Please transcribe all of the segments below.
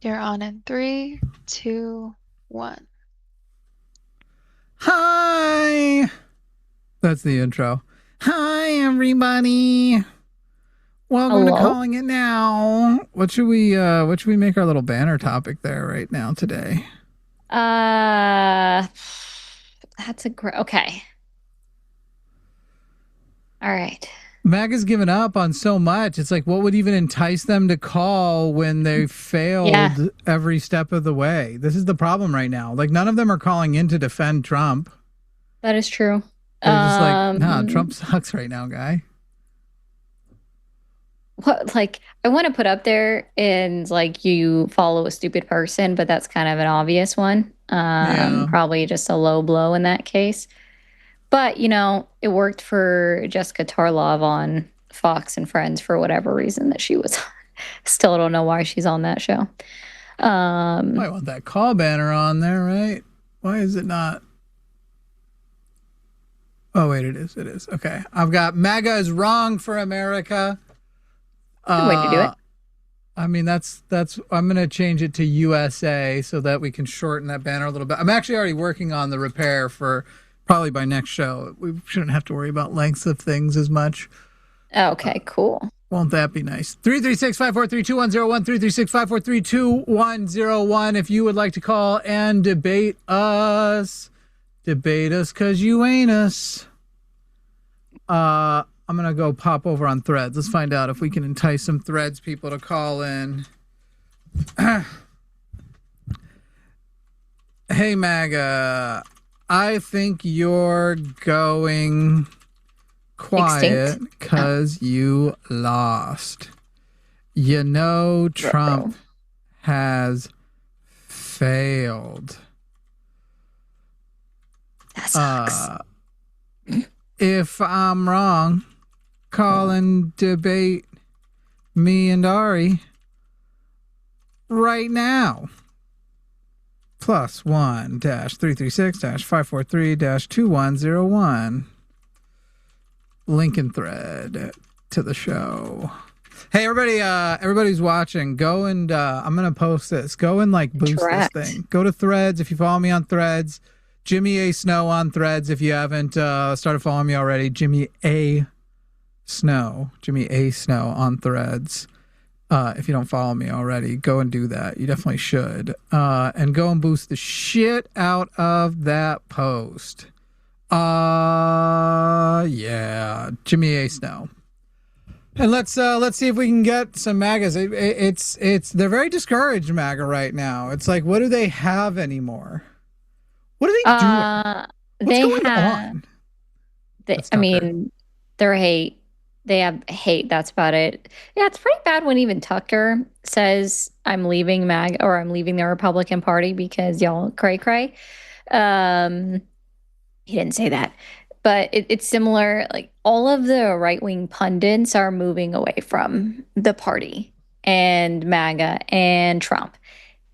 You're on in three, two, one. Hi. That's the intro. Hi, everybody. Welcome to Hello? Calling It Now. What should we make our little banner topic there right now today? Uh, that's a great. Okay. All right. MAGA's given up on so much. It's like, what would even entice them to call when they Yeah, failed every step of the way? This is the problem right now. Like, none of them are calling in to defend Trump. that is true. They're just like, nah, Um, Trump sucks right now, guy. what like I want to put up there and like you follow a stupid person, but that's kind of an obvious one. Yeah. Probably just a low blow in that case. But it worked for Jessica Tarlov on Fox and Friends for whatever reason that she was on. Still don't know why she's on that show. Um, Might want that call banner on there, right? Why is it not? Oh, wait, it is. It is. Okay. I've got MAGA is wrong for America. good way to do it. Uh, I mean, I'm going to change it to USA so that we can shorten that banner a little bit. I'm actually already working on the repair for probably by next show. We shouldn't have to worry about lengths of things as much. Okay, cool. Won't that be nice? 336-543-2101, 336-543-2101. If you would like to call and debate us because you ain't us. I'm going to go pop over on Threads. Let's find out if we can entice some Threads people to call in. Hey, MAGA. I think you're going quiet Extinct. because you lost. You know, Trump has failed. That sucks. If I'm wrong, call and debate me and Ari right now. +1 -336 -543 -2101. Lincoln thread to the show. Hey, everybody! Everybody's watching. Go and I'm gonna post this. Go and like boost Interact. this thing. Go to Threads if you follow me on Threads. Jimmy A. Snow on Threads if you haven't started following me already. Jimmy A. Snow on Threads. If you don't follow me already, go and do that. You definitely should. And go and boost the shit out of that post. Yeah, Jimmy A. Snow. And let's see if we can get some MAGAs. It's they're very discouraged, MAGA, right now. It's like, what do they have anymore? What are they doing? What's They going have, on? they, That's I Tucker. mean, their hate. They have hate. That's about it. Yeah, it's pretty bad when even Tucker says, I'm leaving MAG or I'm leaving the Republican Party because y'all cray cray. Um, he didn't say that, but it's similar. Like all of the right wing pundits are moving away from the party and MAGA and Trump,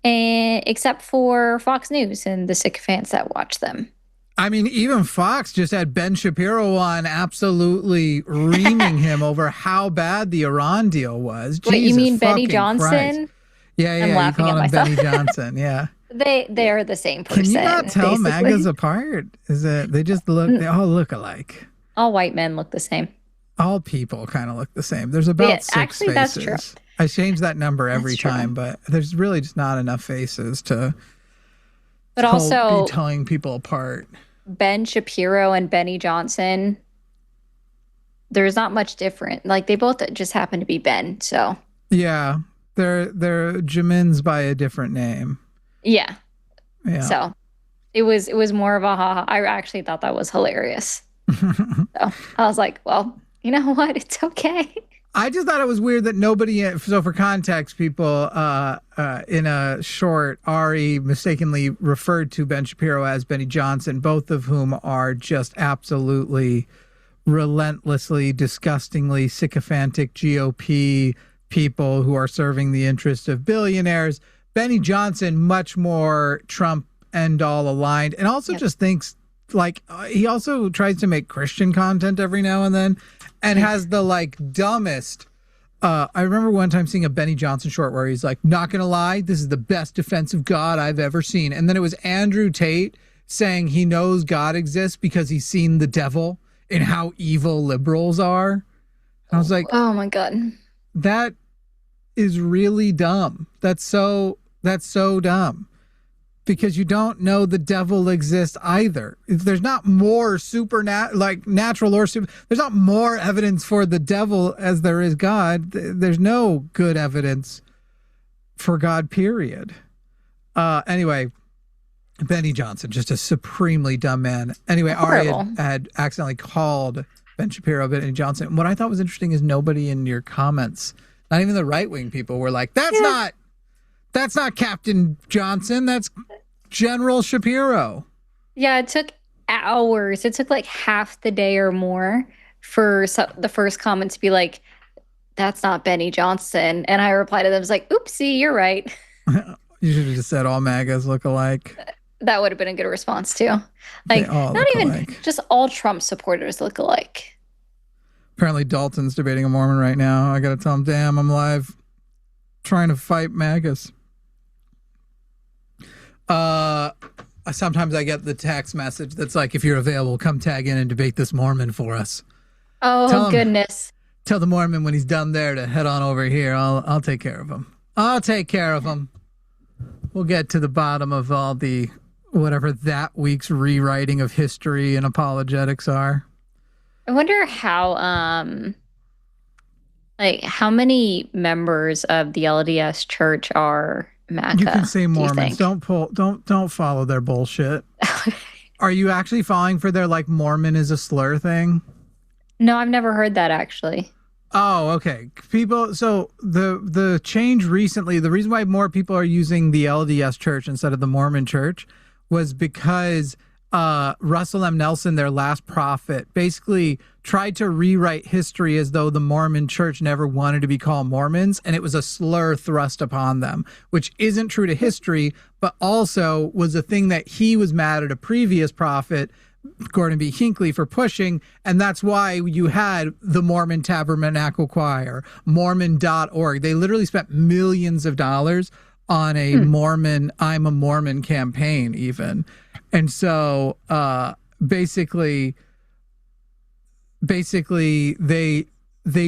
and except for Fox News and the sycophants that watch them. I mean, even Fox just had Ben Shapiro on, absolutely reaming him over how bad the Iran deal was. Wait, you Jesus mean Benny fucking Christ. Johnson? Yeah, I'm you laughing call at him myself. Benny Johnson. Yeah. They're the same Can you person, not tell basically. MAGAs apart? Is it they all look alike? All white men look the same. All people kind of look the same. There's about Yeah, six actually, that's true. faces. I change that number every That's true. time, but there's really just not enough faces to But also, be telling people apart. Ben Shapiro and Benny Johnson, there's not much different. Like they both just happen to be Ben. So Yeah, they're Jamins by a different name. yeah. Yeah. So it was more of a haha. I actually thought that was hilarious. So I was like, well, you know what? It's okay. I just thought it was weird that nobody. So for context, people in a short, Ari mistakenly referred to Ben Shapiro as Benny Johnson, both of whom are just absolutely relentlessly, disgustingly sycophantic GOP people who are serving the interest of billionaires. Benny Johnson, much more Trump end all aligned, and also Yep. just thinks like he also tries to make Christian content every now and then, and has the like dumbest I remember one time seeing a Benny Johnson short where he's like, not gonna lie, this is the best defense of God I've ever seen. And then it was Andrew Tate saying he knows God exists because he's seen the devil and how evil liberals are. And I was like, Oh my God. that is really dumb. That's so dumb. Because you don't know the devil exists either. There's not more natural or super. There's not more evidence for the devil as there is God. There's no good evidence for God. Period. Anyway, Benny Johnson, just a supremely dumb man. Anyway, Ari had accidentally called Ben Shapiro Benny Johnson. And what I thought was interesting is nobody in your comments, not even the right wing people, were like, That's not Captain Johnson. That's General Shapiro. Yeah, it took hours. It took like half the day or more for the first comment to be like, that's not Benny Johnson. And I replied to them, I was like, oopsie, you're right. You should have just said all MAGAs look alike. That would have been a good response too. Like, not even alike. Just all Trump supporters look alike. Apparently Dalton's debating a Mormon right now. I got to tell him, damn, I'm live trying to fight MAGAs. Sometimes I get the text message that's like, if you're available, come tag in and debate this Mormon for us. Oh, goodness. Tell the Mormon when he's done there to head on over here. I'll take care of him. I'll take care of him. We'll get to the bottom of all the whatever that week's rewriting of history and apologetics are. I wonder how many members of the LDS Church are MAGA. You can say Mormons. Don't follow their bullshit. Are you actually falling for their like Mormon is a slur thing? No, I've never heard that actually. Oh, okay. People, so the change recently, the reason why more people are using the LDS Church instead of the Mormon Church was because Russell M. Nelson, their last prophet, basically tried to rewrite history as though the Mormon Church never wanted to be called Mormons, and it was a slur thrust upon them, which isn't true to history, but also was a thing that he was mad at a previous prophet, Gordon B. Hinckley, for pushing, and that's why you had the Mormon Tabernacle Choir, Mormon.org. They literally spent millions of dollars on a Mormon, I'm a Mormon campaign even. And so basically they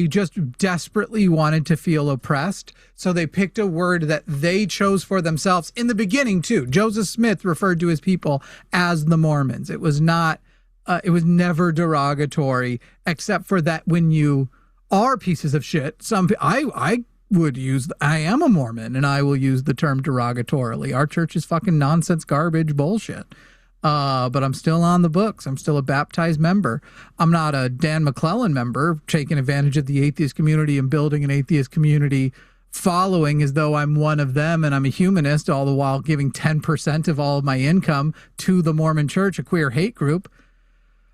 just desperately wanted to feel oppressed. So they picked a word that they chose for themselves in the beginning too. Joseph Smith referred to his people as the Mormons. It was not, it was never derogatory, except for that when you are pieces of shit. I would use, I am a Mormon and I will use the term derogatorily. Our church is fucking nonsense, garbage, bullshit. But I'm still on the books. I'm still a baptized member. I'm not a Dan McClellan member taking advantage of the atheist community and building an atheist community following as though I'm one of them and I'm a humanist, all the while giving 10% of all of my income to the Mormon Church, a queer hate group.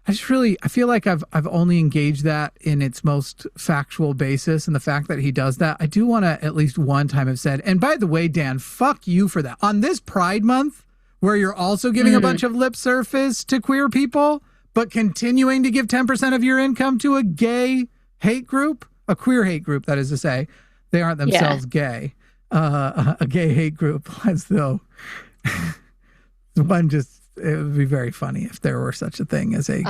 I feel like I've only engaged that in its most factual basis, and the fact that he does that, I do want to at least one time have said, and by the way, Dan, fuck you for that. On this Pride Month, where you're also giving a bunch of lip service to queer people, but continuing to give 10% of your income to a gay hate group, a queer hate group, that is to say. They aren't themselves gay. A gay hate group, as though one just, it would be very funny if there were such a thing as a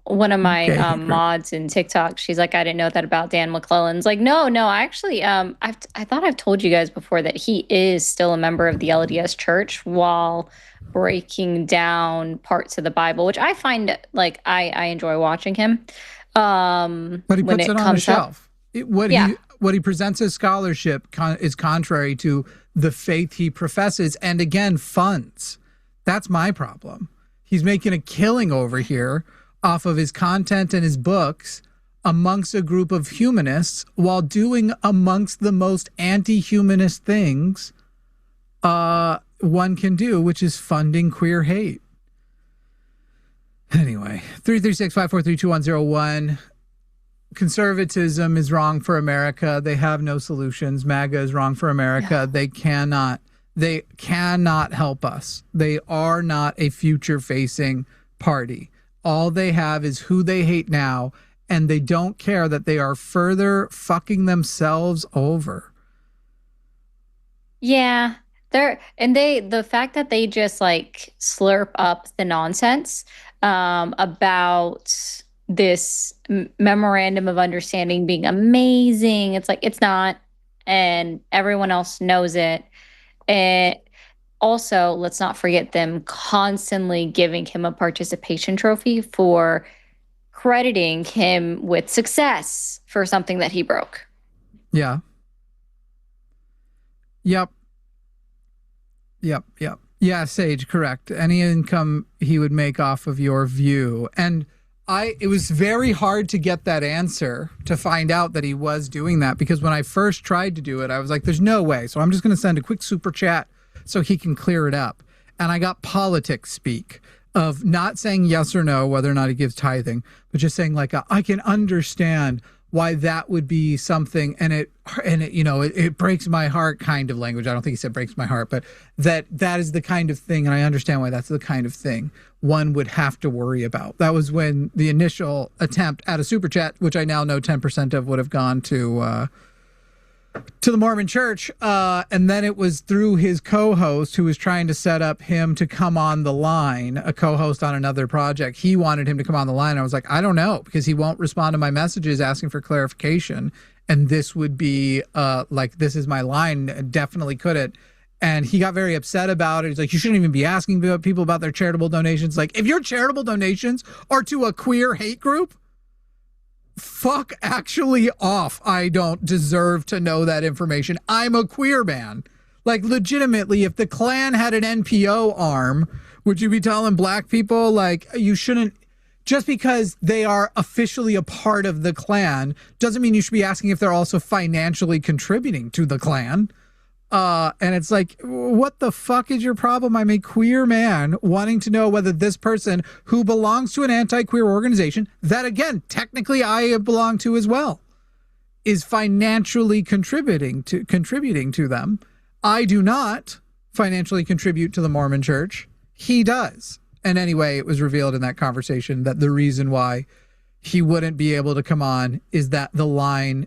one of my mods in TikTok, she's like, I didn't know that about Dan McClellan's. Like, no, I actually, I thought I've told you guys before that he is still a member of the LDS Church while breaking down parts of the Bible, which I find like I enjoy watching him. But he puts it on the shelf. What he presents as scholarship is contrary to the faith he professes, and again funds. That's my problem. He's making a killing over here off of his content and his books amongst a group of humanists while doing amongst the most anti-humanist things one can do, which is funding queer hate. Anyway, 336-543-2101. Conservatism is wrong for America. They have no solutions. MAGA is wrong for America. Yeah. They cannot help us. They are not a future-facing party. All they have is who they hate now and they don't care that they are further fucking themselves over. Yeah. The fact that they just like slurp up the nonsense about this memorandum of understanding being amazing. It's like it's not, and everyone else knows it. And also, let's not forget them constantly giving him a participation trophy for crediting him with success for something that he broke. Yeah. Yep. Yep. Yeah, Sage, correct. Any income he would make off of your view. And it was very hard to get that answer, to find out that he was doing that, because when I first tried to do it, I was like, there's no way. So I'm just going to send a quick super chat so he can clear it up. And I got politics speak of not saying yes or no, whether or not he gives tithing, but just saying like, I can understand why that would be something, and it it breaks my heart kind of language. I don't think he said breaks my heart, but that is the kind of thing, and I understand why that's the kind of thing one would have to worry about. That was when the initial attempt at a super chat, which I now know 10% of would have gone to the Mormon Church, and then it was through his co-host who was trying to set up him to come on the line, a co-host on another project. He wanted him to come on the line. I was like, I don't know, because he won't respond to my messages asking for clarification, and this would be like, this is my line, definitely couldn't. And he got very upset about it. He's like, you shouldn't even be asking people about their charitable donations. Like, if your charitable donations are to a queer hate group, fuck actually off. I don't deserve to know that information. I'm a queer man. Like, legitimately, if the Klan had an NPO arm, would you be telling black people, like, you shouldn't, just because they are officially a part of the Klan doesn't mean you should be asking if they're also financially contributing to the Klan. And it's like, what the fuck is your problem? I'm a queer man wanting to know whether this person who belongs to an anti-queer organization that, again, technically I belong to as well, is financially contributing to them. I do not financially contribute to the Mormon Church. He does. And anyway, it was revealed in that conversation that the reason why he wouldn't be able to come on is that my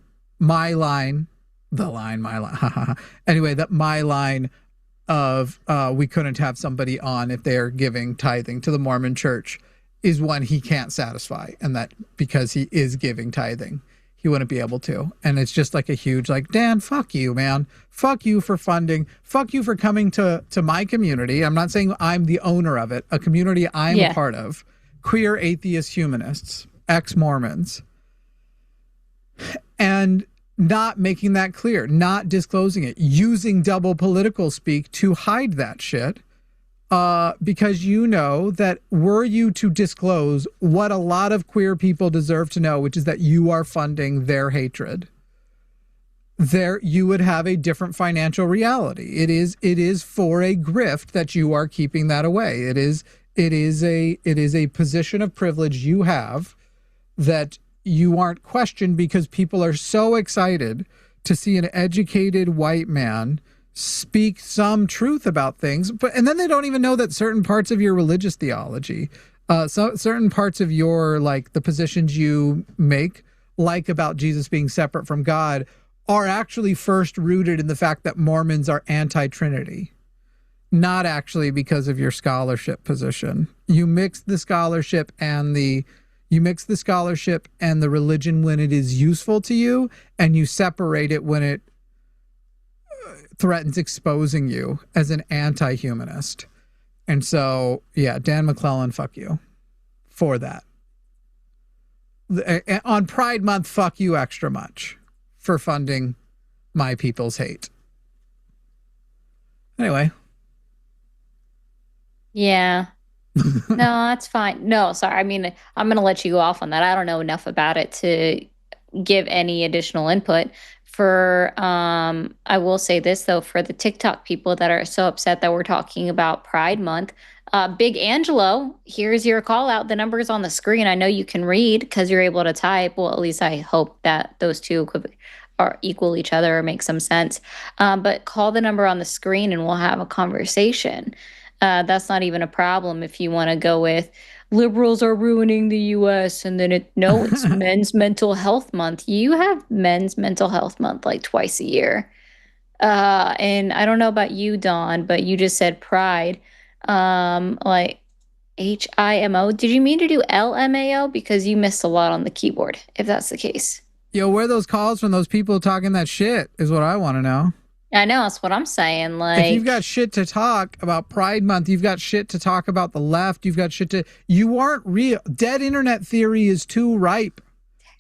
line, anyway, that my line of we couldn't have somebody on if they are giving tithing to the Mormon Church is one he can't satisfy, and that because he is giving tithing, he wouldn't be able to. And it's just like a huge, like, Dan, fuck you, man. Fuck you for funding. Fuck you for coming to my community. I'm not saying I'm the owner of it. A community I'm a part of. Queer atheist humanists, ex-Mormons. And not making that clear, not disclosing it, using double political speak to hide that shit. Because you know that were you to disclose what a lot of queer people deserve to know, which is that you are funding their hatred, there you would have a different financial reality. It is for a grift that you are keeping that away. It is a position of privilege you have that you aren't questioned, because people are so excited to see an educated white man speak some truth about things, and then they don't even know that certain parts of your religious theology, certain parts of your, like, the positions you make, like about Jesus being separate from God, are actually first rooted in the fact that Mormons are anti-Trinity, not actually because of your scholarship position. You mix the scholarship and the religion when it is useful to you, and you separate it when it threatens exposing you as an anti-humanist. And so, yeah, Dan McClellan, fuck you for that. On Pride Month, fuck you extra much for funding my people's hate. Anyway. Yeah. No, that's fine. No, sorry. I mean, I'm going to let you go off on that. I don't know enough about it to give any additional input. I will say this though, for the TikTok people that are so upset that we're talking about Pride Month, Big Angelo, here's your call out. The number's on the screen. I know you can read because you're able to type. Well, at least I hope that those two or equal each other or make some sense. But call the number on the screen and we'll have a conversation. That's not even a problem if you want to go with liberals are ruining the US, and then no, it's Men's Mental Health Month. You have Men's Mental Health Month like twice a year. And I don't know about you, Dawn, but you just said pride. Like HIMO. Did you mean to do LMAO? Because you missed a lot on the keyboard, if that's the case. Yo, where are those calls from those people talking that shit is what I want to know. I know, that's what I'm saying. Like, if you've got shit to talk about Pride Month, you've got shit to talk about the left, you've got shit to... You aren't real. Dead internet theory is too ripe.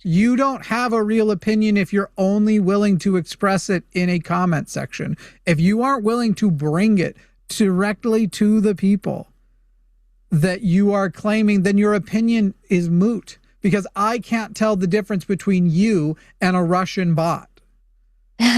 You don't have a real opinion if you're only willing to express it in a comment section. If you aren't willing to bring it directly to the people that you are claiming, then your opinion is moot. Because I can't tell the difference between you and a Russian bot.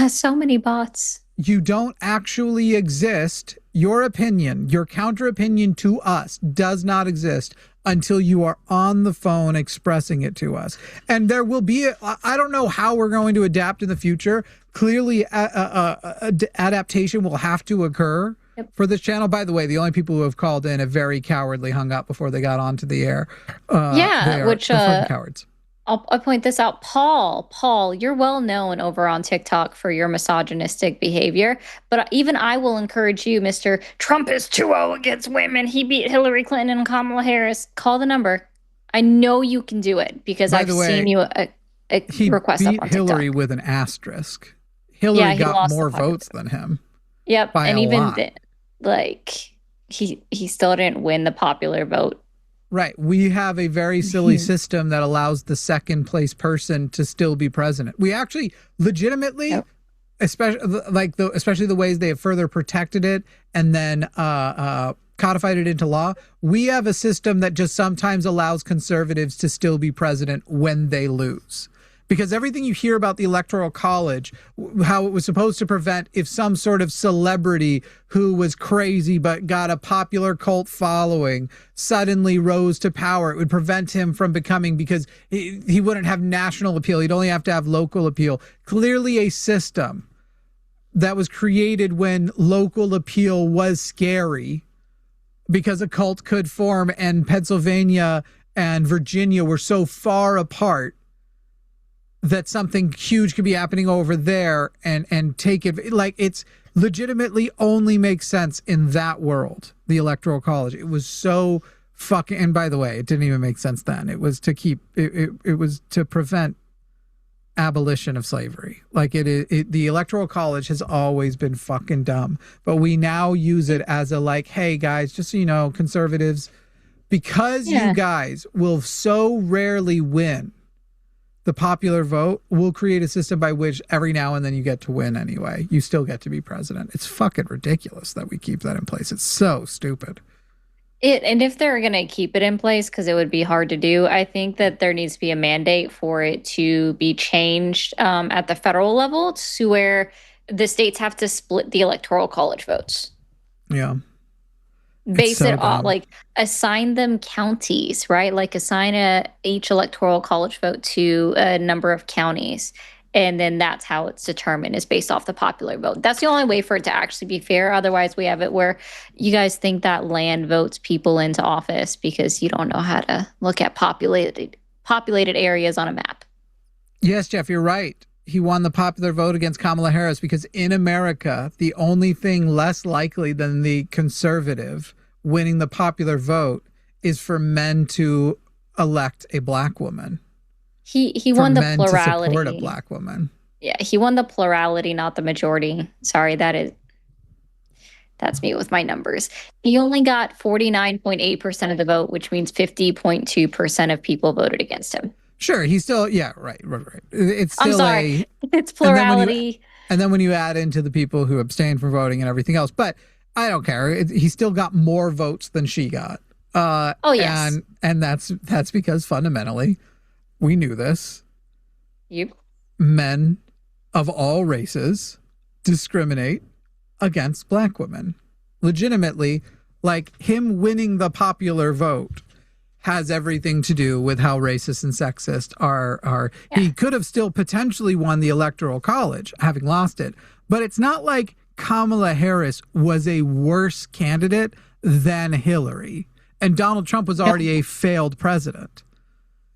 so many bots. You don't actually exist. Your opinion, your counter opinion to us does not exist until you are on the phone expressing it to us. And there will be, I don't know how we're going to adapt in the future. Clearly, adaptation will have to occur for this channel. By the way, the only people who have called in have very cowardly hung up before they got onto the air. Which they're cowards. I'll point this out. Paul, you're well known over on TikTok for your misogynistic behavior, but even I will encourage you, Mr. Trump is 2-0 against women. He beat Hillary Clinton and Kamala Harris. Call the number. I know you can do it because I've seen you request up on TikTok. Hillary with an asterisk. Hillary got more votes than him. Yep, by and a even lot. He still didn't win the popular vote. Right. We have a very silly system that allows the second place person to still be president. We actually legitimately, especially the ways they have further protected it and then codified it into law. We have a system that just sometimes allows conservatives to still be president when they lose. Because everything you hear about the Electoral College, how it was supposed to prevent if some sort of celebrity who was crazy but got a popular cult following suddenly rose to power, it would prevent him from becoming, because he wouldn't have national appeal. He'd only have to have local appeal. Clearly a system that was created when local appeal was scary because a cult could form, and Pennsylvania and Virginia were so far apart that something huge could be happening over there and take it. Like, it's legitimately only makes sense in that world, the Electoral College. It was so fucking, and by the way, it didn't even make sense then. It was to keep, it was to prevent abolition of slavery. Like, the Electoral College has always been fucking dumb, but we now use it as a, like, hey guys, just so you know, conservatives, because you guys will so rarely win the popular vote, will create a system by which every now and then you get to win anyway. You still get to be president. It's fucking ridiculous that we keep that in place. It's so stupid. And if they're going to keep it in place, because it would be hard to do, I think that there needs to be a mandate for it to be changed at the federal level to where the states have to split the Electoral College votes. Yeah. Base it off, like assign them counties, right? Like assign each Electoral College vote to a number of counties. And then that's how it's determined, is based off the popular vote. That's the only way for it to actually be fair. Otherwise, we have it where you guys think that land votes people into office because you don't know how to look at populated areas on a map. Yes, Jeff, you're right. He won the popular vote against Kamala Harris because in America, the only thing less likely than the conservative winning the popular vote is for men to elect a black woman. He won the plurality. To support a black woman. Yeah, he won the plurality, not the majority. Sorry, that's me with my numbers. He only got 49.8% of the vote, which means 50.2% of people voted against him. Sure, he's still, yeah, right. It's still I'm sorry, it's plurality. And then when you add into the people who abstained from voting and everything else, but I don't care. He still got more votes than she got. Oh yes, and that's because fundamentally, we knew this. Yep. Men of all races discriminate against black women. Legitimately, like, him winning the popular vote has everything to do with how racist and sexist are. Yeah. He could have still potentially won the Electoral College, having lost it. But it's not like Kamala Harris was a worse candidate than Hillary. And Donald Trump was already a failed president.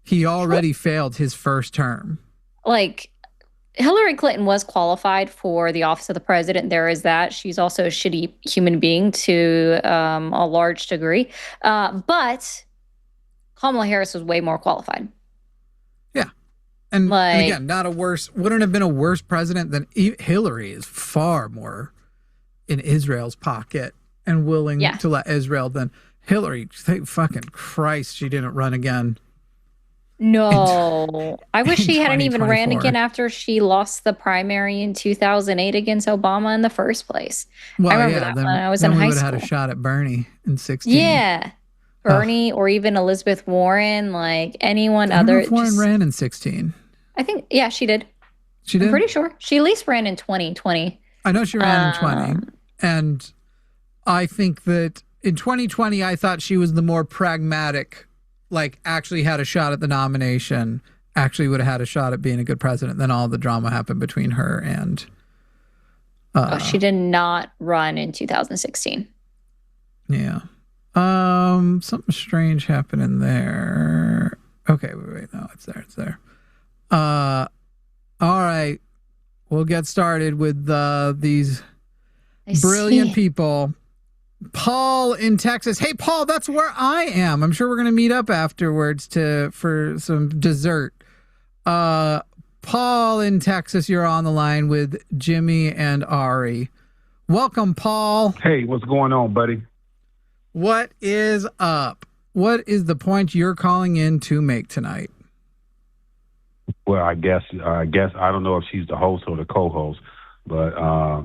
He already failed his first term. Like, Hillary Clinton was qualified for the office of the president. There is that. She's also a shitty human being to a large degree. But Kamala Harris was way more qualified. Yeah. And again, wouldn't have been a worse president than Hillary is far more in Israel's pocket and willing to let Israel than Hillary. Thank fucking Christ she didn't run again. No, I wish she hadn't even ran again after she lost the primary in 2008 against Obama in the first place. Well, I remember that when I was in high school. We would have had a shot at Bernie in 16. Yeah, Bernie or even Elizabeth Warren, like anyone other. Warren ran in 16. I think, she did. She did? I'm pretty sure. She at least ran in 2020. I know she ran in 20. And I think that in 2020, I thought she was the more pragmatic, like actually had a shot at the nomination, actually would have had a shot at being a good president. Then all the drama happened between her and... she did not run in 2016. Yeah. Something strange happened in there. Okay, wait, no, it's there. All right. We'll get started with these brilliant people. Paul in Texas. Hey, Paul, that's where I am. I'm sure we're going to meet up afterwards for some dessert. Paul in Texas, you're on the line with Jimmy and Ari. Welcome, Paul. Hey, what's going on, buddy? What is up? What is the point you're calling in to make tonight? Well, I guess I don't know if she's the host or the co-host, but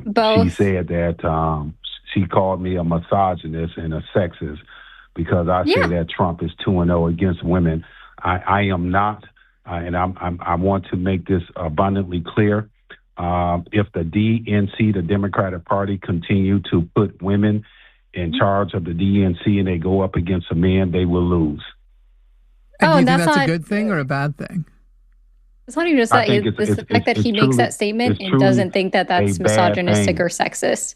both. She said that she called me a misogynist and a sexist because I say that Trump is 2-0 against women. I am not, and I want to make this abundantly clear. If the DNC, the Democratic Party, continue to put women in charge of the DNC and they go up against a man, they will lose. And do you think that's a good thing or a bad thing? It's not even just that. It's the fact that he makes that statement and doesn't think that that's misogynistic or sexist.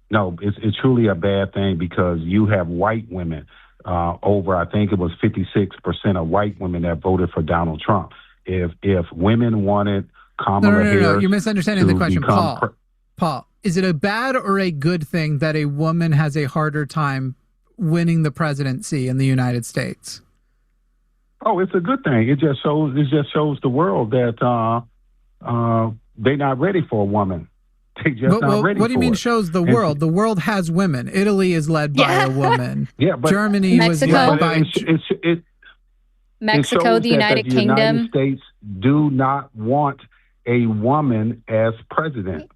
No, it's truly a bad thing because you have white women, over, I think it was 56% of white women that voted for Donald Trump. If women wanted Kamala Harris... No, you're misunderstanding the question, Paul. Paul, is it a bad or a good thing that a woman has a harder time winning the presidency in the United States? Oh, it's a good thing. It just shows the world that they're not ready for a woman. They just not ready. What do you mean shows the world? The world has women. Italy is led by a woman. Yeah, but Germany was led by Mexico, the United Kingdom. The United States do not want a woman as president.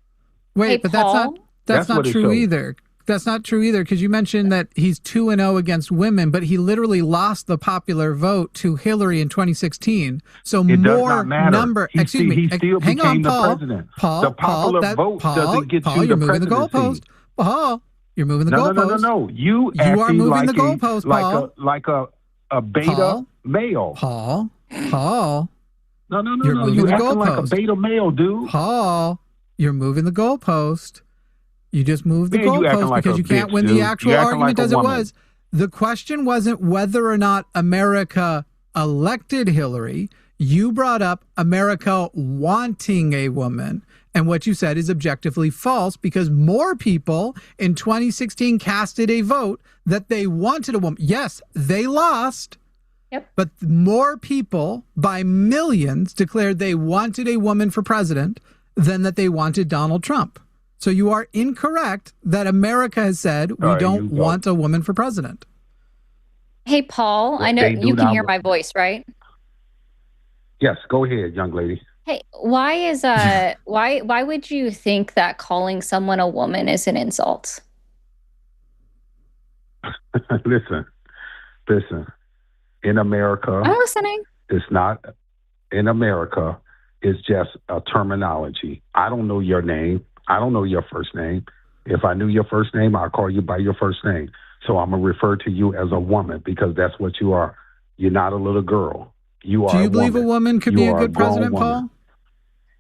Wait, hey, but Paul? that's not true either. That's not true either, because you mentioned that he's 2-0 against women, but he literally lost the popular vote to Hillary in 2016. So it more number. He still hang became on, the Paul. president. Paul, the popular vote doesn't get you you're the moving the presidency. goalpost. Paul, you're moving the goalpost. No. You are moving the goalpost, Paul. Like a beta male. Paul. No. You're moving You the acting goalpost. like a beta male, dude. Paul, you're moving the goalpost. You just moved the goalpost because you can't win the actual argument as it was. The question wasn't whether or not America elected Hillary. You brought up America wanting a woman. And what you said is objectively false because more people in 2016 casted a vote that they wanted a woman. Yes, they lost. Yep. But more people by millions declared they wanted a woman for president than that they wanted Donald Trump. So you are incorrect that America has said we don't want a woman for president. Hey, Paul, I know you can hear my voice, right? Yes, go ahead, young lady. Hey, why is why would you think that calling someone a woman is an insult? Listen. In America, I'm listening. It's not in America. It's just a terminology. I don't know your name. I don't know your first name. If I knew your first name, I'll call you by your first name. So I'm going to refer to you as a woman because that's what you are. You're not a little girl. You are. Do you believe a woman could be a good president, Paul?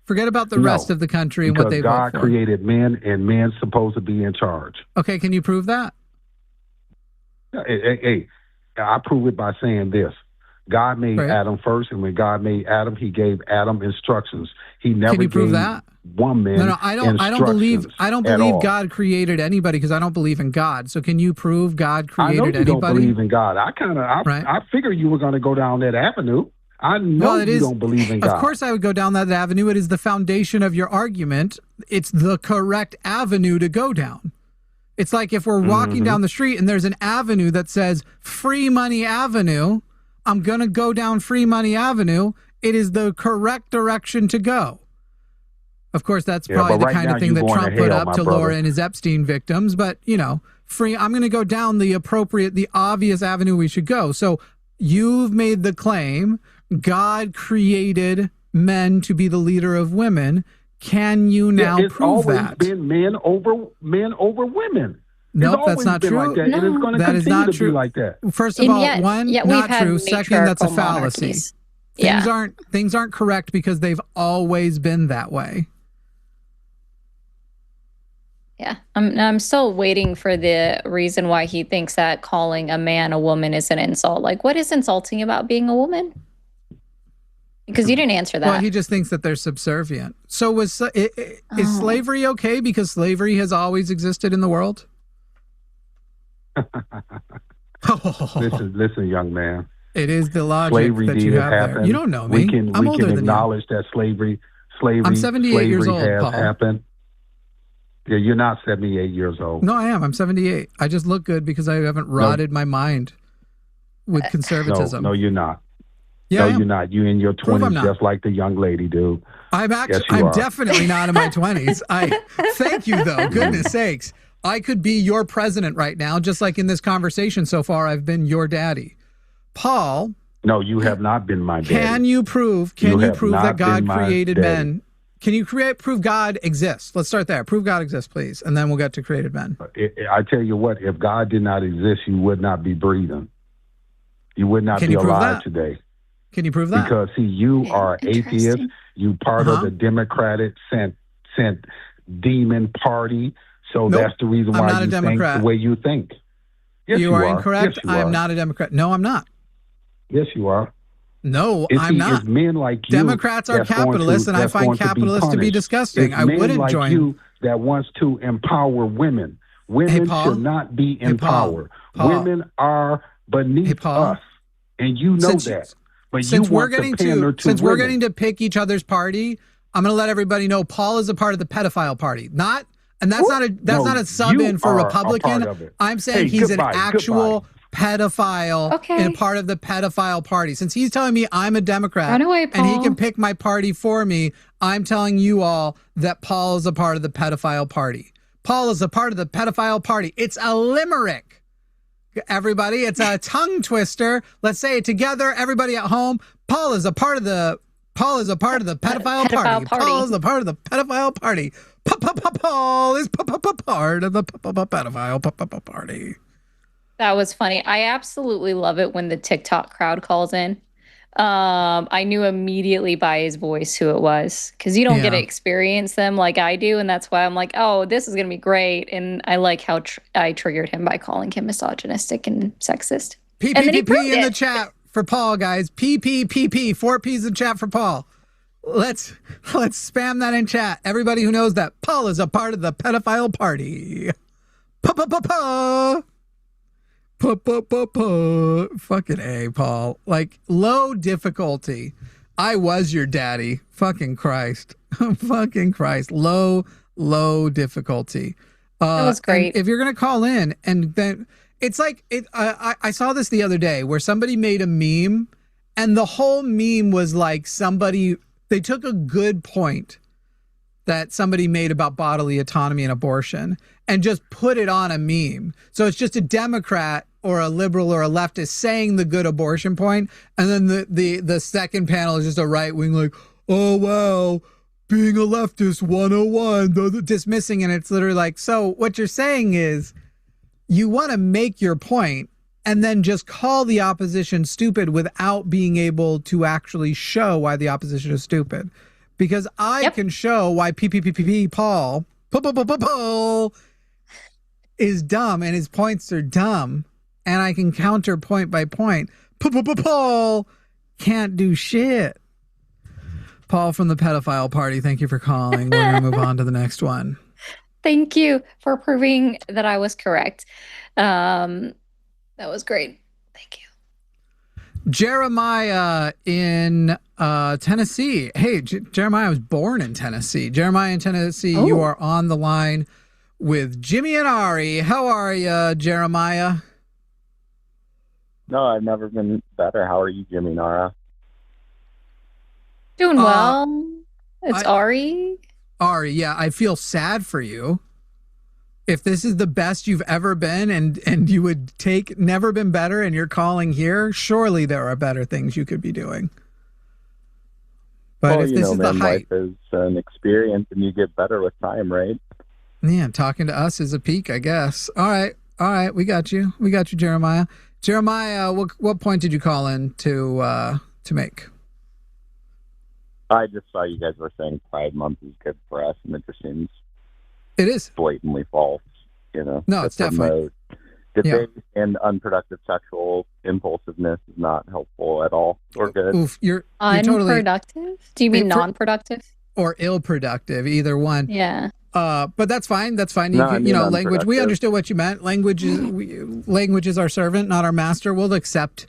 Forget about the rest of the country and what they vote for. Because God created men and men's supposed to be in charge. Okay, can you prove that? Hey, I prove it by saying this. God made Right. Adam first, and when God made Adam, he gave Adam instructions. He never Can you prove gave that? woman No, I don't instructions I don't at believe all. God created anybody because I don't believe in God. So can you prove God I know created you don't anybody? believe in God. Right. I figure you were going to go down that avenue. I know Well, it you is, don't believe in of God. course I would go down that avenue. It is the foundation of your argument. It's the correct avenue to go down. It's like if we're walking down the street and there's an avenue that says Free Money Avenue, I'm going to go down Free Money Avenue. It is the correct direction to go. Of course, that's probably but the right kind now of thing you that going Trump to put hell, up my to brother. Laura and his Epstein victims. But, you know, I'm going to go down the obvious avenue we should go. So you've made the claim God created men to be the leader of women. Can you now it's prove always that? been men over women. Nope, It's that's always not been true. like that, and it's going to That is continue not to true. be like that. First of And all, yet we've not had true. Second, that's a matriarchal fallacy. monarchies. Yeah. Things aren't correct because they've always been that way. Yeah, I'm still waiting for the reason why he thinks that calling a man a woman is an insult. Like, what is insulting about being a woman? Because you didn't answer that. Well, he just thinks that they're subservient. So is slavery okay because slavery has always existed in the world? Listen, young man. It is the logic Slavery that you did have happen. there. You don't know me. We can I'm older than you. acknowledge that slavery I'm 78 years old, has Paul. happened. Yeah, you're not 78 years old. No, I am. I'm 78. I just look good because I haven't rotted my mind with conservatism. No, you're not. Yeah, no, you're not. You're in your Prove I'm 20s, not. just like the young lady, dude. I'm definitely not in my 20s. Thank you though. Goodness sakes. I could be your president right now, just like in this conversation so far I've been your daddy. Paul, no, you have not been my daddy. Can you prove that God created men? Can you prove God exists? Let's start there. Prove God exists, please, and then we'll get to created men. I tell you what, if God did not exist, you would not be breathing. You would not be alive today. Can you prove that? Because see, you are atheist. You part of the Democratic sent demon party. So that's the reason why you think the way you think. Yes, you are incorrect. Yes, I am not a Democrat. No, I'm not. Yes, you are. No, I'm not. It's men like you. Democrats are capitalists, and I find capitalists to be disgusting. It's I wouldn't like join you that wants to empower women. Women should not be empowered. Women are beneath us, and you know that. But since we're getting to pick each other's party, I'm going to let everybody know Paul is a part of the pedophile party. That's not a sub in for Republican. I'm saying he's an actual pedophile and a part of the pedophile party. Since he's telling me I'm a Democrat and he can pick my party for me, I'm telling you all that Paul is a part of the pedophile party. Paul is a part of the pedophile party. It's a limerick. Everybody, it's a tongue twister. Let's say it together. Everybody at home. Paul is a part of the pedophile party. Paul is a part of the pedophile party. Paul is part of the pedophile party. That was funny. I absolutely love it when the TikTok crowd calls in. I knew immediately by his voice who it was because you don't get to experience them like I do. And that's why I'm like, oh, this is going to be great. And I like how I triggered him by calling him misogynistic and sexist. P in the chat for Paul, guys. P. 4 P's in chat for Paul. Let's spam that in chat. Everybody who knows that Paul is a part of the pedophile party. Fucking A, Paul. Like, low difficulty. I was your daddy. Fucking Christ. Fucking Christ. Low difficulty. That was great. If you're going to call in, and then it's like, I saw this the other day where somebody made a meme, and the whole meme was like they took a good point that somebody made about bodily autonomy and abortion and just put it on a meme. So it's just a Democrat or a liberal or a leftist saying the good abortion point, and then the second panel is just a right wing like, oh wow, being a leftist 101, dismissing, and it's literally like, so what you're saying is you want to make your point and then just call the opposition stupid without being able to actually show why the opposition is stupid. Because I can show why Paul is dumb and his points are dumb. and I can counter point by point. Paul can't do shit. Paul from the pedophile party, thank you for calling. We're going to move on to the next one. Thank you for proving that I was correct. That was great. Thank you. Jeremiah in Tennessee. Hey, Jeremiah was born in Tennessee. Jeremiah in Tennessee, you are on the line with Jimmy and Ari. How are you, Jeremiah? No, I've never been better. How are you, Jimmy, Nara? Doing well. It's Ari. Ari, yeah, I feel sad for you. If this is the best you've ever been and you would take never been better and you're calling here, surely there are better things you could be doing. But if this is the height, life is an experience and you get better with time, right? Yeah, talking to us is a peak, I guess. All right, we got you. We got you, Jeremiah. Jeremiah, what point did you call in to make? I just saw you guys were saying Pride Month is good for us, and it just seems it is blatantly false. No, it's definitely debate and unproductive sexual impulsiveness is not helpful at all or good. Oof, you're unproductive. Totally, do you mean non-productive or ill-productive? Either one. Yeah. But that's fine. That's fine. Language. We understood what you meant. Language is our servant, not our master. We'll accept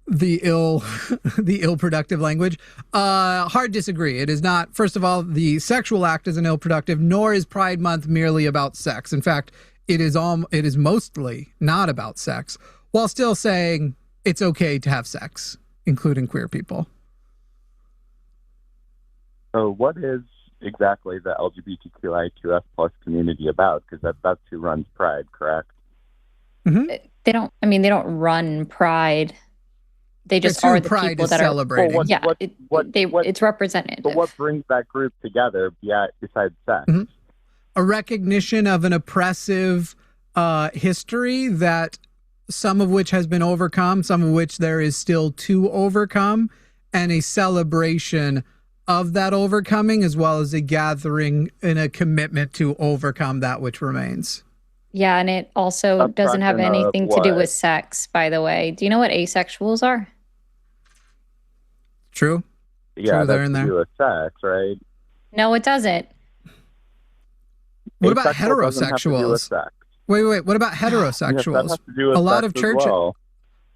the ill-productive language. Hard disagree. It is not. First of all, the sexual act isn't ill-productive, nor is Pride Month merely about sex. In fact, it is mostly not about sex, while still saying it's okay to have sex, including queer people. So, what is exactly the LGBTQIQS plus community about? Because that's who runs Pride, correct? Mm-hmm. They don't run Pride. They just are the people that celebrating. It's representative. But what brings that group together besides sex? Mm-hmm. A recognition of an oppressive history that some of which has been overcome, some of which there is still to overcome, and a celebration of that overcoming, as well as a gathering and a commitment to overcome that which remains. Yeah, and it also doesn't have anything to do with sex, by the way. Do you know what asexuals are? True. Yeah, True, that's to do with sex, right? No, it doesn't. What about heterosexuals? Wait. What about heterosexuals? Yes, that has to do with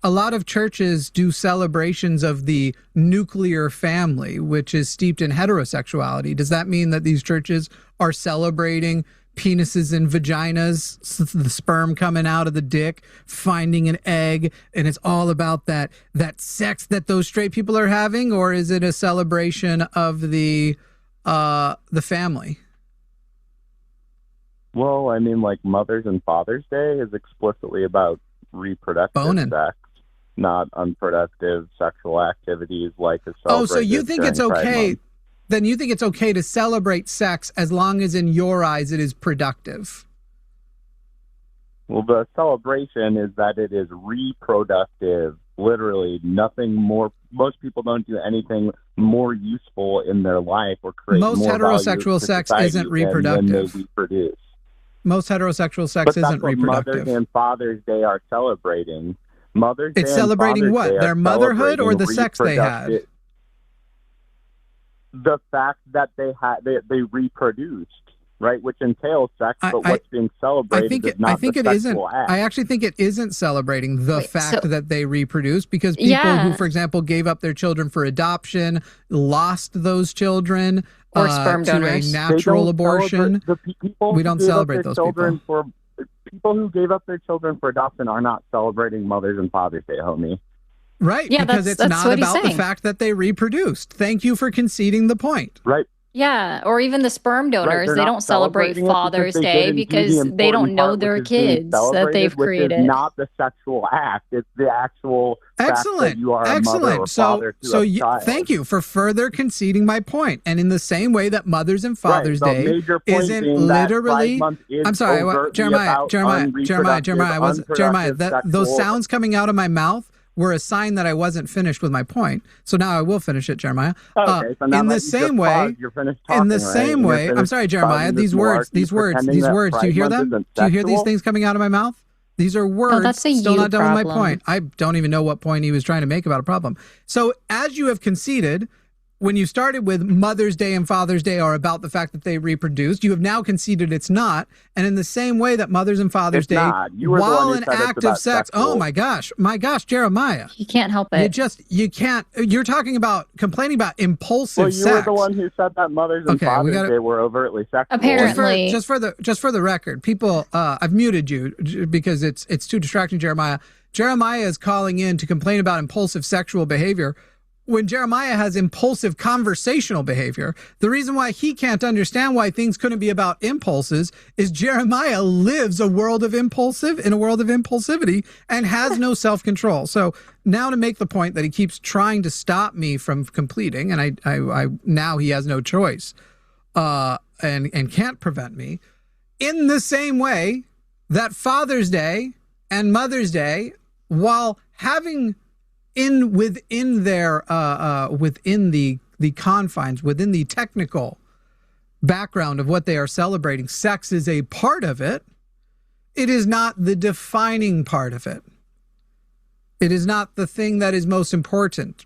a lot of churches do celebrations of the nuclear family, which is steeped in heterosexuality. Does that mean that these churches are celebrating penises and vaginas, the sperm coming out of the dick, finding an egg, and it's all about that sex that those straight people are having? Or is it a celebration of the family? Well, I mean, like Mother's and Father's Day is explicitly about reproductive sex, not unproductive sexual activities like a celebration. Oh, so you think it's okay? Then you think it's okay to celebrate sex as long as in your eyes it is productive? Well, the celebration is that it is reproductive. Literally nothing more. Most people don't do anything more useful in their life or create most more heterosexual sex isn't reproductive. When they reproduce. Most heterosexual sex isn't reproductive. Mother's and Father's Day are celebrating. Mother's Day. It's celebrating what? Their motherhood or the sex they had? The fact that they reproduced, right, which entails sex, but what's being celebrated is not the sexual act. I actually think it isn't celebrating the fact that they reproduced, because people who, for example, gave up their children for adoption, lost those children, or sperm donors, to a natural abortion. We don't celebrate those people. People who gave up their children for adoption are not celebrating Mother's and Father's Day, homie. Right, yeah, because it's not about the fact that they reproduced. Thank you for conceding the point. Right. Yeah, or even the sperm donors. They don't celebrate Father's Day because they don't know their kids that they've created. It's not the sexual act. It's the actual fact that you are a mother or father to a child. Thank you for further conceding my point. And in the same way that Mother's and Father's Day isn't literally... I'm sorry, Jeremiah, those sounds coming out of my mouth were a sign that I wasn't finished with my point. So now I will finish it, Jeremiah. Okay, so now in the same way, I'm sorry, Jeremiah, these words, do you hear them? Do you hear these things coming out of my mouth? These are words. that's a Still you not done with my problem. point. I don't even know what point he was trying to make about a problem. So as you have conceded, when you started with Mother's Day and Father's Day are about the fact that they reproduced, you have now conceded it's not. And in the same way that Mother's and Father's It's Day, not. You were the while one who an said it's act of about sex, sexual. oh my gosh, Jeremiah. You can't help it. You can't, you're talking about complaining about impulsive Well, you sex. were the one who said that Mother's and Okay, we Father's gotta- Day were overtly sexual. Apparently. Just for the record, people, I've muted you because it's too distracting, Jeremiah. Jeremiah is calling in to complain about impulsive sexual behavior when Jeremiah has impulsive conversational behavior. The reason why he can't understand why things couldn't be about impulses is Jeremiah lives in a world of impulsivity and has no self-control. So now to make the point that he keeps trying to stop me from completing, and I now he has no choice, and can't prevent me, in the same way that Father's Day and Mother's Day, while having within the confines, within the technical background of what they are celebrating, sex is a part of it. It is not the defining part of it. It is not the thing that is most important.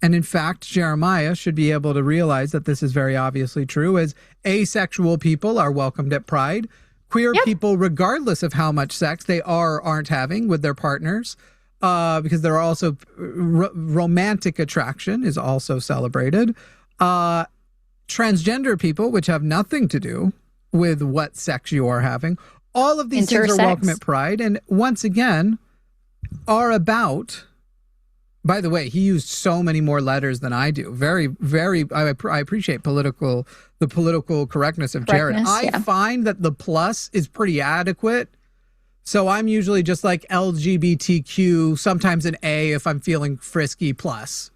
And in fact, Jeremiah should be able to realize that this is very obviously true, as asexual people are welcomed at Pride. Queer people, regardless of how much sex they are or aren't having with their partners, because there are also romantic attraction is also celebrated. Transgender people, which have nothing to do with what sex you are having, all of these things are welcome at Pride, and once again are about. By the way, he used so many more letters than I do. Very, very. I appreciate the political correctness of Jared. I find that the plus is pretty adequate. So I'm usually just like LGBTQ, sometimes an A if I'm feeling frisky plus.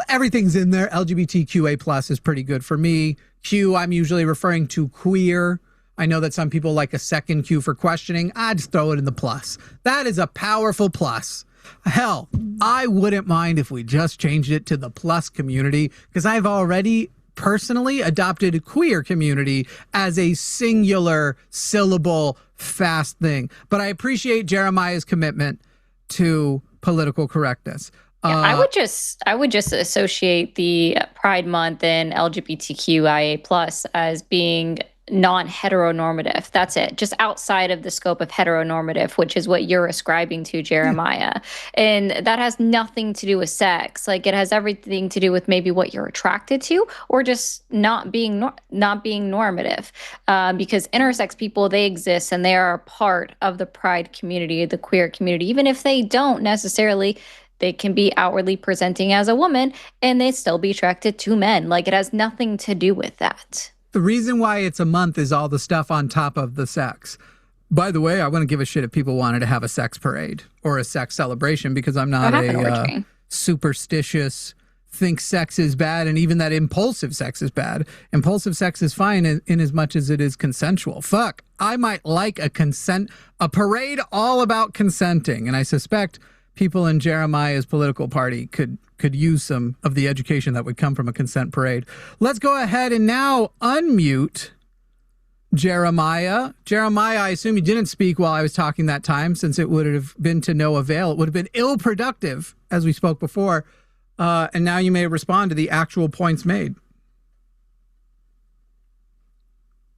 Everything's in there. LGBTQA plus is pretty good for me. Q, I'm usually referring to queer. I know that some people like a second Q for questioning. I just throw it in the plus. That is a powerful plus. Hell, I wouldn't mind if we just changed it to the plus community, because I've already personally adopted queer community as a singular syllable fast thing. But I appreciate Jeremiah's commitment to political correctness. Yeah, I would just associate the Pride Month and LGBTQIA plus as being non-heteronormative. That's it. Just outside of the scope of heteronormative, which is what you're ascribing to, Jeremiah. And that has nothing to do with sex. Like, it has everything to do with maybe what you're attracted to, or just not being normative. Because intersex people, they exist and they are a part of the Pride community, the queer community, even if they don't necessarily. They can be outwardly presenting as a woman and they still be attracted to men. Like, it has nothing to do with that. The reason why it's a month is all the stuff on top of the sex. By the way, I wouldn't give a shit if people wanted to have a sex parade or a sex celebration, because I'm not a superstitious, think sex is bad, and even that impulsive sex is bad. Impulsive sex is fine in as much as it is consensual. Fuck, I might like a parade all about consenting, and I suspect people in Jeremiah's political party could use some of the education that would come from a consent parade. Let's go ahead and now unmute Jeremiah. Jeremiah, I assume you didn't speak while I was talking that time, since it would have been to no avail. It would have been ill productive, as we spoke before. And now you may respond to the actual points made.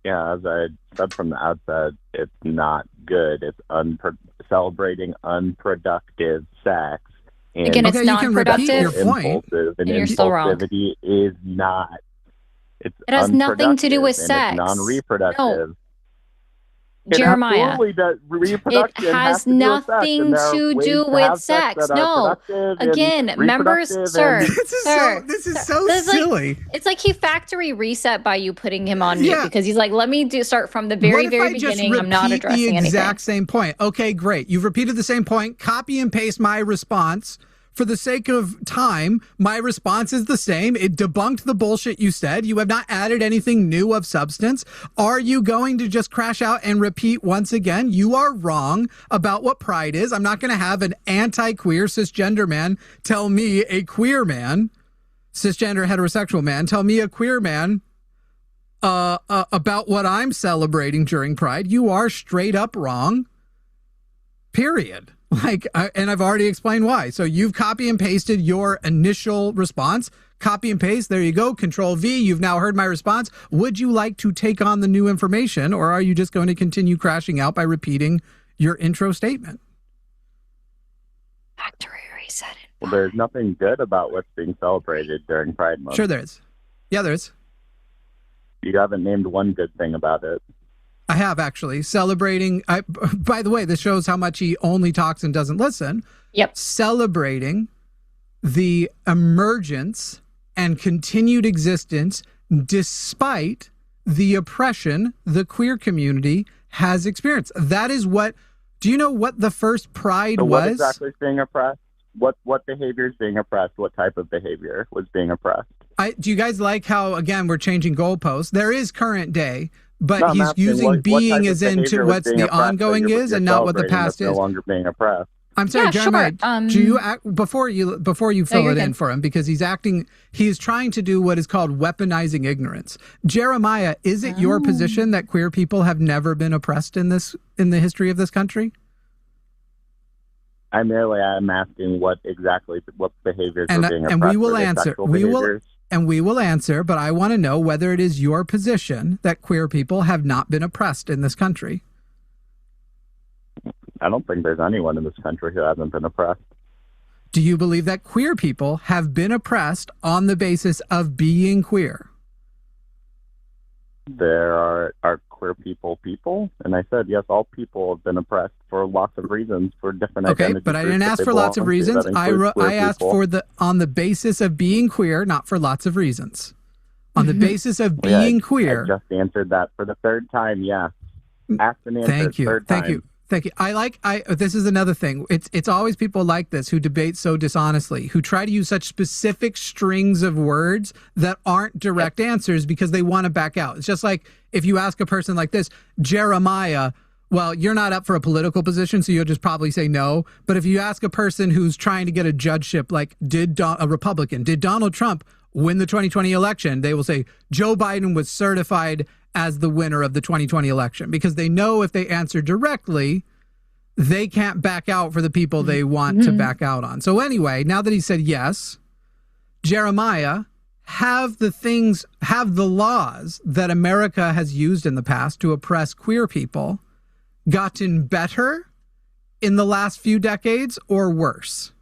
Yeah, as I said from the outset, it's not good. It's celebrating unproductive sex. And Again, it's non-productive. And you're still wrong. Impulsivity is not. It has nothing to do with sex. It's non-reproductive. No. Jeremiah, it has nothing to do with sex. No, again, members, sir. This is so silly. Like, it's like he factory reset by you putting him on mute, because he's like, let me start from the very beginning. I'm not addressing anything. The exact same point. Okay, great. You've repeated the same point. Copy and paste my response. For the sake of time, my response is the same. It debunked the bullshit you said. You have not added anything new of substance. Are you going to just crash out and repeat once again? You are wrong about what pride is. I'm not going to have an anti-queer cisgender man tell me, a queer man, cisgender heterosexual man, tell me, a queer man, about what I'm celebrating during Pride. You are straight up wrong. period. And I've already explained why. So you've copy and pasted your initial response. Copy and paste. There you go. Control V. You've now heard my response. Would you like to take on the new information, or are you just going to continue crashing out by repeating your intro statement? Factory reset. Well, there's nothing good about what's being celebrated during Pride Month. Sure there is. Yeah, there is. You haven't named one good thing about it. I have, actually. Celebrating. By the way, this shows how much he only talks and doesn't listen. Yep. Celebrating the emergence and continued existence despite the oppression the queer community has experienced. That is what, do you know what the first Pride was? What exactly is being oppressed? What behavior is being oppressed? What type of behavior was being oppressed? Do you guys like how, again, we're changing goalposts? There is current day, but No, he's using being as into what's the ongoing is and not what the past is. No longer being oppressed. I'm sorry, Yeah, Jeremiah, sure. do you act, before you fill you're it in good. for him, because he's trying to do what is called weaponizing ignorance. Jeremiah, is it your position that queer people have never been oppressed in the history of this country? I'm asking what behaviors And were being oppressed. and we will Were they answer. sexual We will behaviors? and we will answer, but I want to know whether it is your position that queer people have not been oppressed in this country. I don't think there's anyone in this country who hasn't been oppressed. Do you believe that queer people have been oppressed on the basis of being queer? There are queer people, and I said yes. All people have been oppressed for lots of reasons, for different Okay, identity but I groups didn't that ask they for lots of belong to. reasons. That includes queer I asked people. for on the basis of being queer, not for lots of reasons. On the basis of being queer. I just answered that for the third time. Yeah, asked and answered. Thank you. Third Thank time. you. Thank you. This is another thing. It's always people like this who debate so dishonestly, who try to use such specific strings of words that aren't direct answers because they want to back out. It's just like if you ask a person like this, Jeremiah, well, you're not up for a political position, so you'll just probably say no. But if you ask a person who's trying to get a judgeship, like a Republican, did Donald Trump win the 2020 election? They will say Joe Biden was certified as the winner of the 2020 election, because they know if they answer directly, they can't back out for the people they want to back out on. So anyway, now that he said yes, Jeremiah, have the laws that America has used in the past to oppress queer people gotten better in the last few decades or worse?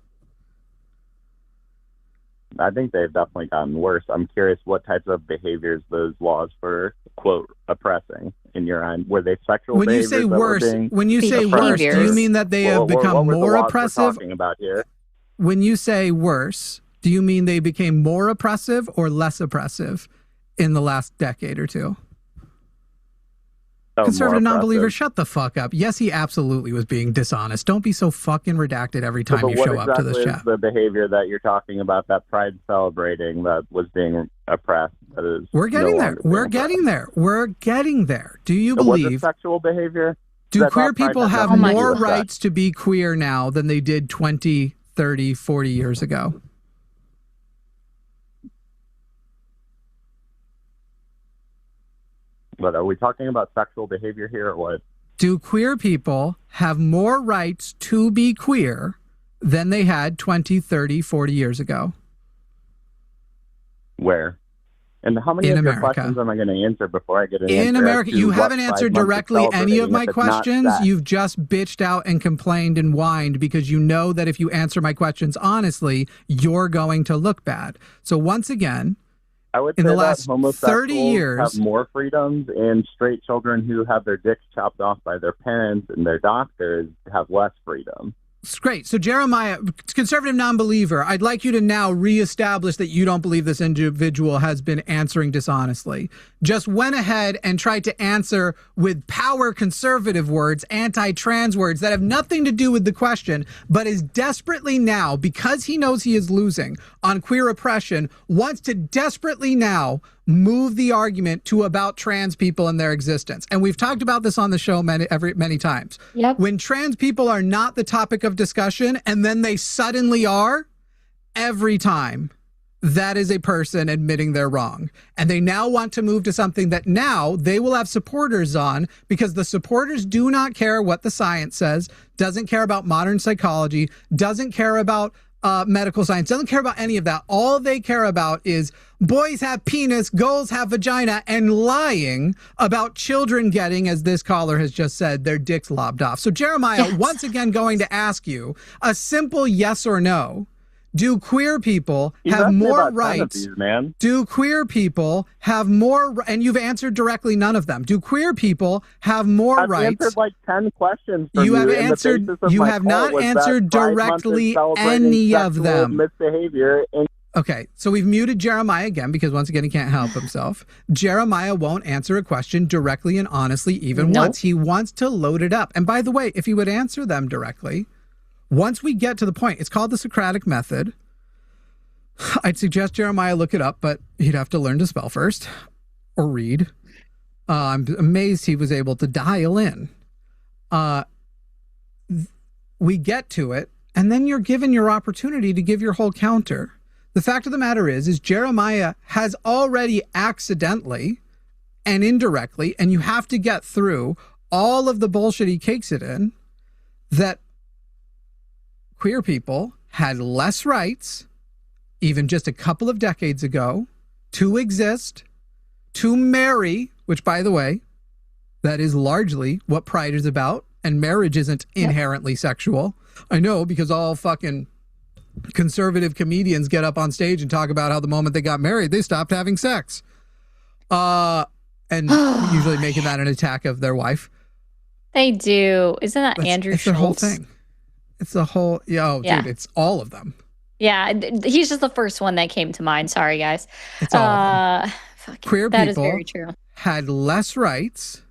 I think they've definitely gotten worse. I'm curious what types of behaviors those laws were, quote, oppressing in your mind. Were they sexual When you behaviors say that were worse, being when you say worse, do you Behaviors. mean that they have what become were the more laws we're oppressive? talking about here? When you say worse, do you mean they became more oppressive or less oppressive in the last decade or two? Oh, Conservative more non-believer, oppressive. shut the fuck up. Yes, he absolutely was being dishonest. Don't be so fucking redacted every So, time but you what show up to this exactly chat. is the behavior that you're talking about, that Pride celebrating, that was being oppressed? That is We're getting no there. longer being We're oppressed? getting there. We're getting there. Do you Was it believe, sexual behavior? do That queer Pride people has have nothing to do more with that. rights to be queer now than they did 20, 30, 40 years ago? But are we talking about sexual behavior here or what? Do queer people have more rights to be queer than they had 20, 30, 40 years ago? Where? And how many In of your America. questions am I going to answer before I get an answer? In as America, to you what haven't Pride answered Month is directly any of celebrating my if it's not questions. that? You've just bitched out and complained and whined because you know that if you answer my questions honestly, you're going to look bad. So once again, I would in say the that last homosexuals 30 years- have more freedoms, and straight children who have their dicks chopped off by their parents and their doctors have less freedom. it's great. So Jeremiah, conservative non-believer, I'd like you to now reestablish that you don't believe this individual has been answering dishonestly. Just went ahead and tried to answer with power conservative words, anti-trans words that have nothing to do with the question, but is desperately now, because he knows he is losing on queer oppression, wants to desperately now move the argument to about trans people and their existence. And we've talked about this on the show many times. Yep. When trans people are not the topic of discussion and then they suddenly are, every time that is a person admitting they're wrong. And they now want to move to something that now they will have supporters on, because the supporters do not care what the science says, doesn't care about modern psychology, doesn't care about medical science, doesn't care about any of that. All they care about is boys have penis, girls have vagina, and lying about children getting, as this caller has just said, their dicks lobbed off. So Jeremiah, once again, going to ask you a simple yes or no. Do queer people have more rights? Do queer people have more? And you've answered directly none of them. Do queer people have more rights? I've answered like 10 questions. You have answered. You have not answered directly any of them. Misbehavior. Okay, so we've muted Jeremiah again because once again he can't help himself. Jeremiah won't answer a question directly and honestly even once. He wants to load it up. And by the way, if he would answer them directly, once we get to the point, it's called the Socratic method. I'd suggest Jeremiah look it up, but he'd have to learn to spell first or read. I'm amazed he was able to dial in. We get to it, and then you're given your opportunity to give your whole counter. The fact of the matter is Jeremiah has already accidentally and indirectly, and you have to get through all of the bullshit he cakes it in, that queer people had less rights, even just a couple of decades ago, to exist, to marry, which, by the way, that is largely what Pride is about, and marriage isn't inherently sexual. I know, because all fucking conservative comedians get up on stage and talk about how the moment they got married, they stopped having sex. And usually making that an attack of their wife. They do. Isn't that Andrew Schultz? It's their whole thing. It's the whole, dude, it's all of them. Yeah, he's just the first one that came to mind. Sorry, guys. It's all of them. Queer that people is very true. Had less rights.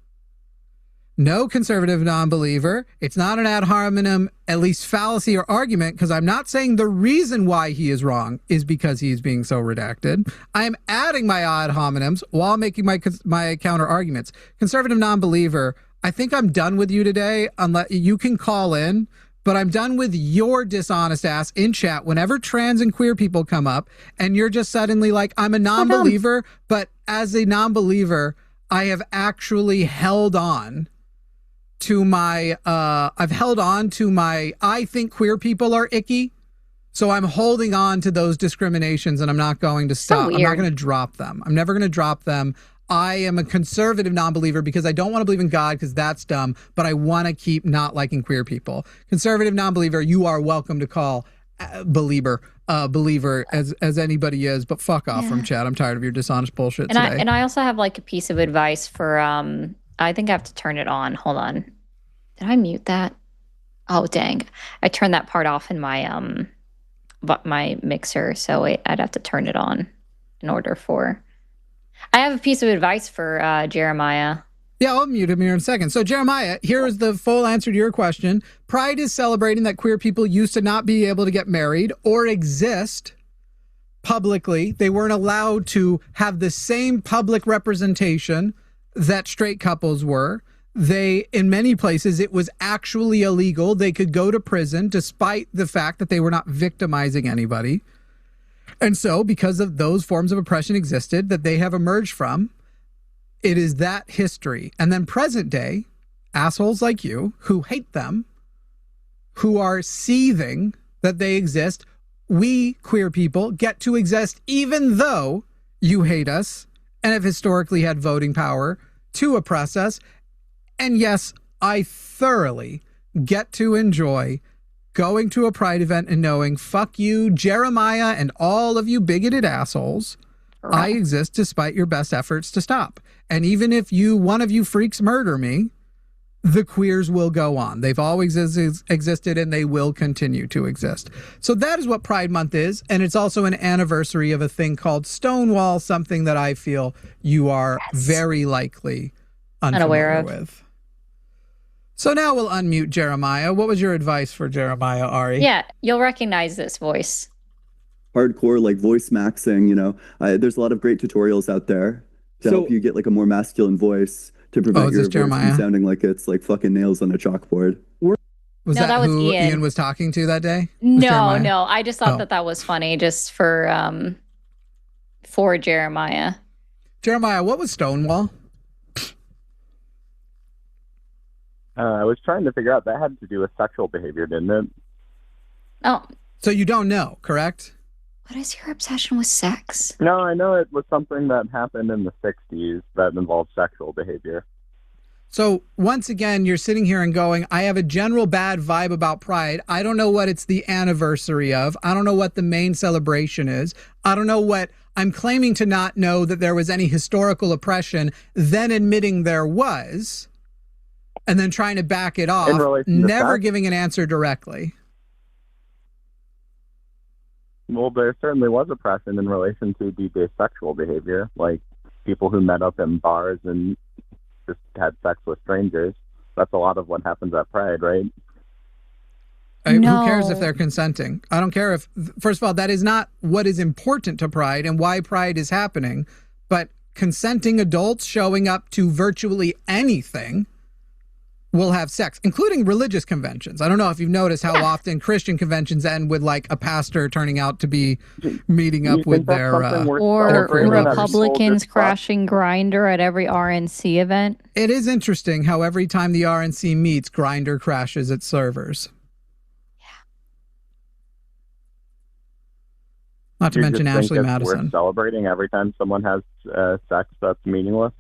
No conservative non-believer. It's not an ad hominem, at least fallacy or argument, because I'm not saying the reason why he is wrong is because he's being so redacted. I am adding my ad hominems while making my counter arguments. Conservative non-believer, I think I'm done with you today, unless you can call in, but I'm done with your dishonest ass in chat whenever trans and queer people come up and you're just suddenly like, I'm a non-believer, but as a non-believer, I have actually held on to my, I think queer people are icky. So I'm holding on to those discriminations and I'm not going to stop. I'm not going to drop them. I'm never going to drop them. I am a conservative non-believer because I don't want to believe in God because that's dumb, but I want to keep not liking queer people. Conservative non-believer, you are welcome to call believer as anybody is, but fuck off from chat. I'm tired of your dishonest bullshit today. And I also have like a piece of advice for, I think I have to turn it on. Hold on. Did I mute that? Oh, dang. I turned that part off in my, my mixer. So I'd have to turn it on in order for... I have a piece of advice for Jeremiah. Yeah, I'll mute him here in a second. So, Jeremiah, here is the full answer to your question. Pride is celebrating that queer people used to not be able to get married or exist publicly. They weren't allowed to have the same public representation that straight couples were. In many places, it was actually illegal. They could go to prison despite the fact that they were not victimizing anybody. And so, because of those forms of oppression existed that they have emerged from, it is that history. And then present day, assholes like you who hate them, who are seething that they exist, we queer people get to exist even though you hate us and have historically had voting power to oppress us. And yes, I thoroughly get to enjoy going to a Pride event and knowing, fuck you, Jeremiah, and all of you bigoted assholes. I exist despite your best efforts to stop. And even if one of you freaks murder me, the queers will go on. They've always existed and they will continue to exist. So that is what Pride Month is. And it's also an anniversary of a thing called Stonewall, something that I feel you are very likely unaware with. So now we'll unmute Jeremiah. What was your advice for Jeremiah, Ari? Yeah, you'll recognize this voice. Hardcore, like voice maxing, there's a lot of great tutorials out there to help you get like a more masculine voice to prevent your voice from sounding like it's like fucking nails on a chalkboard. Was that who Ian was talking to that day? No. I just thought that was funny just for for Jeremiah. Jeremiah, what was Stonewall? I was trying to figure out, that had to do with sexual behavior, didn't it? Oh. So you don't know, correct? What is your obsession with sex? No, I know it was something that happened in the 60s that involved sexual behavior. So once again, you're sitting here and going, I have a general bad vibe about Pride. I don't know what it's the anniversary of. I don't know what the main celebration is. I don't know what I'm claiming to not know, that there was any historical oppression, then admitting there was, and then trying to back it off, never giving an answer directly. Well, there certainly was oppression in relation to the sexual behavior, like people who met up in bars and just had sex with strangers. That's a lot of what happens at Pride, right? No. Who cares if they're consenting? I don't care if, first of all, that is not what is important to Pride and why Pride is happening, but consenting adults showing up to virtually anything will have sex, including religious conventions. I don't know if you've noticed how often Christian conventions end with like a pastor turning out to be meeting up with their or Republicans crashing Grindr at every RNC event. It is interesting how every time the RNC meets, Grindr crashes its servers. Yeah. Not to mention Ashley Madison. We're celebrating every time someone has sex that's meaningless.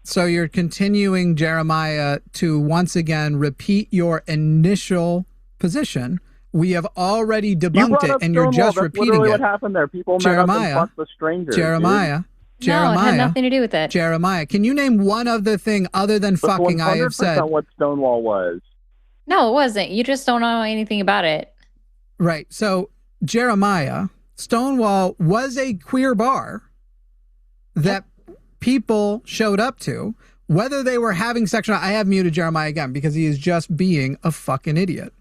So you're continuing, Jeremiah, to once again repeat your initial position. We have already debunked it, and you're just repeating it. What happened there? People met up and fucked with strangers. Jeremiah, no, it had nothing to do with it. Jeremiah, can you name one other thing other than fucking I have said? 100% what Stonewall was. No, it wasn't. You just don't know anything about it. Right. So, Jeremiah, Stonewall was a queer bar that people showed up to, whether they were having sex or not. I have muted Jeremiah again because he is just being a fucking idiot.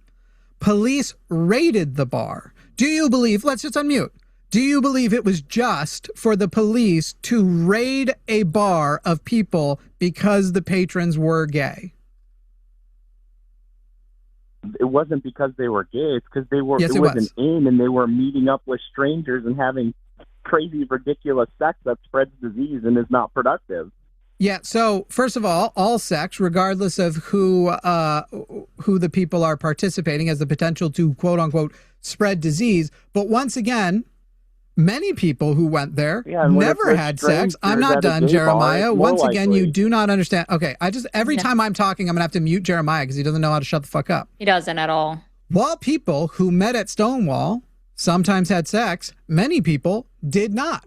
Police raided the bar. Do you believe, let's just unmute. Do you believe it was just for the police to raid a bar of people because the patrons were gay? It wasn't because they were gay. It's because they were. Yes, it was an inn, and they were meeting up with strangers and having crazy, ridiculous sex that spreads disease and is not productive. Yeah. So first of all sex, regardless of who the people are participating, has the potential to quote unquote spread disease. But once again, many people who went there never had sex. I'm not done, Jeremiah. Once again, you do not understand. Okay. Every time I'm talking, I'm gonna have to mute Jeremiah because he doesn't know how to shut the fuck up. He doesn't at all. While people who met at Stonewall sometimes had sex, many people did not.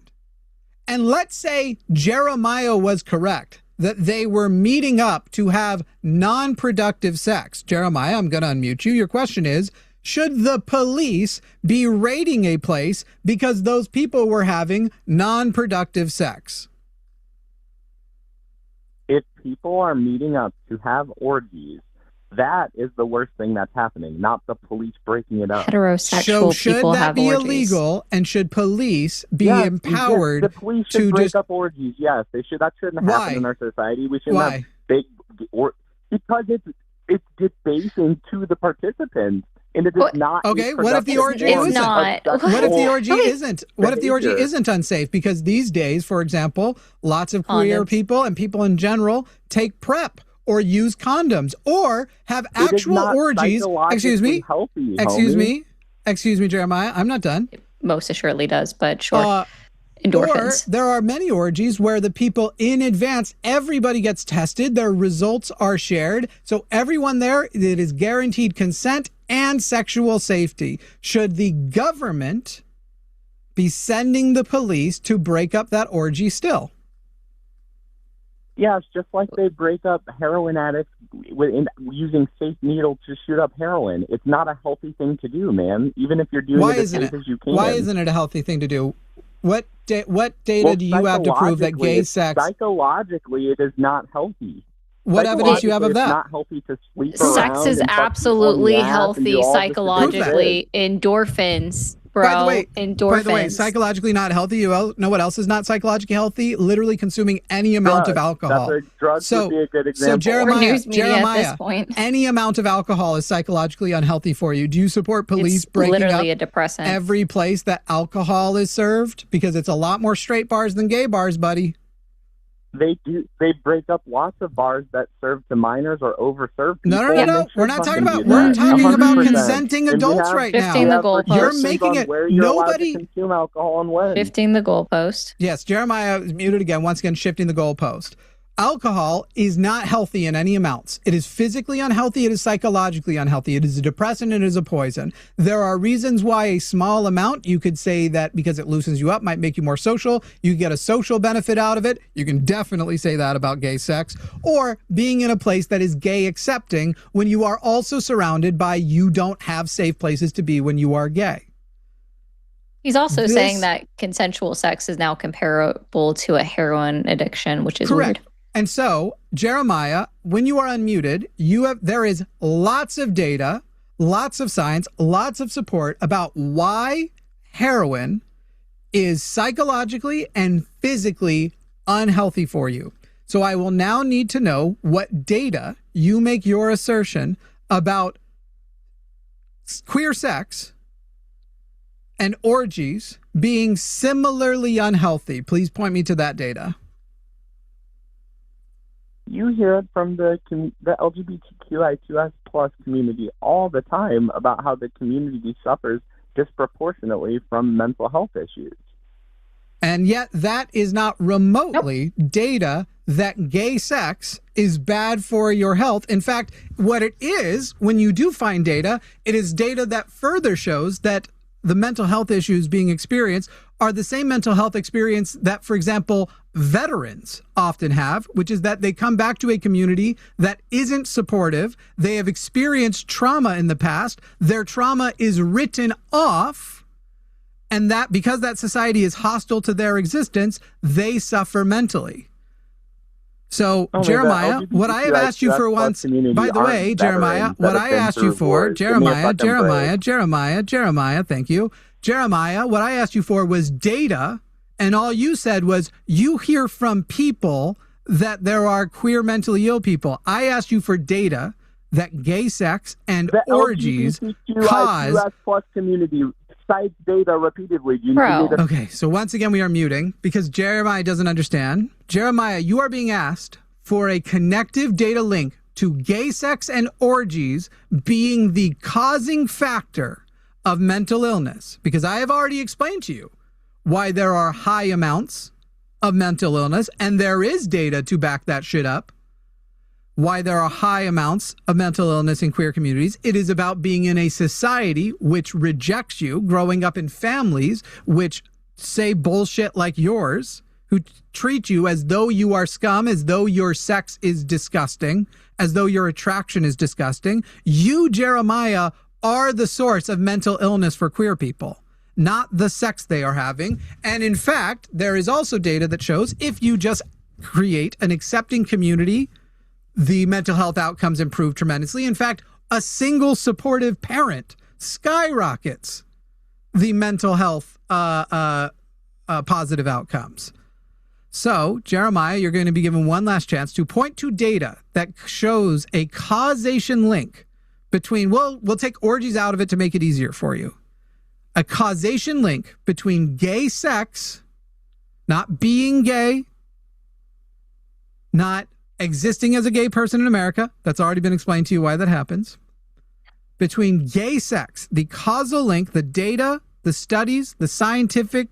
And let's say Jeremiah was correct, that they were meeting up to have non-productive sex. Jeremiah, I'm going to unmute you. Your question is, should the police be raiding a place because those people were having non-productive sex? If people are meeting up to have orgies, that is the worst thing that's happening, not the police breaking it up. Heterosexual people have orgies. Should that be illegal, and should police be empowered the police should break up orgies? Yes, they should. That shouldn't happen in our society. We shouldn't have big because it's debasing to the participants. And it is not. Okay, what if the orgy isn't? What if the orgy isn't? What if the orgy isn't unsafe? Because these days, for example, lots of queer people and people in general take PrEP or use condoms or have actual orgies. Excuse me. Excuse me, Jeremiah. I'm not done. It most assuredly does, but sure. Endorphins. Or there are many orgies where the people in advance, everybody gets tested, their results are shared. So everyone there, it is guaranteed consent and sexual safety. Should the government be sending the police to break up that orgy still? Yeah, it's just like they break up heroin addicts using fake needles to shoot up heroin. It's not a healthy thing to do, man. Even if you're doing it as safe as you can. Why isn't it a healthy thing to do? What data do you have to prove that gay sex... Psychologically, it is not healthy. What evidence do you have of that? It's not healthy to sleep around. Sex is absolutely healthy psychologically. Endorphins endorphins. By the way, psychologically not healthy. You know what else is not psychologically healthy? Literally consuming any amount of alcohol. Drugs would be a good example. So Jeremiah, at this point. Any amount of alcohol is psychologically unhealthy for you. Do you support police breaking up a depressant. every place that alcohol is served? Because it's a lot more straight bars than gay bars, buddy. They break up lots of bars that serve to minors or overserve people. No. We're not talking about. We're talking about consenting adults right now. Shifting the goalpost. You're making it. Nobody consume alcohol and when. Shifting the goalpost. Yes, Jeremiah is muted again. Once again, shifting the goalpost. Alcohol is not healthy in any amounts. It is physically unhealthy. It is psychologically unhealthy. It is a depressant. It is a poison. There are reasons why a small amount, you could say that because it loosens you up, might make you more social. You get a social benefit out of it. You can definitely say that about gay sex. Or being in a place that is gay accepting when you are also surrounded by you don't have safe places to be when you are gay. He's also saying that consensual sex is now comparable to a heroin addiction, which is correct. Weird. And so, Jeremiah, when you are unmuted, there is lots of data, lots of science, lots of support about why heroin is psychologically and physically unhealthy for you. So I will now need to know what data you make your assertion about queer sex and orgies being similarly unhealthy. Please point me to that data. You hear it from the LGBTQI2S plus community all the time about how the community suffers disproportionately from mental health issues. And yet that is not remotely data that gay sex is bad for your health. In fact, what it is, when you do find data, it is data that further shows that the mental health issues being experienced are the same mental health experience that, for example, veterans often have, which is that they come back to a community that isn't supportive. They have experienced trauma in the past. Their trauma is written off. And that because that society is hostile to their existence, they suffer mentally. So, Jeremiah, what I have asked you for once, by the way, Jeremiah, what I asked you for, Jeremiah, thank you. Jeremiah, what I asked you for was data, and all you said was you hear from people that there are queer mentally ill people. I asked you for data that gay sex and orgies cause... plus community cites data repeatedly. Okay, so once again we are muting because Jeremiah doesn't understand. Jeremiah, you are being asked for a connective data link to gay sex and orgies being the causing factor of mental illness, because I have already explained to you why there are high amounts of mental illness, and there is data to back that shit up. Why there are high amounts of mental illness in queer communities. It is about being in a society which rejects you, growing up in families which say bullshit like yours, who treat you as though you are scum, as though your sex is disgusting, as though your attraction is disgusting. You, Jeremiah, are the source of mental illness for queer people, not the sex they are having. And in fact, there is also data that shows if you just create an accepting community, the mental health outcomes improve tremendously. In fact, a single supportive parent skyrockets the mental health positive outcomes. So, Jeremiah, you're going to be given one last chance to point to data that shows a causation link between, well, we'll take orgies out of it to make it easier for you. A causation link between gay sex, not being gay, not existing as a gay person in America. That's already been explained to you why that happens. Between gay sex, the causal link, the data, the studies, the scientific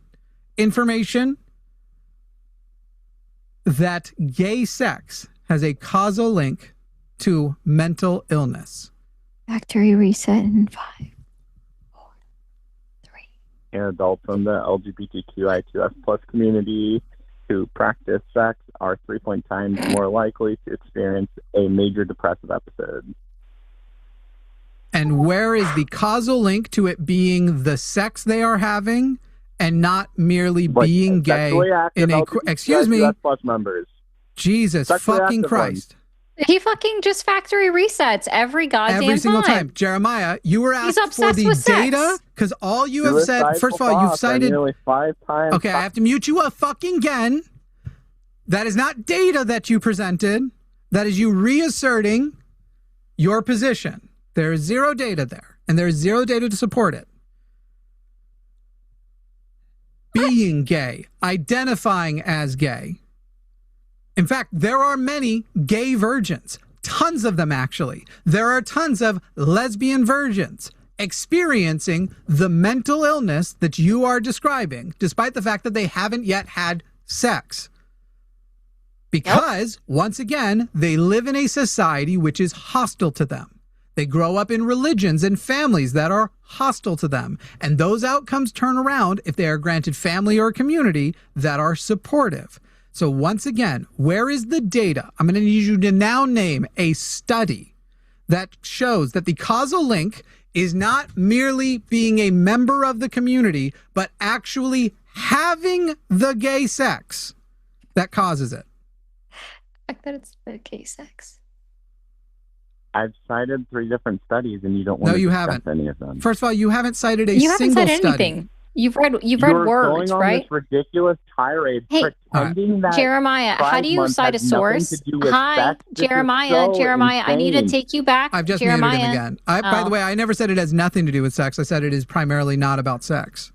information that gay sex has a causal link to mental illness. Factory reset in 5, 4, 3. And adults from the LGBTQI2S plus community who practice sex are 3 times more likely to experience a major depressive episode. And where is the causal link to it being the sex they are having and not merely being gay in a... Excuse me. Plus members. Jesus fucking Christ. He fucking just factory resets every goddamn every single time. Jeremiah, you were asked for the data because all you have said. First of all, you've cited nearly 5 times. Okay, I have to mute you up fucking again. That is not data that you presented. That is you reasserting your position. There is zero data there, and there is zero data to support it. Being gay, identifying as gay. In fact, there are many gay virgins, tons of them actually. There are tons of lesbian virgins experiencing the mental illness that you are describing, despite the fact that they haven't yet had sex. Because, once again, they live in a society which is hostile to them. They grow up in religions and families that are hostile to them. And those outcomes turn around if they are granted family or community that are supportive. So once again, where is the data? I'm going to need you to now name a study that shows that the causal link is not merely being a member of the community, but actually having the gay sex that causes it. I bet it's the gay sex. I've cited 3 different studies, and you don't want to discuss any of them. First of all, you haven't cited a single study. Anything. You've read words, going on right? This ridiculous tirade, pretending that Jeremiah, how do you cite a source? Hi, Jeremiah. Jeremiah, I need to take you back. I've just muted him again. By the way, I never said it has nothing to do with sex. I said it is primarily not about sex.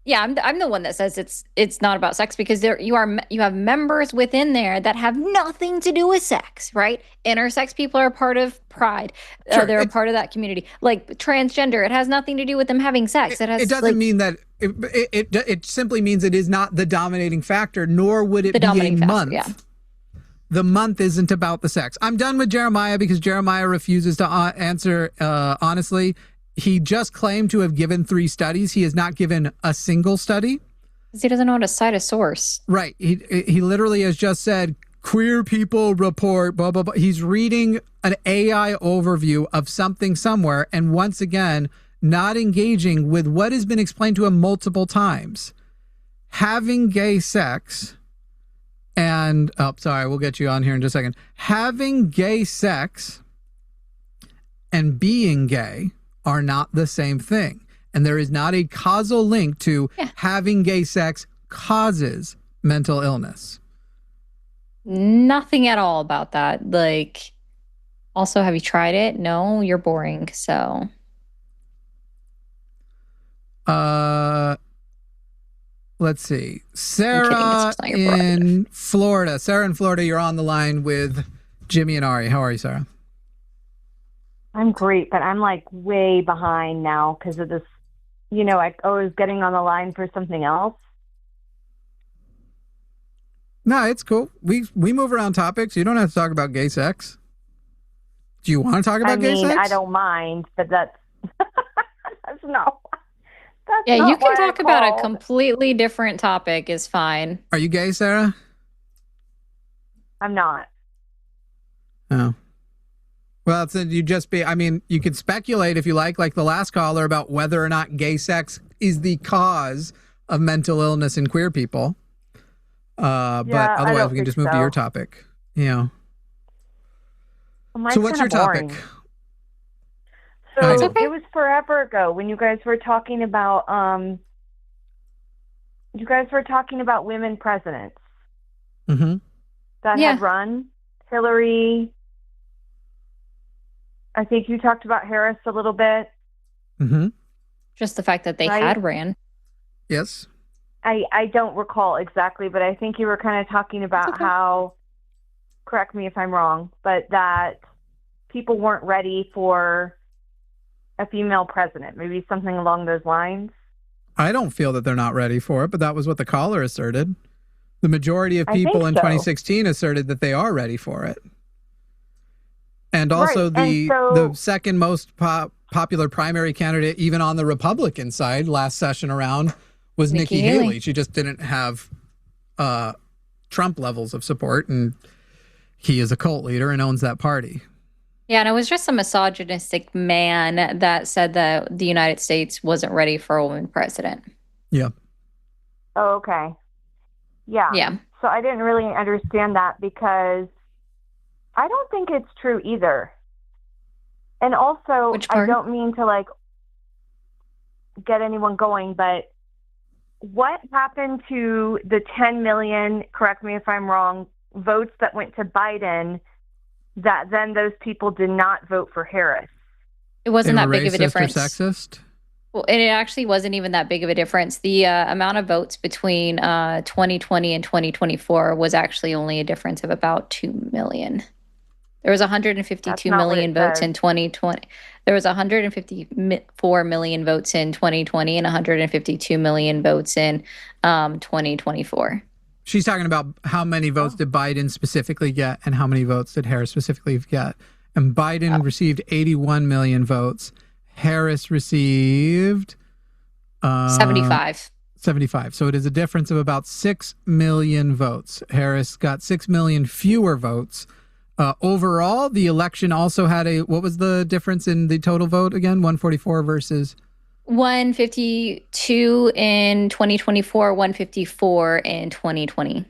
Yeah, I'm the one that says it's not about sex because you have members within there that have nothing to do with sex, right? Intersex people are part of Pride. Sure, they're a part of that community. Like transgender, it has nothing to do with them having sex. It doesn't mean that. It simply means it is not the dominating factor, nor would it be a month. Yeah. The month isn't about the sex. I'm done with Jeremiah because Jeremiah refuses to answer honestly. He just claimed to have given 3 studies. He has not given a single study. Because he doesn't know how to cite a source. Right. He literally has just said, queer people report, blah, blah, blah. He's reading an AI overview of something somewhere. And once again, not engaging with what has been explained to him multiple times. Having gay sex and, sorry, we'll get you on here in just a second. Having gay sex and being gay are not the same thing. And there is not a causal link to having gay sex causes mental illness. Nothing at all about that. Like, also, have you tried it? No, you're boring. So. Let's see. Sarah in Florida. Sarah in Florida, you're on the line with Jimmy and Ari. How are you, Sarah? I'm great, but I'm like way behind now because of this. You know, I was getting on the line for something else. No, it's cool. We move around topics. You don't have to talk about gay sex. Do you want to talk about gay sex? I don't mind, but that's no. Yeah, you can talk about a completely different topic is fine. Are you gay, Sarah? I'm not. Oh. Well, then you just be, I mean, you could speculate if you like the last caller, about whether or not gay sex is the cause of mental illness in queer people. But otherwise we can just move to your topic. You know. Well, so what's your topic? So it was forever ago when you guys were talking about women presidents. Mm-hmm. That had run. Hillary. I think you talked about Harris a little bit. Mm-hmm. Just the fact that they had ran. Yes. I don't recall exactly, but I think you were kind of talking about how, correct me if I'm wrong, but that people weren't ready for a female president, maybe something along those lines. I don't feel that they're not ready for it, but that was what the caller asserted. The majority of people in 2016 asserted that they are ready for it. And also the second most popular primary candidate, even on the Republican side last session around, was Nikki Haley. She just didn't have Trump levels of support, and he is a cult leader and owns that party. Yeah, and it was just a misogynistic man that said that the United States wasn't ready for a woman president. Yeah. Oh, okay. Yeah. Yeah. So I didn't really understand that because I don't think it's true either. And also, I don't mean to like get anyone going, but what happened to the 10 million, correct me if I'm wrong, votes that went to Biden that then those people did not vote for Harris? It wasn't that big of a difference. Or sexist? Well, and it actually wasn't even that big of a difference. The amount of votes between 2020 and 2024 was actually only a difference of about 2 million. There was 152 million votes in 2020. There was 154 million votes in 2020 and 152 million votes in 2024. She's talking about how many votes did Biden specifically get and how many votes did Harris specifically get. And Biden received 81 million votes. Harris received 75. 75. So it is a difference of about 6 million votes. Harris got 6 million fewer votes. Overall, the election also had what was the difference in the total vote again? 144 versus 152 in 2024, 154 in 2020.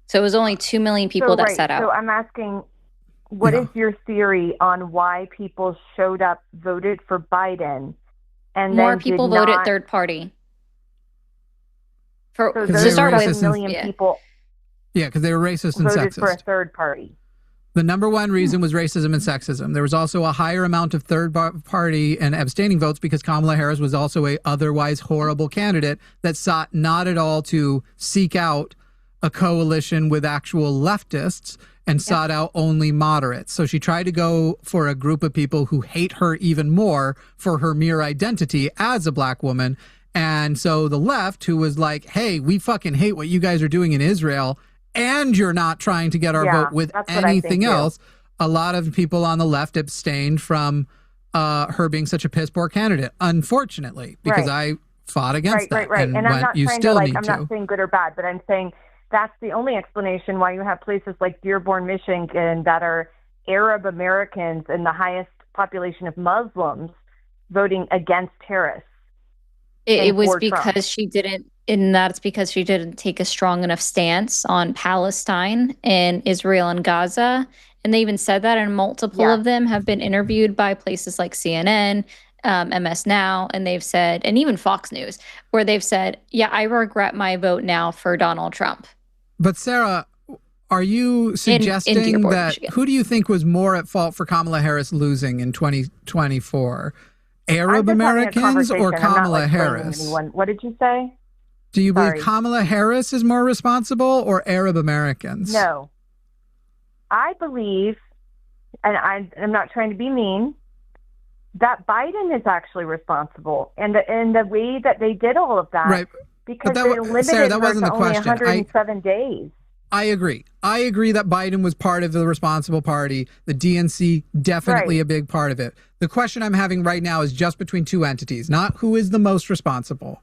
So it was only 2 million people that sat out. So I'm asking, what is your theory on why people showed up, voted for Biden, and more then people voted third party? So those 7 million people. Yeah, because they were racist and voted sexist. For a third party. The number one reason was racism and sexism. There was also a higher amount of third party and abstaining votes because Kamala Harris was also a otherwise horrible candidate that sought not at all to seek out a coalition with actual leftists and sought out only moderates. So she tried to go for a group of people who hate her even more for her mere identity as a black woman. And so the left, who was like, hey, we fucking hate what you guys are doing in Israel, and you're not trying to get our vote with anything else. A lot of people on the left abstained from her being such a piss poor candidate, unfortunately, because I fought against that. Right. And I'm not trying to I'm not saying good or bad, but I'm saying that's the only explanation why you have places like Dearborn, Michigan that are Arab Americans and the highest population of Muslims voting against Harris. It was because she didn't, and that's because she didn't take a strong enough stance on Palestine and Israel and Gaza. And they even said that, and multiple of them have been interviewed by places like CNN, MS Now, and they've said, and even Fox News, where they've said, yeah, I regret my vote now for Donald Trump. But Sarah, are you suggesting that who do you think was more at fault for Kamala Harris losing in 2024? Arab Americans or Kamala Harris? What did you say? Do you believe Kamala Harris is more responsible or Arab Americans? No. I believe, and I'm not trying to be mean, that Biden is actually responsible. And the way that they did all of that, right. Because they limited Sarah, that her wasn't to the only question. 107 days. I agree. I agree that Biden was part of the responsible party. The DNC, definitely a big part of it. The question I'm having right now is just between two entities, not who is the most responsible,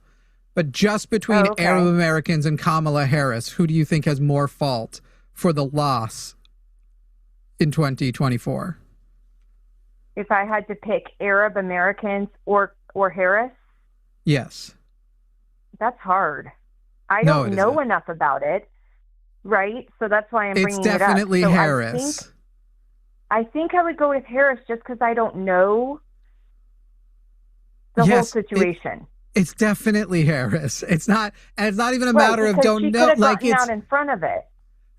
but just between Arab Americans and Kamala Harris. Who do you think has more fault for the loss in 2024? If I had to pick Arab Americans or Harris? Yes. That's hard. I don't know enough about it. Right? So that's why I'm bringing it up. It's definitely Harris. I think I would go with Harris just because I don't know the whole situation. It's definitely Harris. It's not even a matter of don't know. Like it's out in front of it.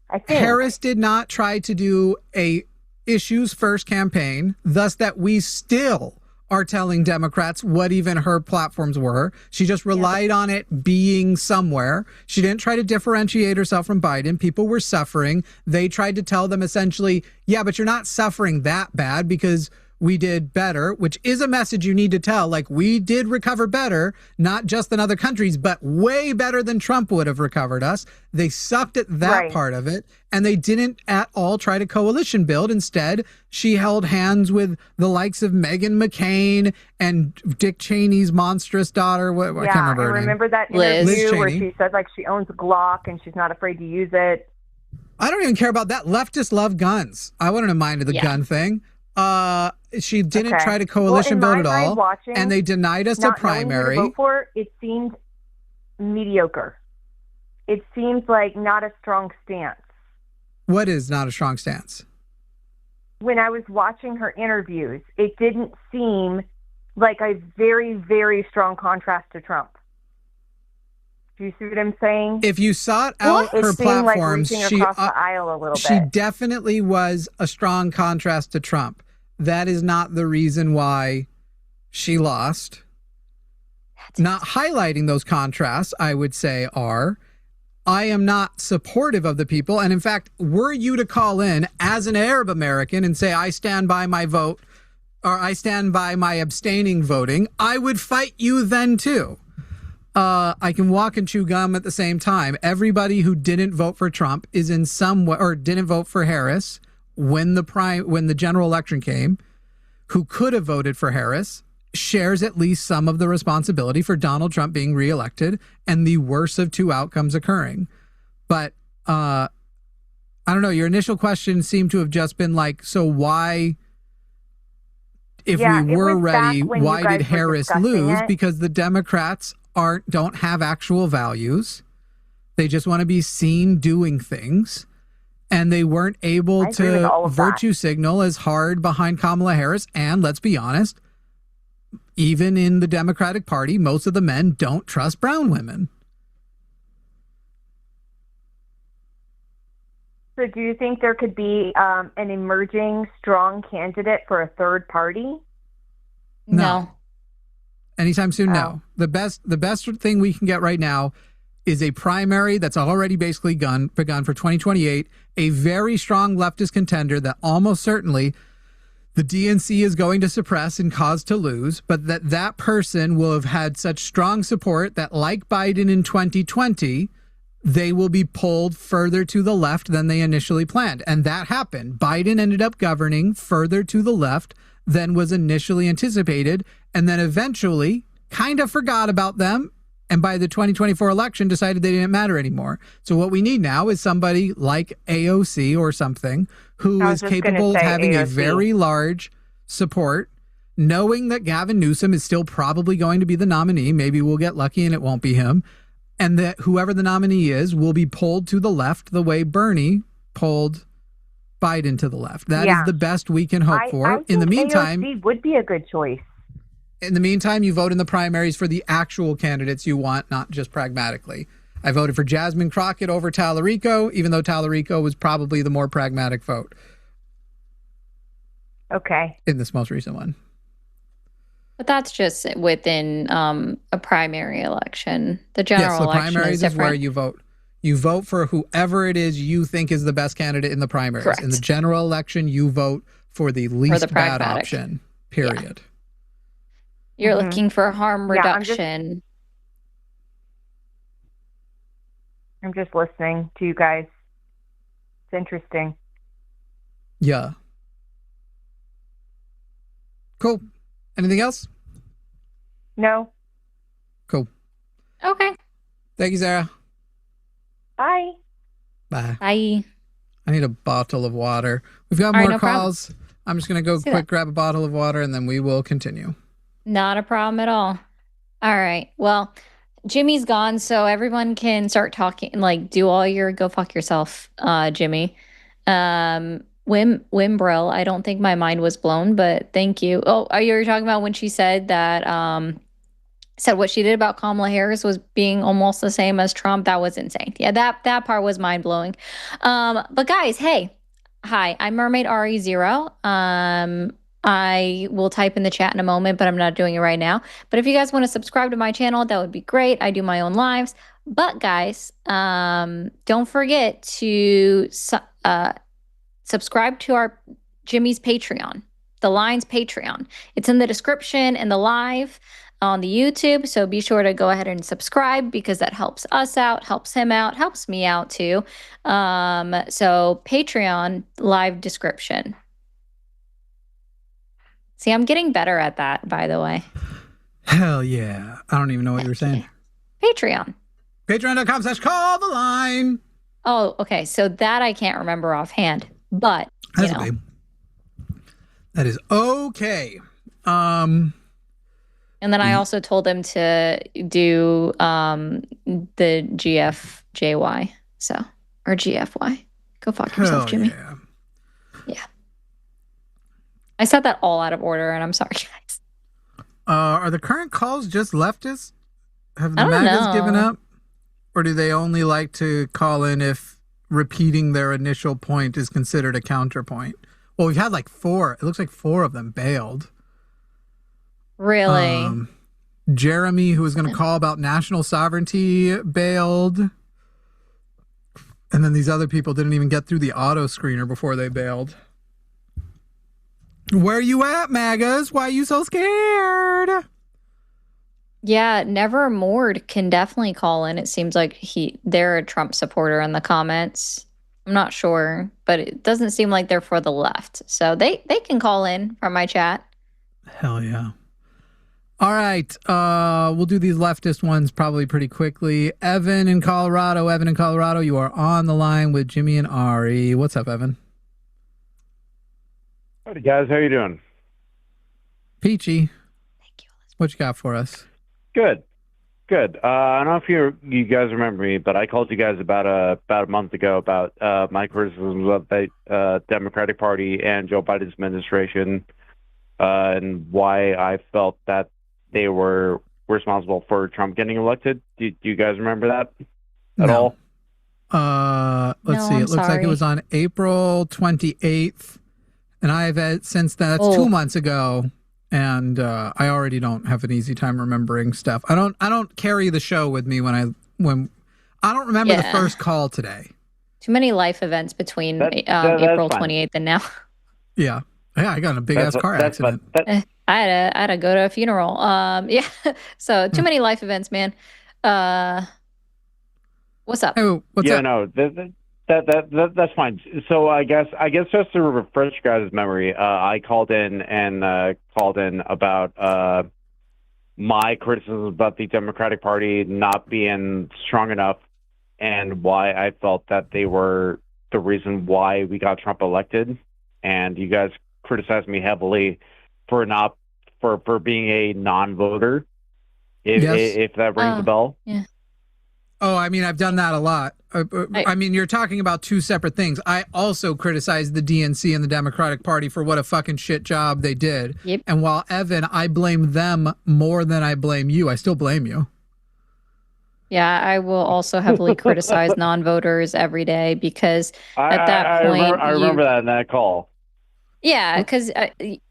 I think Harris did not try to do a issues first campaign, thus that we still are telling Democrats what even her platforms were. She just relied on it being somewhere. She didn't try to differentiate herself from Biden. People were suffering. They tried to tell them essentially, yeah, but you're not suffering that bad because we did better, which is a message you need to tell. Like, we did recover better, not just than other countries, but way better than Trump would have recovered us. They sucked at that part of it, and they didn't at all try to coalition build. Instead, she held hands with the likes of Meghan McCain and Dick Cheney's monstrous daughter. I can't remember her name. Remember that interview where she said like she owns a Glock and she's not afraid to use it. I don't even care about that. Leftists love guns. I wouldn't have minded the gun thing. She didn't try to coalition build at all, and they denied us a primary. Who to vote for, it seemed mediocre. It seems like not a strong stance. What is not a strong stance? when I was watching her interviews, it didn't seem like a very, very strong contrast to Trump. Do you see what I'm saying? If you sought out her platforms, like across the aisle a little she bit. definitely was a strong contrast to Trump. That is not the reason why she lost. Not highlighting those contrasts, I would say, are, I am not supportive of the people. And in fact, were you to call in as an Arab American and say, I stand by my vote, or I stand by my abstaining voting, I would fight you then too. I can walk and chew gum at the same time. Everybody who didn't vote for Trump is in some way, or didn't vote for Harris when the general election came, who could have voted for Harris, shares at least some of the responsibility for Donald Trump being reelected and the worst of two outcomes occurring. But I don't know, your initial question seemed to have just been like, so why, if we were ready, why did Harris lose? Because the Democrats don't have actual values. They just want to be seen doing things. And they weren't able to virtue signal as hard behind Kamala Harris. And let's be honest, even in the Democratic Party, most of the men don't trust brown women. So do you think there could be an emerging strong candidate for a third party? No. Anytime soon, no. The best thing we can get right now is a primary that's already basically begun for 2028, a very strong leftist contender that almost certainly the DNC is going to suppress and cause to lose, but that person will have had such strong support that, like Biden in 2020, they will be pulled further to the left than they initially planned. And that happened. Biden ended up governing further to the left than was initially anticipated, and then eventually kind of forgot about them, and by the 2024 election decided they didn't matter anymore. So what we need now is somebody like AOC or something who is capable of having a very large support, knowing that Gavin Newsom is still probably going to be the nominee. Maybe we'll get lucky and it won't be him. And that whoever the nominee is will be pulled to the left the way Bernie pulled Biden to the left. That is the best we can hope for. I think in the meantime, AOC would be a good choice. In the meantime, you vote in the primaries for the actual candidates you want, not just pragmatically. I voted for Jasmine Crockett over Tallarico, even though Tallarico was probably the more pragmatic vote. Okay. In this most recent one. But that's just within a primary election. The general election primaries is different. Where you vote. You vote for whoever it is you think is the best candidate in the primaries. Correct. In the general election, you vote for the least bad option, period. Yeah. You're looking for harm reduction. I'm just listening to you guys. It's interesting. Yeah. Cool. Anything else? No. Cool. Okay. Thank you, Sarah. Bye. Bye. Bye. I need a bottle of water. We've got more calls. Problem. I'm just going to go grab a bottle of water, and then we will continue. Not a problem at all. All right. Well, Jimmy's gone, so everyone can start talking, like do all your go fuck yourself, Jimmy. Wimbrill, I don't think my mind was blown, but thank you. Oh, are you talking about when she said that said what she did about Kamala Harris was being almost the same as Trump? That was insane. Yeah, that part was mind blowing. But guys, hey. Hi, I'm Mermaid RE0. I will type in the chat in a moment, but I'm not doing it right now. But if you guys want to subscribe to my channel, that would be great. I do my own lives. But guys, don't forget to subscribe to our Jimmy's Patreon, the Line's Patreon. It's in the description and the live on the YouTube. So be sure to go ahead and subscribe because that helps us out, helps him out, helps me out too. So Patreon live description. See, I'm getting better at that, by the way. Hell yeah. I don't even know what you were saying. Patreon. Patreon.com/call the line. Oh, okay. So that I can't remember offhand, but that's okay. That is okay. And then I also told him to do the GFJY. So, or GFY. Go fuck yourself, Jimmy. Yeah. Yeah. I said that all out of order, and I'm sorry, guys. Are the current calls just leftists? Have the I don't MAGAs know. given up? Or do they only like to call in if repeating their initial point is considered a counterpoint? Well, we've had like 4. It looks like 4 of them bailed. Really? Jeremy, who was going to call about national sovereignty, bailed. And then these other people didn't even get through the auto screener before they bailed. Where you at, MAGAs? Why are you so scared? Yeah, Nevermore can definitely call in. It seems like they're a Trump supporter in the comments. I'm not sure, but it doesn't seem like they're for the left. So they can call in from my chat. Hell yeah. All right. We'll do these leftist ones probably pretty quickly. Evan in Colorado. Evan in Colorado, you are on the line with Jimmy and Ari. What's up, Evan? Howdy, guys. How you doing? Peachy. Thank you. What you got for us? Good. Good. I don't know if you guys remember me, but I called you guys about a month ago about my criticisms of the Democratic Party and Joe Biden's administration, and why I felt that they were responsible for Trump getting elected. Do you guys remember that at all? Let's see. It looks like it was on April 28th, and I have since then. That's 2 months ago. And I already don't have an easy time remembering stuff. I don't carry the show with me when I don't remember the first call today. Too many life events between April 28th and now. Yeah, I got in a big ass car accident. I had to go to a funeral. Yeah. So too many life events, man. What's up? Hey, what's up? No, that's fine. So I guess just to refresh you guys' memory, I called in about my criticism about the Democratic Party not being strong enough, and why I felt that they were the reason why we got Trump elected. And you guys criticized me heavily for being a non-voter. If that rings a bell. Yeah. Oh, I mean, I've done that a lot. I mean, you're talking about 2 separate things. I also criticized the DNC and the Democratic Party for what a fucking shit job they did. Yep. And while Evan, I blame them more than I blame you. I still blame you. Yeah, I will also heavily criticize non-voters every day because at that point, I remember that in that call. Yeah, because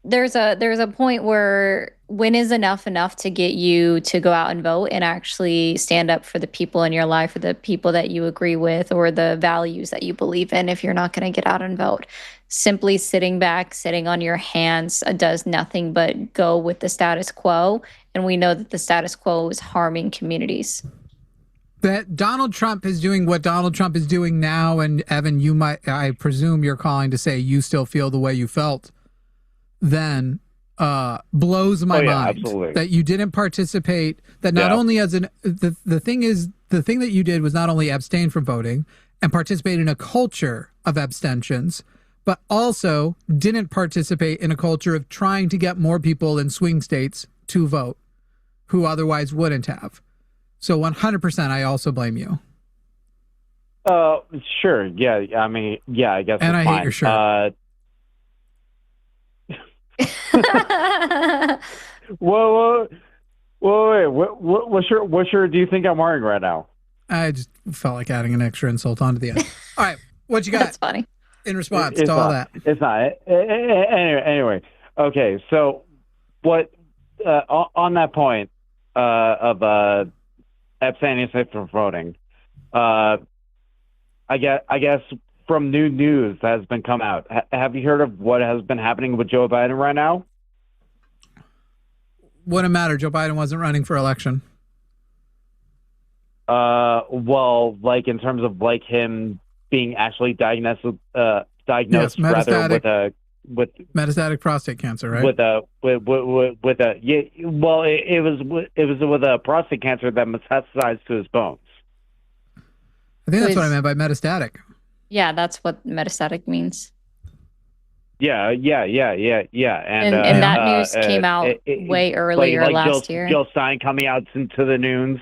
there's a point where when is enough to get you to go out and vote and actually stand up for the people in your life, or the people that you agree with, or the values that you believe in, if you're not going to get out and vote. Simply sitting back, sitting on your hands does nothing but go with the status quo. And we know that the status quo is harming communities. That Donald Trump is doing what Donald Trump is doing now, and Evan, I presume you're calling to say you still feel the way you felt then, blows my mind. Absolutely. That you didn't participate, that not only as the thing that you did was not only abstain from voting and participate in a culture of abstentions, but also didn't participate in a culture of trying to get more people in swing states to vote who otherwise wouldn't have. So 100%, I also blame you. Sure. Yeah. I mean, yeah, I guess. And I hate your shirt. Whoa, wait. What shirt do you think I'm wearing right now? I just felt like adding an extra insult onto the end. All right. What you got? That's funny. In response to all that. It's not. Anyway. Okay. So what, on that point, of, abstaining from voting. I guess from new news that has been come out. Have you heard of what has been happening with Joe Biden right now? Wouldn't matter. Joe Biden wasn't running for election. Well, like in terms of like him being actually diagnosed rather with metastatic prostate cancer, right? With a it was with a prostate cancer that metastasized to his bones. I think that's what I meant by metastatic. Yeah, that's what metastatic means. Yeah. And that news came out way earlier last year. Jill Stein coming out to the news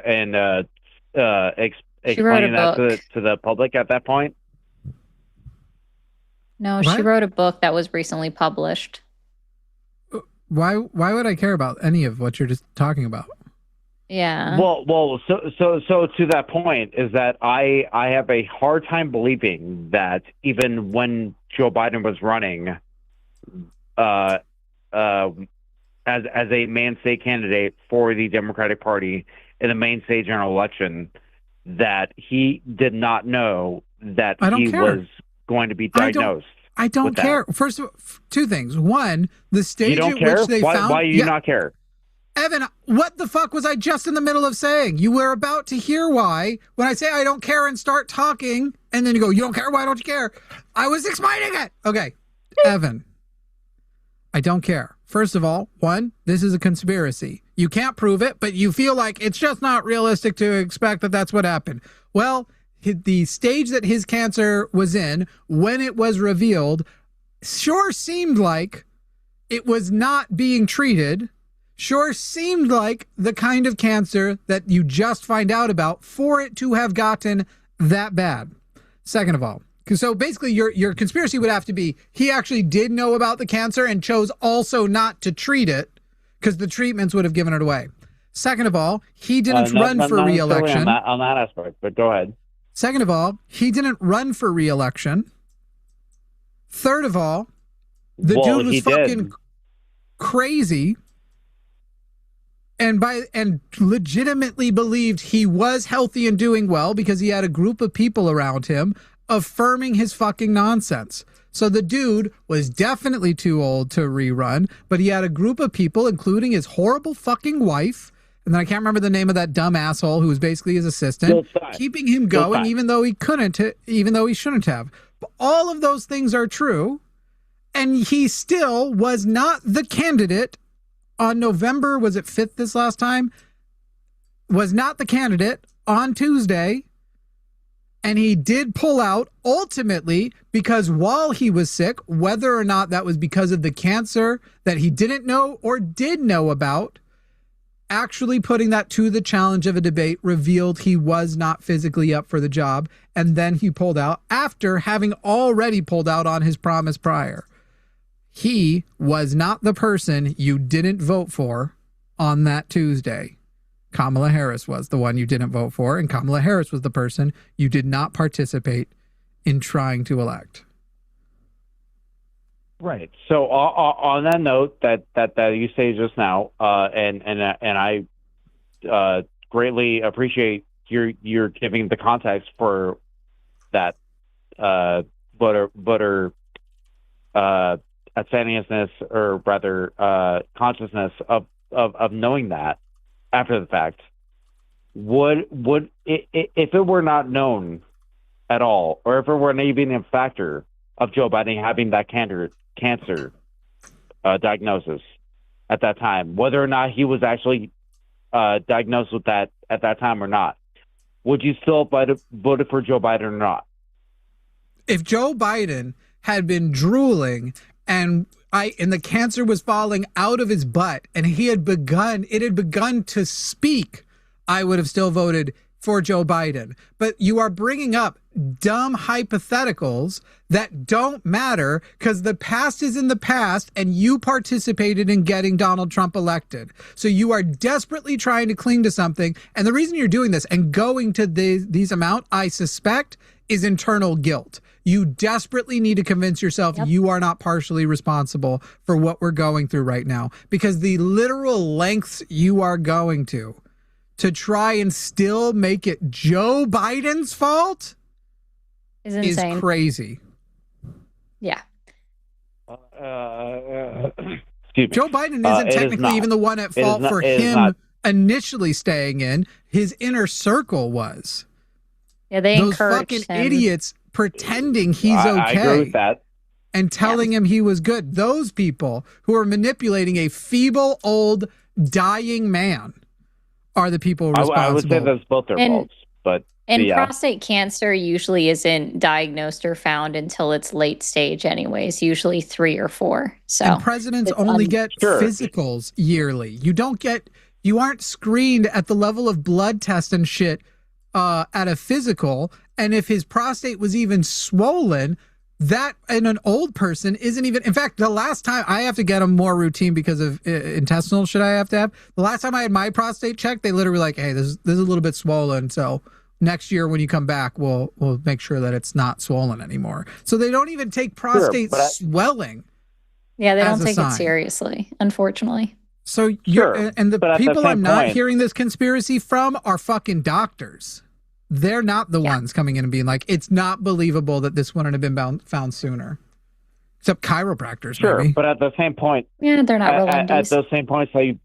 and explaining that to the public at that point. No, she wrote a book that was recently published. Why would I care about any of what you're just talking about? Yeah. Well, so to that point is that I have a hard time believing that even when Joe Biden was running, as a main state candidate for the Democratic Party in the main state general election, that he did not know that he was going to be diagnosed. I don't care. First of all, two things. One, the stage at which they found. Why do you not care? Evan, what the fuck was I just in the middle of saying? You were about to hear why. When I say I don't care and start talking, and then you go, you don't care? Why don't you care? I was explaining it. Okay, Evan, I don't care. First of all, one, this is a conspiracy. You can't prove it, but you feel like it's just not realistic to expect that that's what happened. Well, the stage that his cancer was in when it was revealed sure seemed like it was not being treated. Sure seemed like the kind of cancer that you just find out about for it to have gotten that bad. Second of all, so basically your conspiracy would have to be he actually did know about the cancer and chose also not to treat it because the treatments would have given it away. Second of all, he didn't run for re-election. On that aspect, but go ahead. Second of all, he didn't run for re-election. Third of all, the dude was fucking crazy. And legitimately believed he was healthy and doing well because he had a group of people around him affirming his fucking nonsense. So the dude was definitely too old to rerun, but he had a group of people, including his horrible fucking wife, and then I can't remember the name of that dumb asshole who was basically his assistant, keeping him going even though he couldn't, even though he shouldn't have. But all of those things are true, and he still was not the candidate on November, was it 5th this last time? Was not the candidate on Tuesday. And he did pull out ultimately because while he was sick, whether or not that was because of the cancer that he didn't know or did know about, actually putting that to the challenge of a debate revealed he was not physically up for the job. And then he pulled out after having already pulled out on his promise prior. He was not the person you didn't vote for on that Tuesday. Kamala Harris was the one you didn't vote for, and Kamala Harris was the person you did not participate in trying to elect. Right. So on that note that you say just now, and I greatly appreciate your giving the context for that abstemiousness, or rather consciousness of knowing that after the fact. Would if it were not known at all, or if it were not even a factor of Joe Biden having that cancer diagnosis at that time, whether or not he was actually diagnosed with that at that time or not, would you still voted for Joe Biden or not? If Joe Biden had been drooling and the cancer was falling out of his butt and it had begun to speak, I would have still voted for Joe Biden. But you are bringing up dumb hypotheticals that don't matter because the past is in the past and you participated in getting Donald Trump elected. So you are desperately trying to cling to something. And the reason you're doing this and going to these amount, I suspect, is internal guilt. You desperately need to convince yourself you are not partially responsible for what we're going through right now, because the literal lengths you are going to try and still make it Joe Biden's fault is insane. Is crazy. Yeah. Joe Biden isn't technically even the one at fault for him initially staying in. His inner circle was. Yeah, they those encouraged fucking him. Idiots pretending he's okay. I agree with that. And telling him he was good. Those people who are manipulating a feeble, old, dying man are the people responsible. I would say that's both their faults. But prostate cancer usually isn't diagnosed or found until it's late stage anyways, usually 3 or 4. So and presidents only get physicals yearly. You aren't screened at the level of blood test and shit at a physical. And if his prostate was even swollen, that in an old person isn't even, in fact, the last time I have to get a more routine because of intestinal shit I have to have. The last time I had my prostate checked, they literally were like, hey, this is a little bit swollen. So next year when you come back, we'll make sure that it's not swollen anymore. So they don't even take prostate swelling. Yeah, they don't take it seriously, unfortunately. So and the people I'm not hearing this conspiracy from are fucking doctors. They're not the ones coming in and being like, it's not believable that this wouldn't have been found sooner. Except chiropractors, maybe. But at the same point, yeah, they're not real at those same points that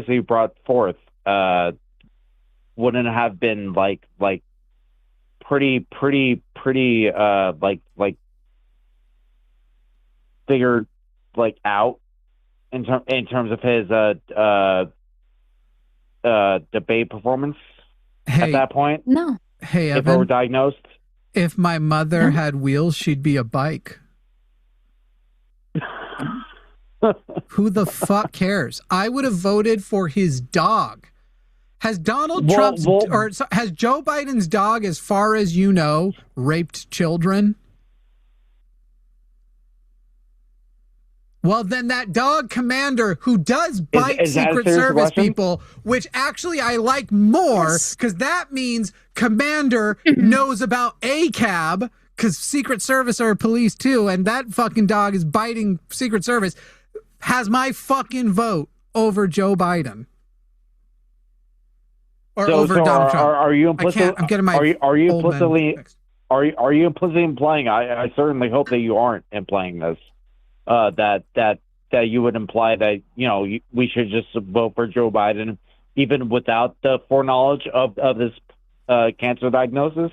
you brought forth, wouldn't it have been like pretty figured out in terms of his debate performance at that point? No. Hey, Evan, if overdiagnosed? If my mother had wheels, she'd be a bike. Who the fuck cares? I would have voted for his dog. Has Donald Trump's or has Joe Biden's dog, as far as you know, raped children? Well, then that dog Commander who does bite Secret Service people, which actually I like more because that means Commander knows about ACAB because Secret Service are police too, and that fucking dog is biting Secret Service, has my fucking vote over Joe Biden. Or over Donald Trump. Are you implicitly? I'm getting my. Are you implicitly? Are you implicitly implying? I certainly hope that you aren't implying this. That you would imply that we should just vote for Joe Biden even without the foreknowledge of this cancer diagnosis.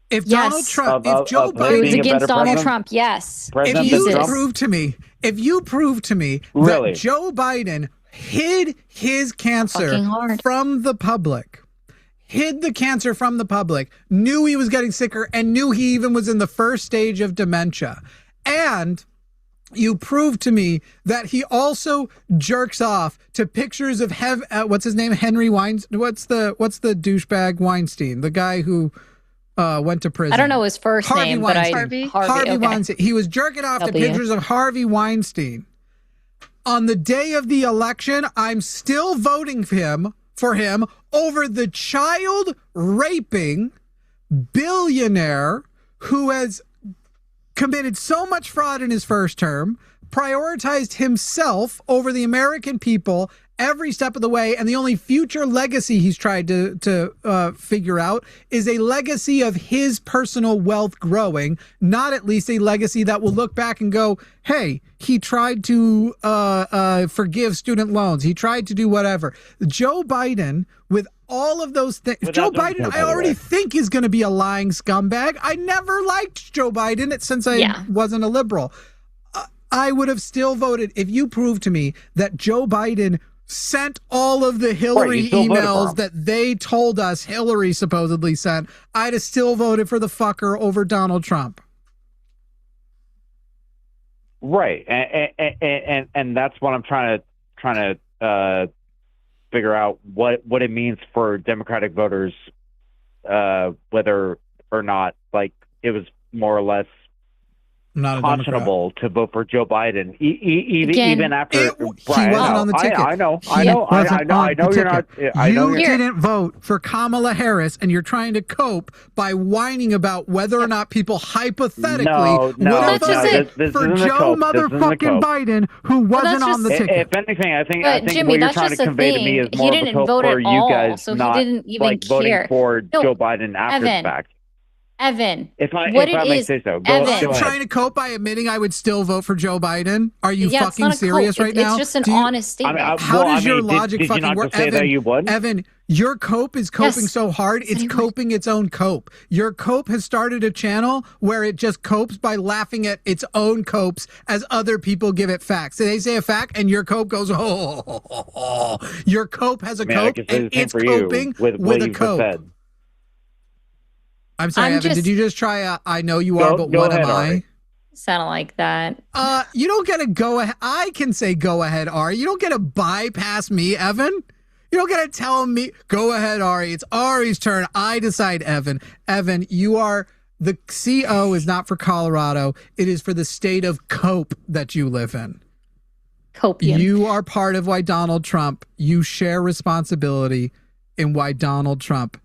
If Donald Trump, if Joe Biden was against Donald Trump, yes. If you prove to me that Joe Biden hid his cancer from the public, knew he was getting sicker, and knew he even was in the first stage of dementia, and you prove to me that he also jerks off to pictures of what's his name, Henry Weinstein. What's the douchebag Weinstein, the guy who went to prison? I don't know his first name, but Harvey Weinstein. He was jerking off to pictures of Harvey Weinstein. On the day of the election, I'm still voting for him over the child raping billionaire who has committed so much fraud in his first term, prioritized himself over the American people every step of the way, and the only future legacy he's tried to figure out is a legacy of his personal wealth growing, not at least a legacy that will look back and go, hey, he tried to forgive student loans. He tried to do whatever. Joe Biden, with all of those things, Joe Biden, I already think is going to be a lying scumbag. I never liked Joe Biden since I wasn't a liberal. I would have still voted if you proved to me that Joe Biden sent all of the Hillary emails that they told us Hillary supposedly sent. I'd have still voted for the fucker over Donald Trump. Right, and that's what I'm trying to figure out what it means for Democratic voters, whether or not it was more or less conscionable to vote for Joe Biden, even after he wasn't on the ticket. I know you're not. You didn't vote for Kamala Harris, and you're trying to cope by whining about whether or not people hypothetically would have voted for Joe motherfucking Biden, who wasn't on the ticket. If anything, I think Jimmy, what you're trying to convey to me is more of a hope for you guys not voting for Joe Biden after the fact. Evan, if I may say so, go ahead. Trying to cope by admitting I would still vote for Joe Biden. Are you fucking serious right now? It's just an honest statement. How does your logic fucking work? Evan, Evan, your cope is coping so hard, it's coping its own cope. Your cope has started a channel where it just copes by laughing at its own copes as other people give it facts. So they say a fact, and your cope goes, oh. Your cope has a cope, and it's coping with a cope. I'm sorry, Evan, did you just try I know you are, but what am I? Sounded like that. You don't get to go ahead. I can say go ahead, Ari. You don't get to bypass me, Evan. You don't get to tell me, go ahead, Ari. It's Ari's turn. I decide, Evan. Evan, you are The CO is not for Colorado. It is for the state of Cope that you live in. Copium. You are part of why Donald Trump, you share responsibility in why Donald Trump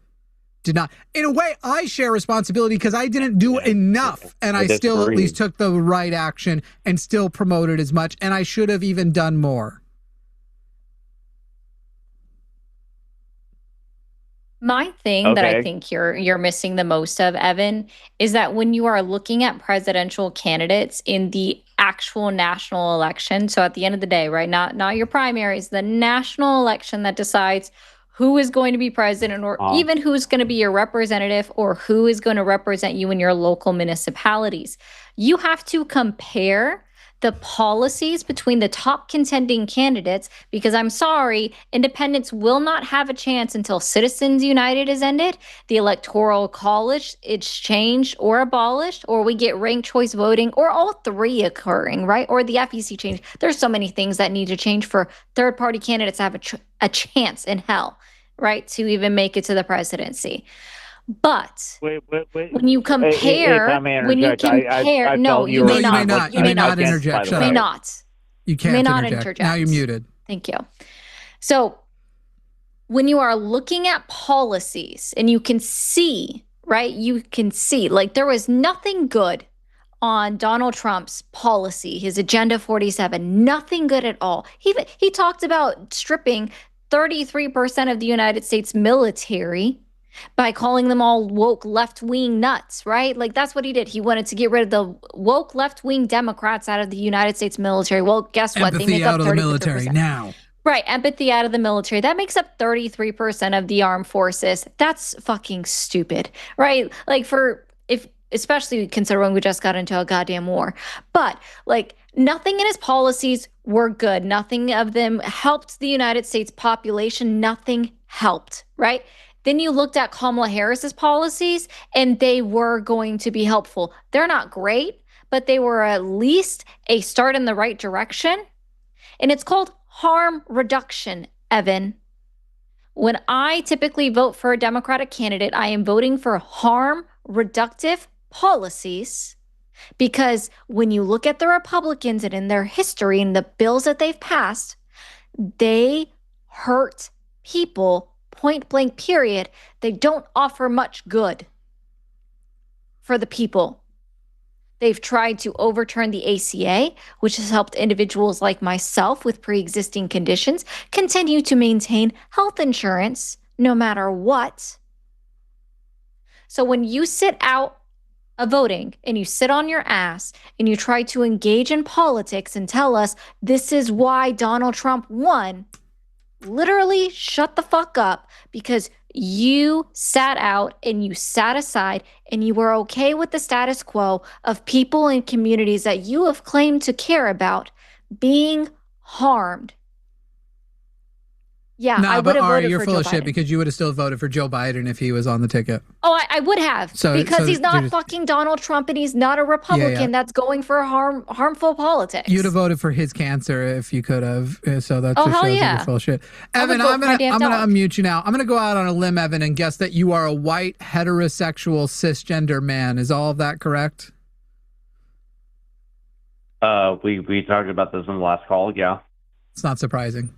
did not. In a way, I share responsibility because I didn't do enough, and I still at least took the right action and still promoted as much, and I should have even done more. My thing that I think you're missing the most of, Evan, is that when you are looking at presidential candidates in the actual national election, so at the end of the day, right, not your primaries, the national election that decides who is going to be president or even who's going to be your representative or who is going to represent you in your local municipalities. You have to compare the policies between the top contending candidates, because I'm sorry, independents will not have a chance until Citizens United is ended, the Electoral College is changed or abolished, or we get ranked choice voting, or all three occurring, right? Or the FEC change. There's so many things that need to change for third-party candidates to have a chance in hell, right, to even make it to the presidency. But when you compare, no, you may not. You may not interject. You may not. You can't interject. Now you're muted. Thank you. So when you are looking at policies and you can see, right, like there was nothing good on Donald Trump's policy, his Agenda 47, nothing good at all. He talked about stripping 33% of the United States military by calling them all woke left-wing nuts, right? Like that's what he did. He wanted to get rid of the woke left-wing Democrats out of the United States military. Well, guess what? Empathy they make up 30%. Out of the military now. Right, empathy out of the military. That makes up 33% of the armed forces. That's fucking stupid, right? Like especially considering we just got into a goddamn war. But like nothing in his policies were good. Nothing of them helped the United States population. Nothing helped, right? Then you looked at Kamala Harris's policies and they were going to be helpful. They're not great, but they were at least a start in the right direction. And it's called harm reduction, Evan. When I typically vote for a Democratic candidate, I am voting for harm reductive policies, because when you look at the Republicans and in their history and the bills that they've passed, they hurt people. Point blank, period. They don't offer much good for the people. They've tried to overturn the ACA, which has helped individuals like myself with pre-existing conditions continue to maintain health insurance no matter what. So when you sit out of voting and you sit on your ass and you try to engage in politics and tell us this is why Donald Trump won, literally shut the fuck up, because you sat out and you sat aside and you were okay with the status quo of people in communities that you have claimed to care about being harmed. Yeah, I would have voted for Joe Biden. You're full of shit, because you would have still voted for Joe Biden if he was on the ticket. Oh, I would have, because he's not fucking Donald Trump and he's not a Republican that's going for harmful politics. You'd have voted for his cancer if you could have. So that just shows that you're full of shit. Evan, I'm gonna unmute you now. I'm gonna go out on a limb, Evan, and guess that you are a white heterosexual cisgender man. Is all of that correct? We talked about this in the last call. Yeah, it's not surprising.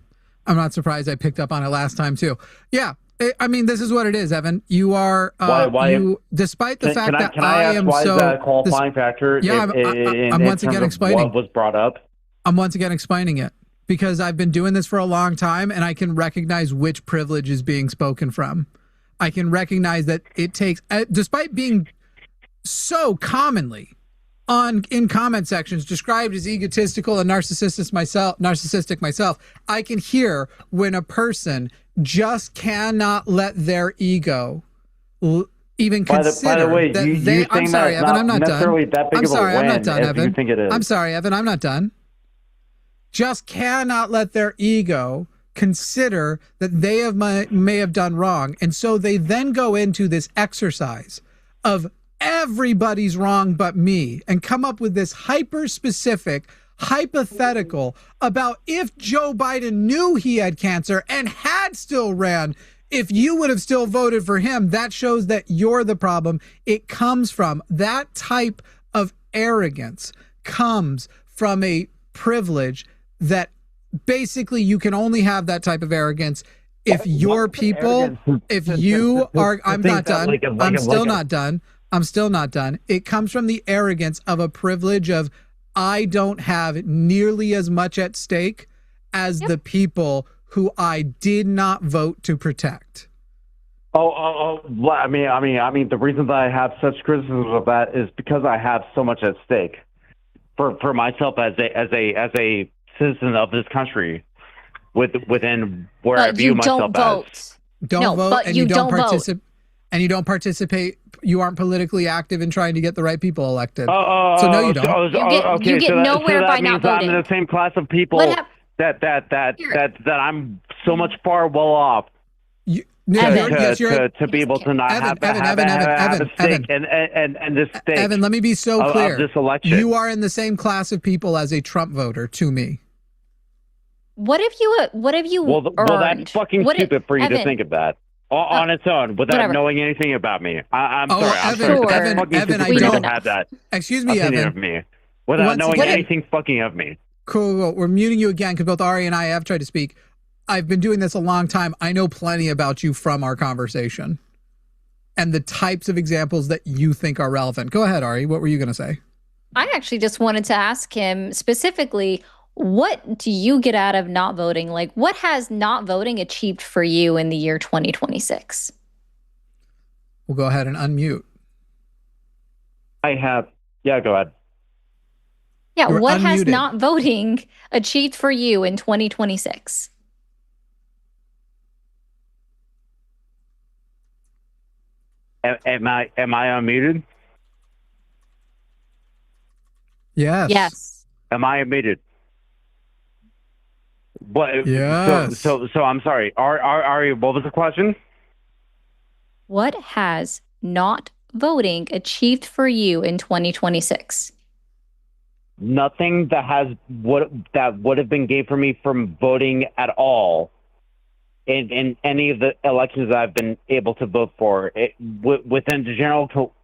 I'm not surprised. I picked up on it last time too. Yeah, I mean, this is what it is, Evan. You are despite the fact that I am why is that a qualifying factor? Yeah, I'm once again explaining what was brought up. I'm once again explaining it because I've been doing this for a long time, and I can recognize which privilege is being spoken from. I can recognize that it takes, despite being so commonly in comment sections described as egotistical and narcissistic myself, I can hear when a person just cannot let their ego even consider. By the way, I'm sorry, Evan, I'm not done. I'm sorry, I'm not done, Evan. You think it is. I'm sorry, Evan, I'm not done. Just cannot let their ego consider that they may have done wrong, and so they then go into this exercise of everybody's wrong but me, and come up with this hyper-specific hypothetical about if Joe Biden knew he had cancer and had still ran if you would have still voted for him, that shows that you're the problem. It comes from that type of arrogance, comes from a privilege that basically you can only have that type of arrogance if your people, if you are, I'm not done. I'm still not done. I'm still not done. It comes from the arrogance of a privilege of, I don't have nearly as much at stake as the people who I did not vote to protect. I mean, the reason that I have such criticism of that is because I have so much at stake for myself as a citizen of this country, within where I view myself as. Don't vote, and you don't participate. And you don't participate. You aren't politically active in trying to get the right people elected. So no, you don't. You get nowhere by not voting. I'm in the same class of people that I'm so much far well off. To be able to not have a stake and this stake. Evan, let me be so clear. Of this election. You are in the same class of people as a Trump voter to me. What if you Well, that's fucking stupid for you to think of that on its own without knowing anything about me. I'm sorry. Evan, I don't have that. Excuse me, Evan. Of me without knowing anything fucking of me. Cool. We're muting you again because both Ari and I have tried to speak. I've been doing this a long time. I know plenty about you from our conversation and the types of examples that you think are relevant. Go ahead, Ari. What were you going to say? I actually just wanted to ask him specifically, what do you get out of not voting? Like, what has not voting achieved for you in the year 2026? We'll go ahead and unmute. Yeah, go ahead. Yeah, You're what unmuted. has not voting achieved for you in 2026? Am I unmuted? Yes. Yes. Am I unmuted? What? Yes. So I'm sorry. Ari, what was the question? What has not voting achieved for you in 2026? Nothing that would have been gained for me from voting at all in any of the elections that I've been able to vote for within the general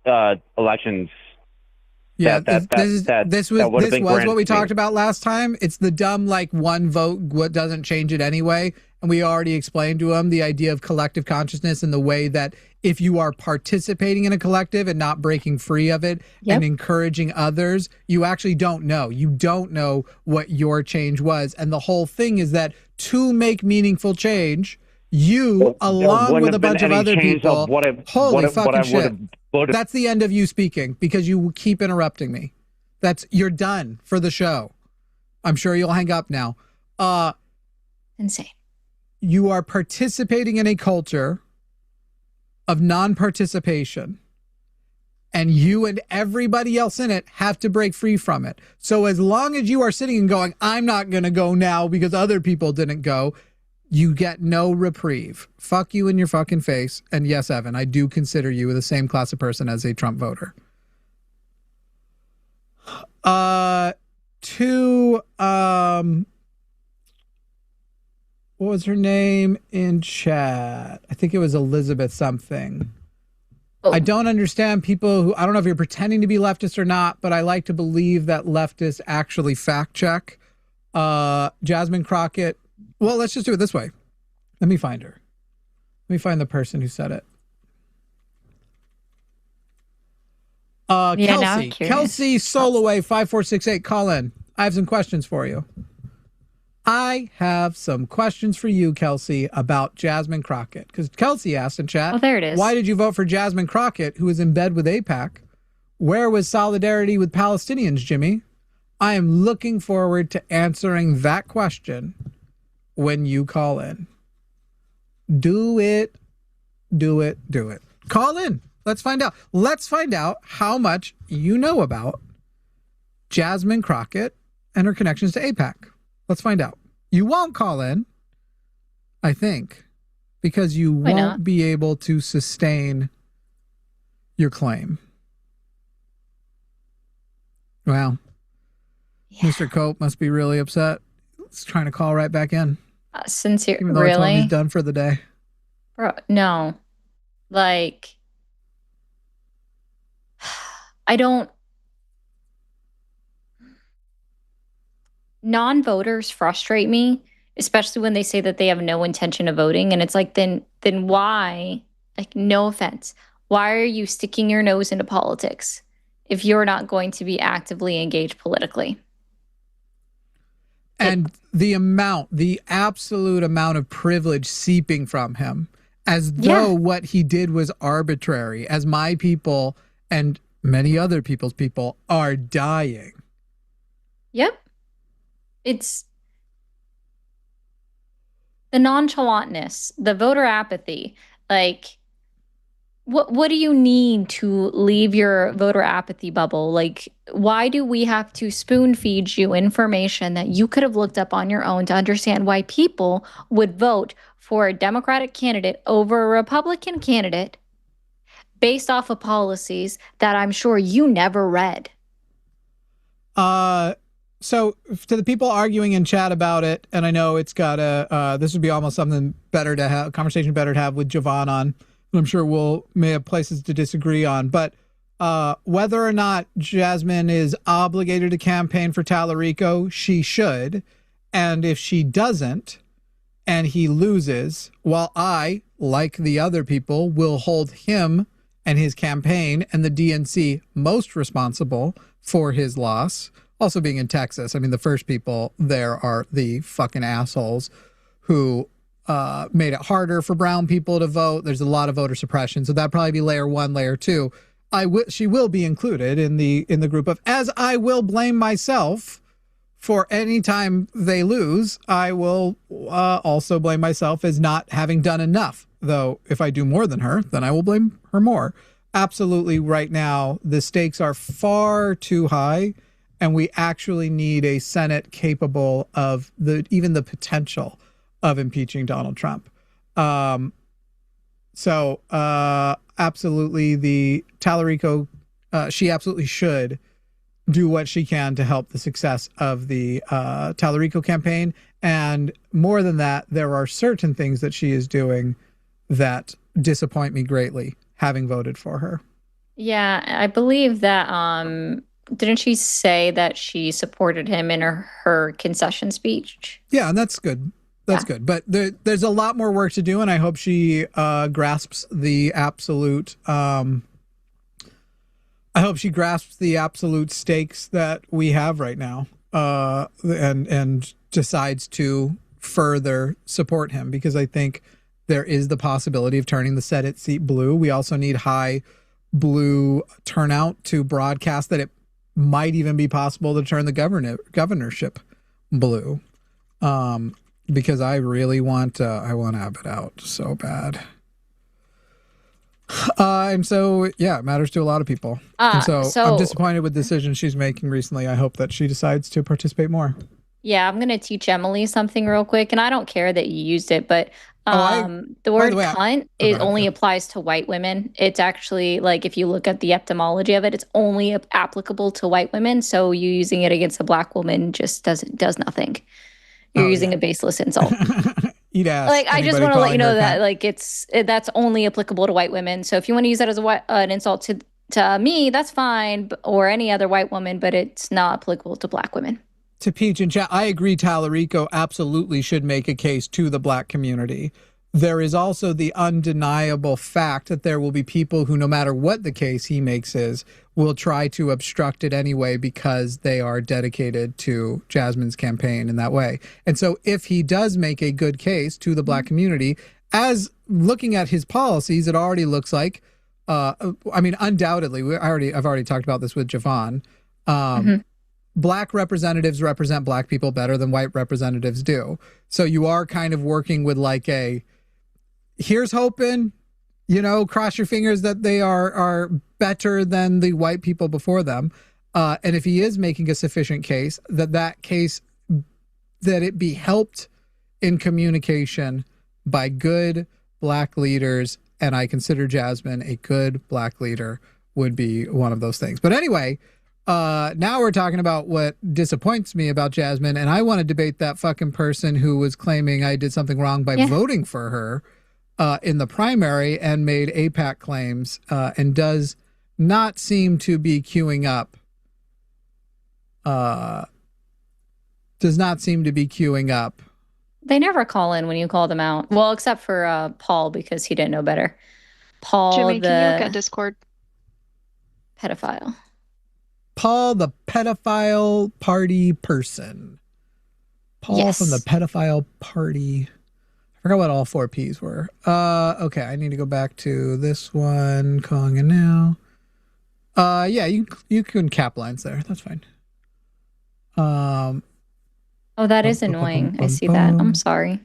elections. Yeah, this was what we talked about last time. It's the dumb, like, one vote, what doesn't change it anyway. And we already explained to him the idea of collective consciousness and the way that if you are participating in a collective and not breaking free of it and encouraging others, you actually don't know. You don't know what your change was. And the whole thing is that to make meaningful change, you, along with a bunch of other people, holy fucking shit. That's the end of you speaking because you keep interrupting me. You're done for the show. I'm sure you'll hang up now. Insane. You are participating in a culture of non-participation, and you and everybody else in it have to break free from it. So as long as you are sitting and going, I'm not going to go now because other people didn't go, you get no reprieve. Fuck you in your fucking face. And yes, Evan, I do consider you the same class of person as a Trump voter. What was her name in chat? I think it was Elizabeth something. I don't understand people who, I don't know if you're pretending to be leftist or not, but I like to believe that leftists actually fact check. Jasmine Crockett. Well, let's just do it this way. Let me find her. Let me find the person who said it. Kelsey Soloway 5468, call in. I have some questions for you. I have some questions for you, Kelsey, about Jasmine Crockett. Because Kelsey asked in chat, oh, there it is. Why did you vote for Jasmine Crockett, who is in bed with AIPAC? Where was solidarity with Palestinians, Jimmy? I am looking forward to answering that question when you call in. Do it. Call in. Let's find out. Let's find out how much you know about Jasmine Crockett and her connections to AIPAC. Let's find out. You won't call in, I think, because you won't be able to sustain your claim. Wow. Yeah. Mr. Cope must be really upset. He's trying to call right back in. Sincere, even though really? I told him he's done for the day. Bro, no. Like, I don't. Non-voters frustrate me, especially when they say that they have no intention of voting. And it's like, then why? Like, no offense. Why are you sticking your nose into politics if you're not going to be actively engaged politically? And the absolute amount of privilege seeping from him, as though what he did was arbitrary, as my people and many other people's people are dying. Yep. It's the nonchalantness, the voter apathy. Like, what do you need to leave your voter apathy bubble? Like, why do we have to spoon feed you information that you could have looked up on your own to understand why people would vote for a Democratic candidate over a Republican candidate based off of policies that I'm sure you never read? So to the people arguing in chat about it, and I know it's got this would be almost something better to have, conversation better to have with Javon on. I'm sure may have places to disagree on, but whether or not Jasmine is obligated to campaign for Tallarico, she should. And if she doesn't, and he loses, while I, like the other people, will hold him and his campaign and the DNC most responsible for his loss. Also being in Texas, I mean, the first people there are the fucking assholes who made it harder for brown people to vote. There's a lot of voter suppression, so that'd probably be layer 1, layer 2. She will be included in the group of, as I will blame myself for any time they lose. I will also blame myself as not having done enough. Though if I do more than her, then I will blame her more. Absolutely, right now the stakes are far too high, and we actually need a Senate capable of even the potential of impeaching Donald Trump. So absolutely, the Tallarico, she absolutely should do what she can to help the success of the Tallarico campaign. And more than that, there are certain things that she is doing that disappoint me greatly, having voted for her. Yeah, I believe that, didn't she say that she supported him in her concession speech? Yeah, and that's good. That's good. But there's a lot more work to do, and I hope she grasps the absolute stakes that we have right now, and decides to further support him, because I think there is the possibility of turning the Senate seat blue. We also need high blue turnout to broadcast that it might even be possible to turn the governorship blue. Because I really want Abbott out so bad. And so, yeah, it matters to a lot of people. And so I'm disappointed with the decisions she's making recently. I hope that she decides to participate more. Yeah, I'm going to teach Emily something real quick. And I don't care that you used it, but the word cunt, it only applies to white women. It's actually, like, if you look at the etymology of it, it's only applicable to white women. So you using it against a black woman just does nothing. You're using a baseless insult. Eat ass. Like, I just want to let you know that, like, that's only applicable to white women. So if you want to use that as an insult to me, that's fine, or any other white woman, but it's not applicable to black women. To Peach and chat, I agree Tallarico absolutely should make a case to the black community. There is also the undeniable fact that there will be people who, no matter what the case he makes is, will try to obstruct it anyway because they are dedicated to Jasmine's campaign in that way. And so if he does make a good case to the black community, as looking at his policies, it already looks like, I mean, undoubtedly, I've already talked about this with Javon. Black representatives represent black people better than white representatives do. So you are kind of working with like here's hoping, cross your fingers that they are better than the white people before them. And if he is making a sufficient case, that it be helped in communication by good black leaders. And I consider Jasmine a good black leader would be one of those things. But anyway, now we're talking about what disappoints me about Jasmine, and I want to debate that fucking person who was claiming I did something wrong by voting for her. in the primary and made APAC claims and does not seem to be queuing up. Does not seem to be queuing up. They never call in when you call them out. Well, except for Paul, because he didn't know better. Paul, Jimmy, the can you look at Discord? pedophile. Paul, the pedophile party person. Paul from the pedophile party. I forgot what all 4 P's were. Okay, I need to go back to this one. Calling in now. Yeah, you can cap lines there. That's fine. Oh, that is annoying. I see that. I'm sorry.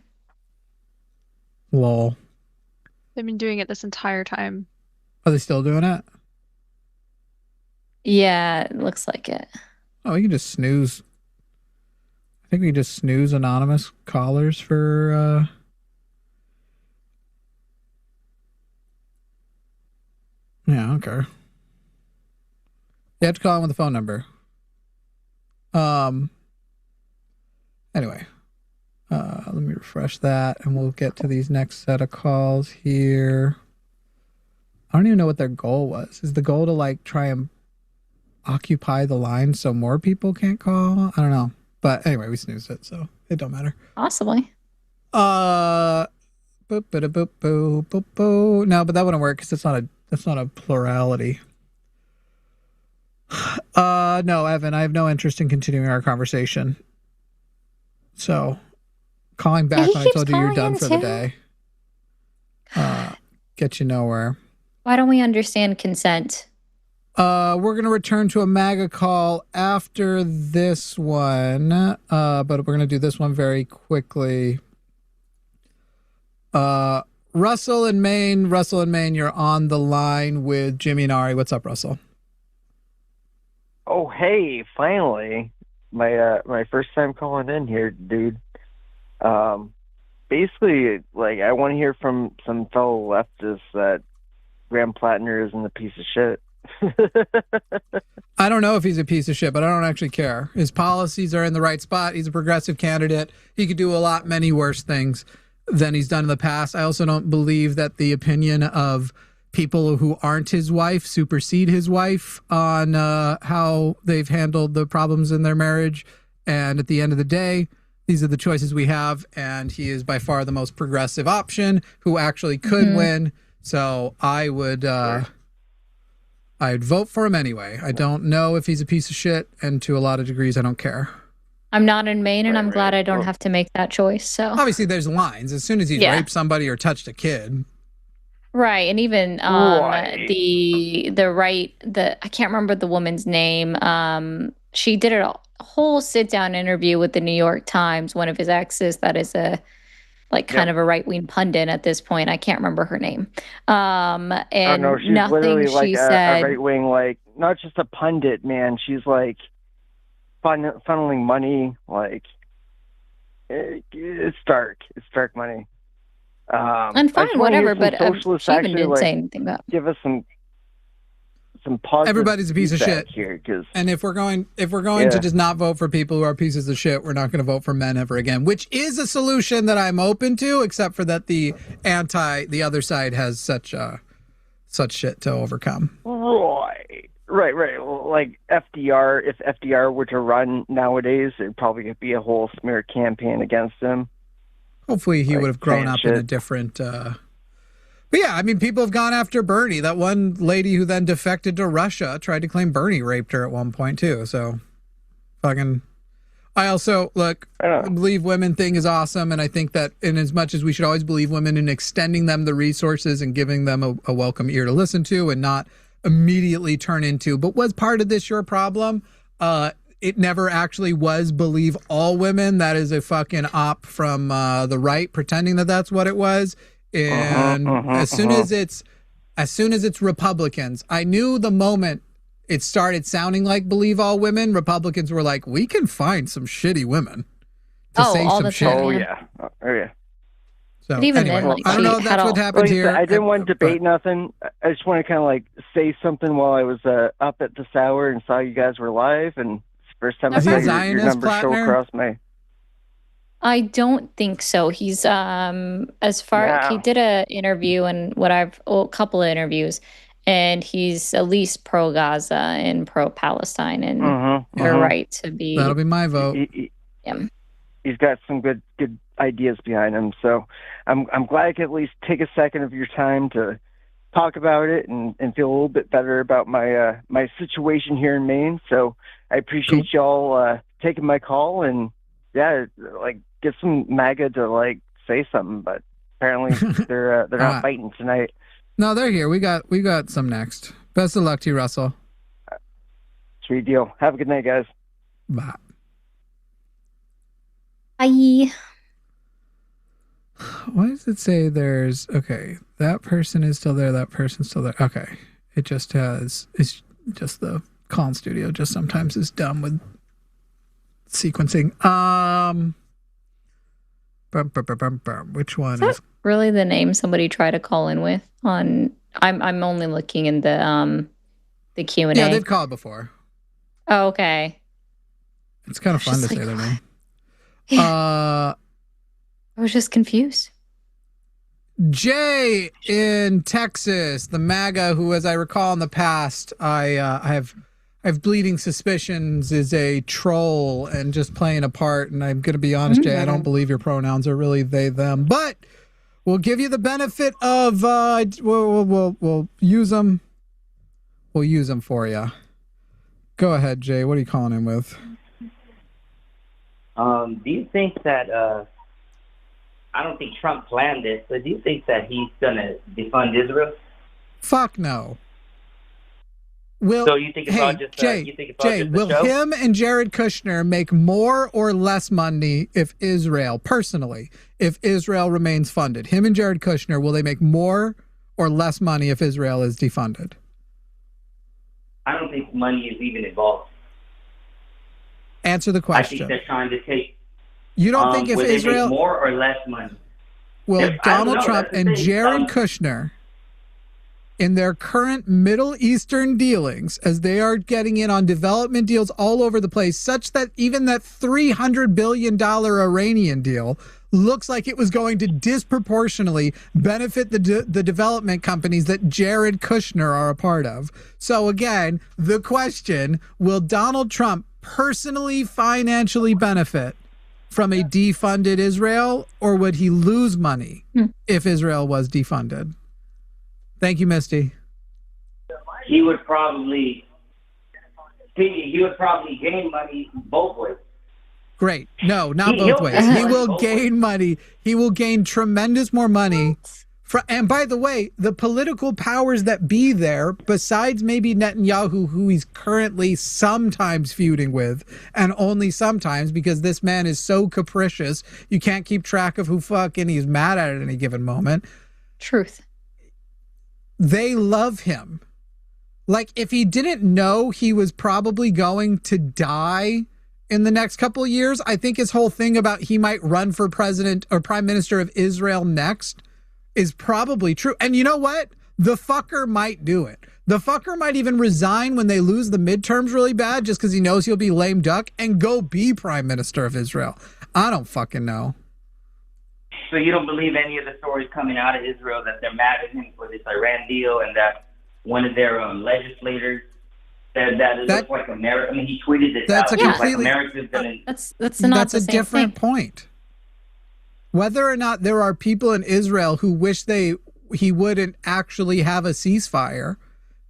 Lol. They've been doing it this entire time. Are they still doing it? Yeah, it looks like it. Oh, we can just snooze. I think we can just snooze anonymous callers for yeah, okay. You have to call in with the phone number. Anyway, let me refresh that and we'll get to these next set of calls here. I don't even know what their goal was. Is the goal to like try and occupy the line so more people can't call? I don't know. But anyway, we snoozed it, so it don't matter. Possibly. Boop, boop, boop, boop, boop, boop. No, but that wouldn't work because that's not a plurality. No, Evan, I have no interest in continuing our conversation. So, calling back when I told you you're done for the day. Get you nowhere. Why don't we understand consent? We're going to return to a MAGA call after this one, but we're going to do this one very quickly. Russell in Maine, you're on the line with Jimmy and Ari. What's up, Russell? Oh, hey, finally. My first time calling in here, dude. Basically, like, I want to hear from some fellow leftists that Graham Plattner isn't a piece of shit. I don't know if he's a piece of shit, but I don't actually care. His policies are in the right spot. He's a progressive candidate. He could do many worse things than he's done in the past. I also don't believe that the opinion of people who aren't his wife supersede his wife on how they've handled the problems in their marriage. And at the end of the day, these are the choices we have. And he is by far the most progressive option who actually could win. So I would, I'd vote for him anyway. I don't know if he's a piece of shit. And to a lot of degrees, I don't care. I'm not in Maine, and I'm glad I don't have to make that choice. So obviously there's lines. As soon as he's raped somebody or touched a kid. Right, and even the I can't remember the woman's name. She did a whole sit down interview with the New York Times, one of his exes that is a kind of a right wing pundit at this point. I can't remember her name. And no, she's literally like a right wing, like not just a pundit, man. She's like funneling money, like it's dark. It's dark money. And fine, whatever, but she even didn't say anything about it. Give us some positive. Everybody's a piece of shit here, and if we're going to just not vote for people who are pieces of shit, we're not going to vote for men ever again, which is a solution that I'm open to, except for that the other side has such shit to overcome. Right. Like FDR, if FDR were to run nowadays, it'd probably be a whole smear campaign against him. Hopefully he would have grown up in a different... But yeah, I mean, people have gone after Bernie. That one lady who then defected to Russia tried to claim Bernie raped her at one point, too. So, fucking... I also, look, the believe women thing is awesome, and I think that in as much as we should always believe women in extending them the resources and giving them a welcome ear to listen to and not immediately turn into, but was part of this your problem? It never actually was believe all women. That is a fucking op from the right pretending that that's what it was. And as soon as it's Republicans, I knew the moment it started sounding like believe all women, Republicans were like, we can find some shitty women to say some shit. Oh yeah. So anyway, I don't know if that's what happened here. I didn't want to debate nothing. I just want to kind of like say something while I was up at this hour and saw you guys were live, and it's the first time I saw your number show across my. I don't think so. He's he did a interview and a couple of interviews, and he's at least pro Gaza and pro Palestine, and they're right to be. That'll be my vote. He's got some good ideas behind him, so I'm glad I could at least take a second of your time to talk about it and feel a little bit better about my my situation here in Maine. So I appreciate y'all taking my call, and yeah, like get some MAGA to like say something, but apparently they're not fighting tonight. No, they're here. We got some next. Best of luck to you, Russell. Sweet deal. Have a good night, guys. Bye. Bye. Why does it say there's that person is still there, that person's still there? Okay. It just has, it's just the call studio just sometimes is dumb with sequencing. Which one is really the name somebody tried to call in with on? I'm only looking in the Q&A. Yeah, they've called before. Oh, okay. It's kind of fun to say their name. I was just confused. Jay in Texas, the MAGA, who, as I recall in the past, I have bleeding suspicions is a troll and just playing a part. And I'm going to be honest, Jay, I don't believe your pronouns are really they, them. But we'll give you the benefit of we'll use them. We'll use them for you. Go ahead, Jay. What are you calling him with? Do you think that I don't think Trump planned this, but do you think that he's gonna defund Israel? Fuck no. So you think it's all just will him and Jared Kushner make more or less money if Israel remains funded? Him and Jared Kushner, will they make more or less money if Israel is defunded? I don't think money is even involved. Answer the question. I think they're trying to take. You don't think if Israel make more or less money? Well, Donald Trump and Jared Kushner, in their current Middle Eastern dealings, as they are getting in on development deals all over the place, such that even that $300 billion Iranian deal looks like it was going to disproportionately benefit the development companies that Jared Kushner are a part of. So again, the question, will Donald Trump personally financially benefit from a defunded Israel, or would he lose money if Israel was defunded? Thank you, Misty. He would probably gain money both ways. Great. No, not both ways. He will gain money. He will gain tremendous more money. And by the way, the political powers that be there, besides maybe Netanyahu, who he's currently sometimes feuding with, and only sometimes because this man is so capricious, you can't keep track of who fucking he's mad at any given moment. Truth. They love him. Like, if he didn't know he was probably going to die in the next couple of years, I think his whole thing about he might run for president or prime minister of Israel next is probably true. And you know what? The fucker might do it. The fucker might even resign when they lose the midterms really bad just because he knows he'll be lame duck and go be prime minister of Israel. I don't fucking know. So you don't believe any of the stories coming out of Israel that they're mad at him for this Iran deal and that one of their legislators said that it looks like America. I mean, he tweeted this that's out. A completely, like America's gonna, that's a different point. Whether or not there are people in Israel who wish he wouldn't actually have a ceasefire,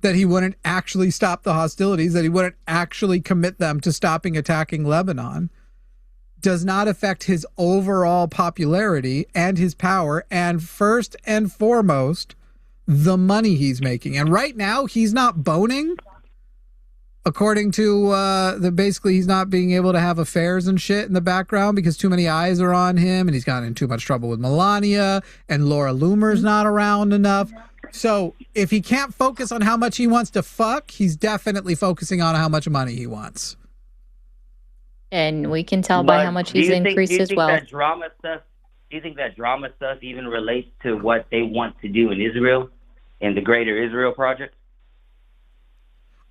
that he wouldn't actually stop the hostilities, that he wouldn't actually commit them to stopping attacking Lebanon, does not affect his overall popularity and his power, and first and foremost, the money he's making. And right now, he's not boning. According to basically he's not being able to have affairs and shit in the background because too many eyes are on him, and he's gotten in too much trouble with Melania, and Laura Loomer's not around enough. So if he can't focus on how much he wants to fuck, he's definitely focusing on how much money he wants. And we can tell by how much he's increased as well. Do you think that drama stuff even relates to what they want to do in Israel, in the Greater Israel Project?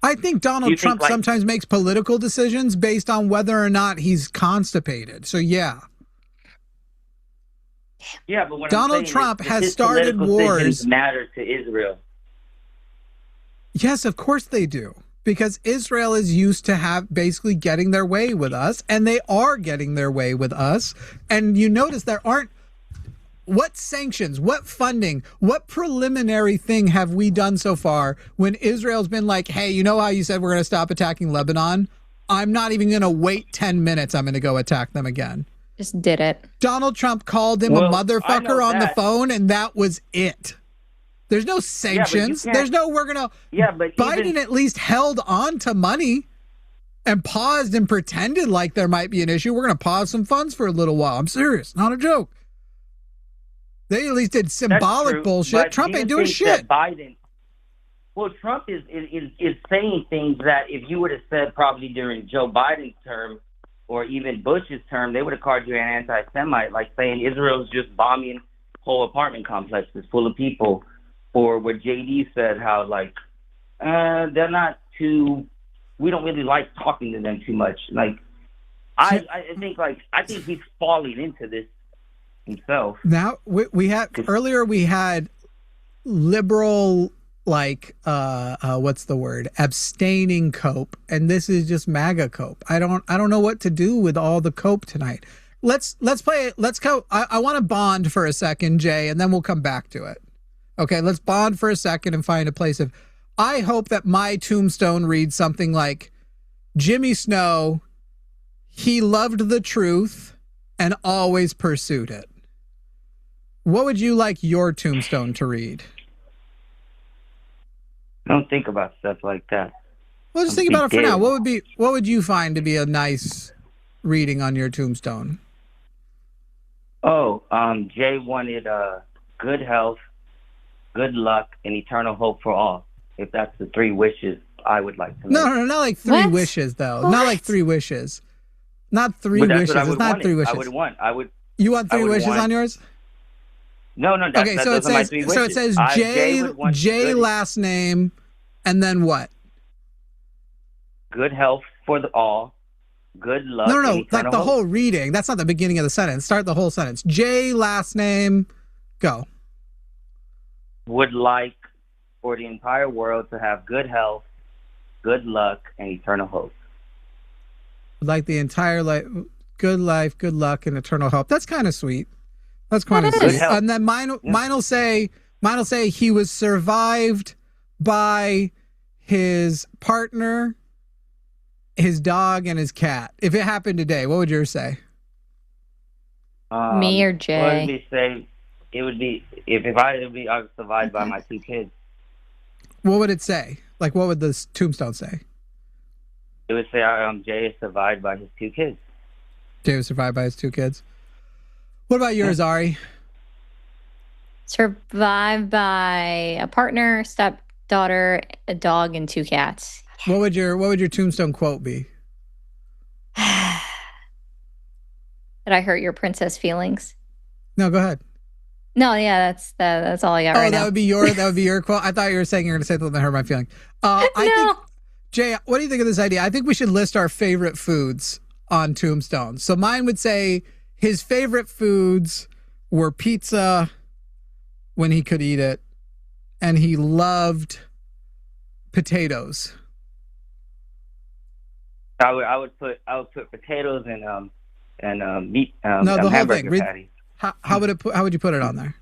I think Donald Trump sometimes makes political decisions based on whether or not he's constipated. So, yeah. Yeah, but what Donald I'm saying Trump is has his started political wars. decisions matter to Israel. Yes, of course they do. Because Israel is used to basically getting their way with us, and they are getting their way with us. And you notice there aren't, what sanctions, what funding, what preliminary thing have we done so far when Israel's been like, hey, you know how you said we're going to stop attacking Lebanon? I'm not even going to wait 10 minutes. I'm going to go attack them again. Just did it. Donald Trump called him a motherfucker on the phone, and that was it. There's no sanctions. There's no, we're going to. Yeah, but Biden at least held on to money and paused and pretended like there might be an issue. We're going to pause some funds for a little while. I'm serious. Not a joke. They at least did symbolic bullshit. Trump ain't doing shit. Trump is saying things that if you would have said probably during Joe Biden's term or even Bush's term, they would have called you an anti-Semite, like saying Israel's just bombing whole apartment complexes full of people. Or what JD said, how like they're not too. We don't really like talking to them too much. Like I think he's falling into this himself. Now we had earlier we had liberal what's the word, abstaining cope, and this is just MAGA cope. I don't know what to do with all the cope tonight. Let's play it. Let's go. I want to bond for a second, Jay, and then we'll come back to it. Okay, let's bond for a second and find a place of. I hope that my tombstone reads something like, Jimmy Snow, he loved the truth and always pursued it. What would you like your tombstone to read? I don't think about stuff like that. Well, just think about it for now. What would you find to be a nice reading on your tombstone? Jay wanted good health, good luck, and eternal hope for all. If that's the 3 wishes I would like to make. No, not like 3 wishes, though. What? Not like 3 wishes. Not 3 wishes. It's not 3 wishes. I would. You want 3 wishes on yours? No. Okay, so it says. So it says Jay last name, and then what? Good health for all. Good luck. No. Like the whole reading. That's not the beginning of the sentence. Start the whole sentence. Jay last name. Go. Would like for the entire world to have good health, good luck, and eternal hope. Like the entire life, good luck, and eternal hope. That's kind of sweet. That's kind of sweet. And then mine will say he was survived by his partner, his dog, and his cat. If it happened today, what would yours say? Me or Jay? What would we say? It would be I was survived by my 2 kids. What would it say? Like, what would the tombstone say? It would say Jay is survived by his 2 kids. Jay was survived by his 2 kids. What about yours, Ari? Survived by a partner, stepdaughter, a dog, and 2 cats. What would your tombstone quote be? Did I hurt your princess feelings? No, go ahead. No, yeah, that's all I got right now. That would be your quote. I thought you were saying you were going to say something that hurt my feelings. I think, Jay, what do you think of this idea? I think we should list our favorite foods on tombstones. So mine would say his favorite foods were pizza when he could eat it, and he loved potatoes. I would put potatoes and meat. No, the whole thing. Patty. How would you put it on there?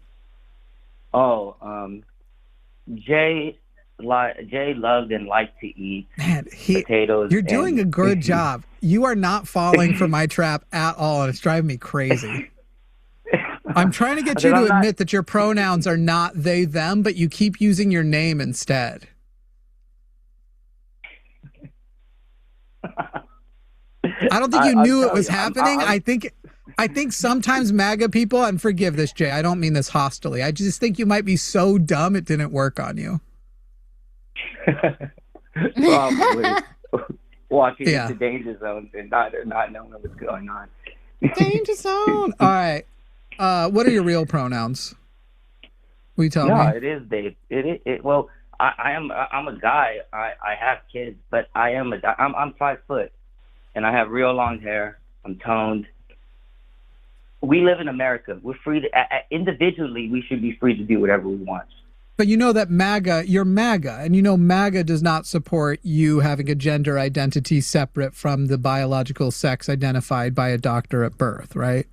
Jay loved and liked to eat potatoes. You're doing a good job. You are not falling for my trap at all, and it's driving me crazy. I'm trying to get you to admit that your pronouns are not they, them, but you keep using your name instead. I don't think you knew it was happening. I think sometimes MAGA people, and forgive this, Jay, I don't mean this hostilely. I just think you might be so dumb it didn't work on you. Probably. Walking into danger zones and not knowing what's going on. Danger zone. All right. What are your real pronouns? Will you tell me? No, it is Dave. Well, I'm a guy. I have kids, but I'm 5 foot, and I have real long hair. I'm toned. we live in America. We're free to, individually, we should be free to do whatever we want. But you know that you're MAGA, and you know MAGA does not support you having a gender identity separate from the biological sex identified by a doctor at birth, right?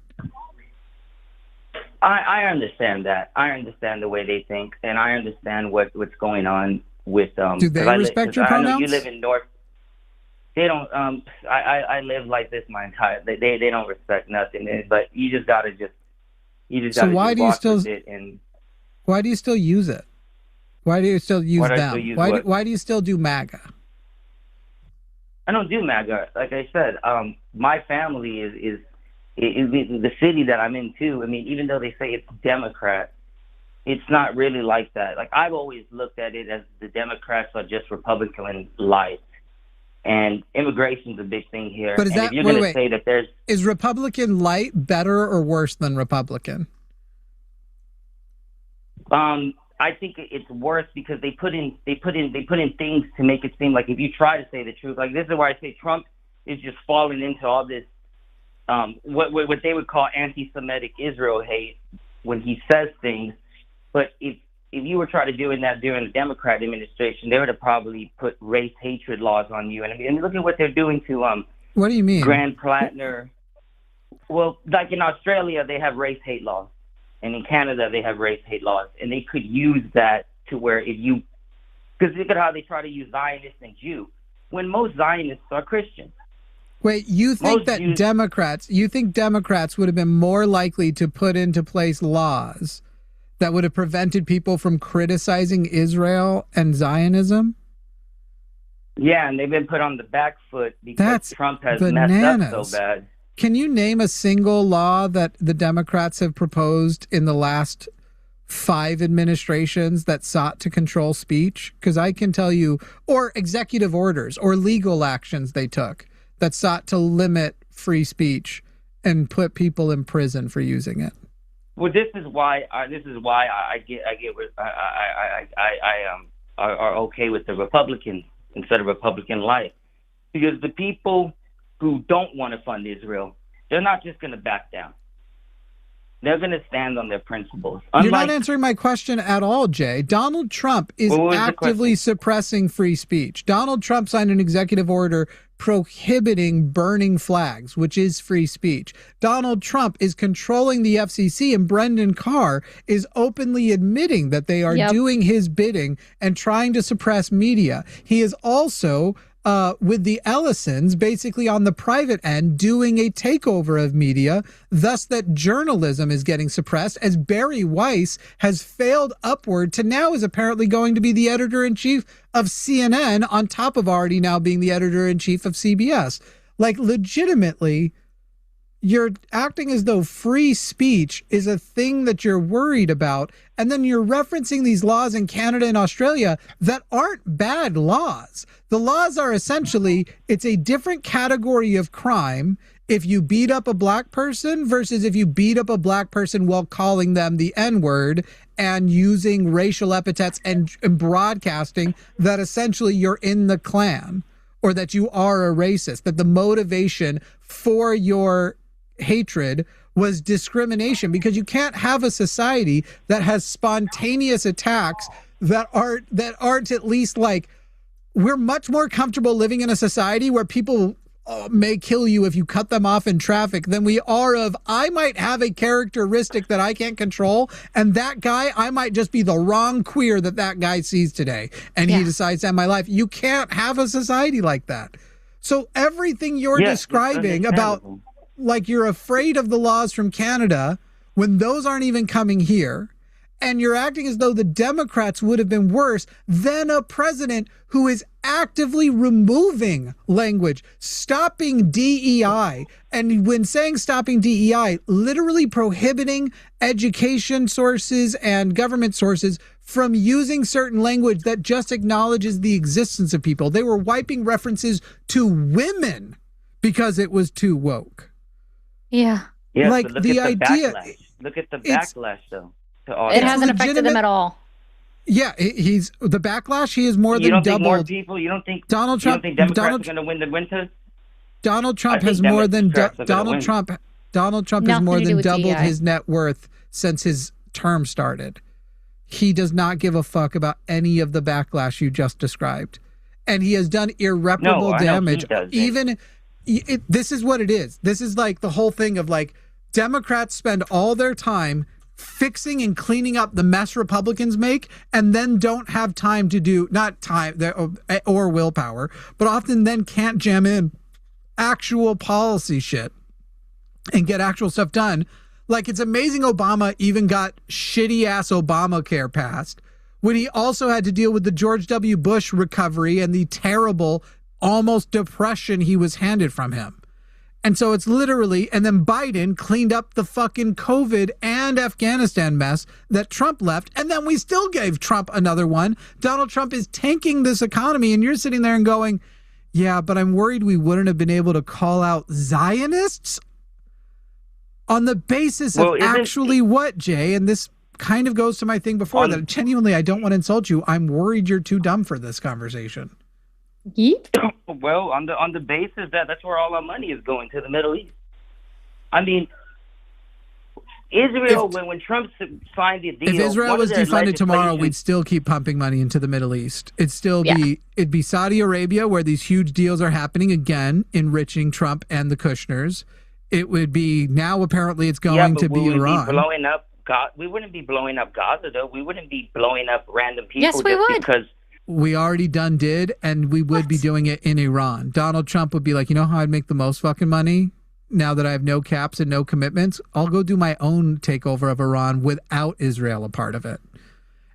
I understand that. I understand the way they think, and I understand what's going on with Do they respect your pronouns? I know you live in North. They don't. I live like this my entire. They don't respect nothing. But you just gotta So why do you still? And why do you still use it? Why do you still use them? Why do you still do MAGA? I don't do MAGA. Like I said, my family is the city that I'm in too. I mean, even though they say it's Democrat, it's not really like that. Like, I've always looked at it as the Democrats are just Republican light, and immigration's a big thing here. But is and that, if you're going to say that is Republican light better or worse than Republican? I think it's worse because they put in things to make it seem like if you try to say the truth, like this is why I say Trump is just falling into all this. What they would call anti-Semitic Israel hate when he says things. But if you were trying to do that during the Democrat administration, they would have probably put race hatred laws on you. And look at what they're doing to what do you mean? Grand Platinum. Well, like in Australia, they have race hate laws, and in Canada they have race hate laws, and they could use that to where because look at how they try to use Zionists and Jew when most Zionists are Christians. Wait, you think that Democrats would have been more likely to put into place laws that would have prevented people from criticizing Israel and Zionism? Yeah, and they've been put on the back foot because Trump has messed up so bad. Can you name a single law that the Democrats have proposed in the last 5 administrations that sought to control speech? Because I can tell you, or executive orders or legal actions they took that sought to limit free speech and put people in prison for using it. Well, this is why I are okay with the Republicans instead of Republican light, because the people who don't want to fund Israel, they're not just going to back down. They're going to stand on their principles. You're not answering my question at all, Jay. Donald Trump is actively suppressing free speech. Donald Trump signed an executive order prohibiting burning flags, which is free speech. Donald Trump is controlling the FCC, and Brendan Carr is openly admitting that they are doing his bidding and trying to suppress media. He is also with the Ellisons, basically on the private end, doing a takeover of media, thus that journalism is getting suppressed, as Barry Weiss has failed upward to now is apparently going to be the editor-in-chief of CNN, on top of already now being the editor-in-chief of CBS. Like, legitimately, you're acting as though free speech is a thing that you're worried about, and then you're referencing these laws in Canada and Australia that aren't bad laws. The laws are essentially, it's a different category of crime if you beat up a black person versus if you beat up a black person while calling them the N-word and using racial epithets and broadcasting that essentially you're in the Klan or that you are a racist, that the motivation for your hatred was discrimination, because you can't have a society that has spontaneous attacks that aren't at least like, we're much more comfortable living in a society where people may kill you if you cut them off in traffic than we are of, I might have a characteristic that I can't control, and that guy, I might just be the wrong queer that guy sees today, and he decides to end my life. You can't have a society like that. So everything you're describing about, like, you're afraid of the laws from Canada when those aren't even coming here, and you're acting as though the Democrats would have been worse than a president who is actively removing language, stopping DEI. And when saying stopping DEI, literally prohibiting education sources and government sources from using certain language that just acknowledges the existence of people. They were wiping references to women because it was too woke. Yeah. Yeah, like look the at idea. Backlash. Look at the backlash, though. It hasn't affected them at all. Yeah, he's the backlash. He is more than doubled. Think more people? You don't think Donald Trump? You don't think Democrats are going to win the winter? Donald Trump has more than Donald Trump. Donald Trump has more than doubled his net worth since his term started. He does not give a fuck about any of the backlash you just described. And he has done irreparable damage. This is what it is. This is like the whole thing of like Democrats spend all their time fixing and cleaning up the mess Republicans make, and then don't have time to do, not time or willpower, but often then can't jam in actual policy shit and get actual stuff done. Like, it's amazing Obama even got shitty ass Obamacare passed when he also had to deal with the George W. Bush recovery and the terrible almost depression he was handed from him. And so it's literally, and then Biden cleaned up the fucking COVID and Afghanistan mess that Trump left. And then we still gave Trump another one. Donald Trump is tanking this economy. And you're sitting there and going, yeah, but I'm worried we wouldn't have been able to call out Zionists on the basis of actually what, Jay? And this kind of goes to my thing before that genuinely, I don't want to insult you. I'm worried you're too dumb for this conversation. Well, on the basis that that's where all our money is going, to the Middle East. I mean, Israel, when Trump signed the deal, if Israel was defunded tomorrow, we'd still keep pumping money into the Middle East. It'd be Saudi Arabia, where these huge deals are happening again, enriching Trump and the Kushners. It would be, now apparently it's going to be Iran. We wouldn't be blowing up Gaza, though. We wouldn't be blowing up random people. Yes, we would. Because we already did, and we would be doing it in Iran. Donald Trump would be like, you know how I'd make the most fucking money now that I have no caps and no commitments? I'll go do my own takeover of Iran without Israel a part of it.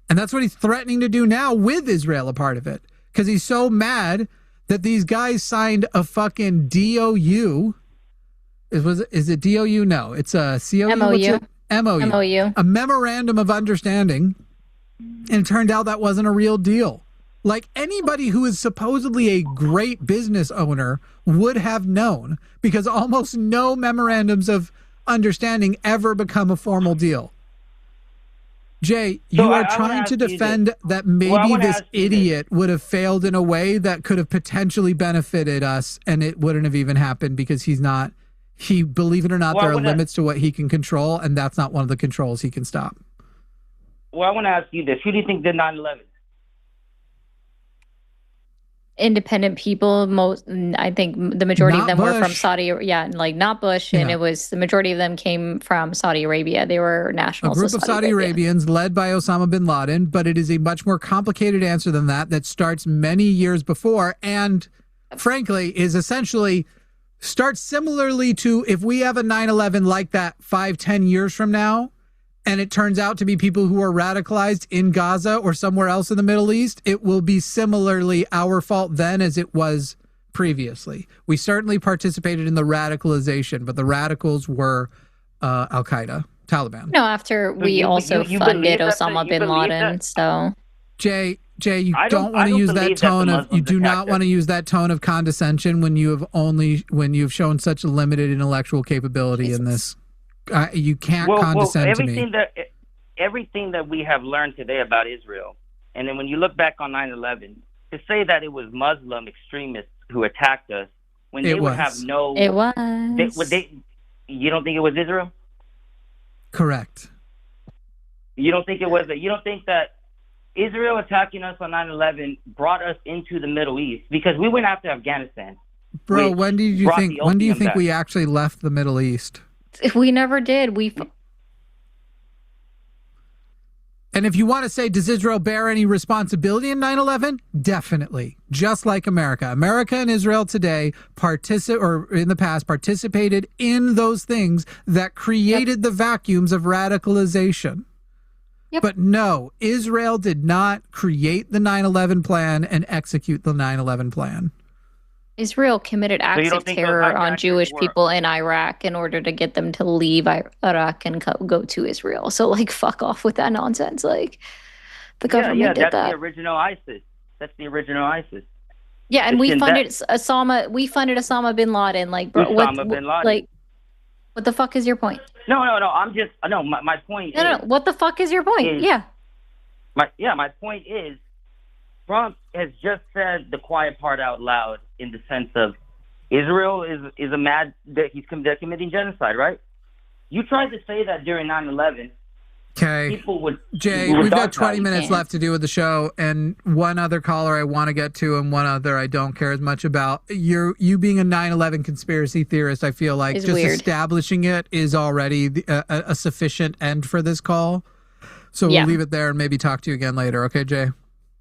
And that's what he's threatening to do now with Israel a part of it. Because he's so mad that these guys signed a fucking DOU. Is it DOU? No, it's a COU. MOU. MOU. A memorandum of understanding. And it turned out that wasn't a real deal. Like, anybody who is supposedly a great business owner would have known, because almost no memorandums of understanding ever become a formal deal. Jay, you are trying to defend that maybe this idiot would have failed in a way that could have potentially benefited us, and it wouldn't have even happened because he's not. Believe it or not, there are limits to what he can control, and that's not one of the controls he can stop. Well, I want to ask you this. Who do you think did 9/11? Independent people. I think the majority of them were from Saudi. Yeah, like not Bush, and it was the majority of them came from Saudi Arabia. They were nationals. A group of Saudi Arabians led by Osama bin Laden, but it is a much more complicated answer than that starts many years before, and frankly is essentially starts similarly to if we have a 9/11 like that 5-10 years from now, and it turns out to be people who are radicalized in Gaza or somewhere else in the Middle East, it will be similarly our fault then as it was previously. We certainly participated in the radicalization, but the radicals were Al-Qaeda, Taliban. No, after we also funded Osama bin Laden, so... Jay, you don't want to use that tone of, you do not want to use that tone of condescension when you've shown such a limited intellectual capability in this. You can't condescend to me. Everything that we have learned today about Israel, and then when you look back on 9/11, to say that it was Muslim extremists who attacked us when they would have no... It was. You don't think it was Israel? Correct. You don't think it was... You don't think that Israel attacking us on 9/11 brought us into the Middle East? Because we went after Afghanistan. Bro, when do you think we actually left the Middle East? We never did. And if you want to say, does Israel bear any responsibility in 9/11? Definitely. Just like America. America and Israel today in the past participated in those things that created the vacuums of radicalization. Yep. But no, Israel did not create the 9/11 plan and execute the 9/11 plan. Israel committed acts of terror on Jewish people in Iraq in order to get them to leave Iraq and go to Israel. So, like, fuck off with that nonsense. Like, the government did that. That's the original ISIS. That's the original ISIS. Yeah, and we funded Osama. We funded Osama bin Laden. Like, bro, Osama bin Laden. Like, what the fuck is your point? No. I'm just my point. No. What the fuck is your point? My point is, Trump has just said the quiet part out loud in the sense of Israel is a mad that they're committing genocide, right? You tried to say that during 9/11. Okay. People would. Jay, we've got 20 minutes left to do with the show, and one other caller I want to get to, and one other I don't care as much about. You being a 9/11 conspiracy theorist, I feel like just weird. Establishing it is already a sufficient end for this call. So we'll leave it there and maybe talk to you again later. Okay, Jay?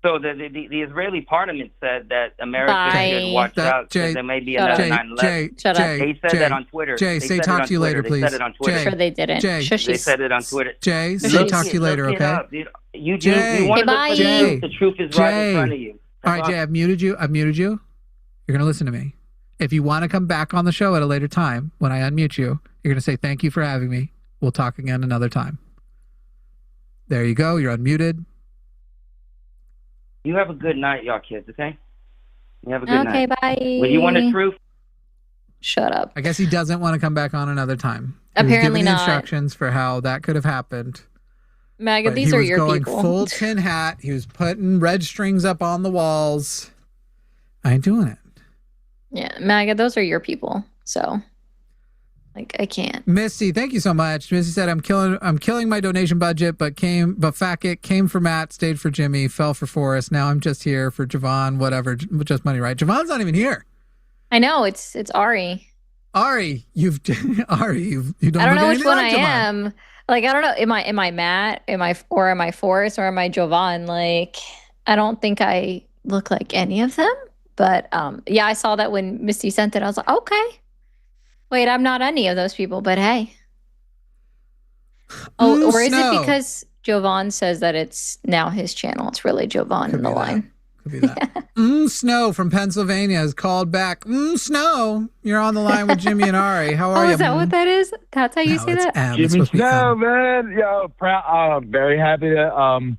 So the Israeli parliament said that America should watch out because there may be another 9/11. Shut up. They said that on Twitter. Jay, say talk to you later, please. They said it on Twitter. Sure they didn't. Jay, they said it on Twitter. Jay, say talk to you later, okay? You want to look for the truth. The truth is right in front of you. All right, Jay, I've muted you. You're going to listen to me. If you want to come back on the show at a later time, when I unmute you, you're going to say thank you for having me. We'll talk again another time. There you go. You're unmuted. You have a good night, y'all kids, okay? You have a good night. Okay, bye. When you want the truth? Shut up. I guess he doesn't want to come back on another time. Apparently not. Instructions for how that could have happened. MAGA, these are your people. He was going full tin hat. He was putting red strings up on the walls. I ain't doing it. Yeah, MAGA, those are your people. So, like, I can't. Misty, thank you so much. Misty said, I'm killing my donation budget, but fuck it, came for Matt, stayed for Jimmy, fell for Forrest. Now I'm just here for Javon, whatever, just money, right? Javon's not even here. I know, it's Ari. Ari, you don't I don't know which one I am. Like, I don't know. Am I Matt? Am I Forrest? Or am I Jovan? Like, I don't think I look like any of them. But yeah, I saw that when Misty sent it. I was like, okay. Wait, I'm not any of those people, but hey. Oh, or is it because Jovan says that it's now his channel? It's really Jovan in the line. Could be that. Snow from Pennsylvania has called back. Snow, you're on the line with Jimmy and Ari. How are you? Is that what that is? That's how you say that? Jimmy Snow, man. Yo, proud. Very happy to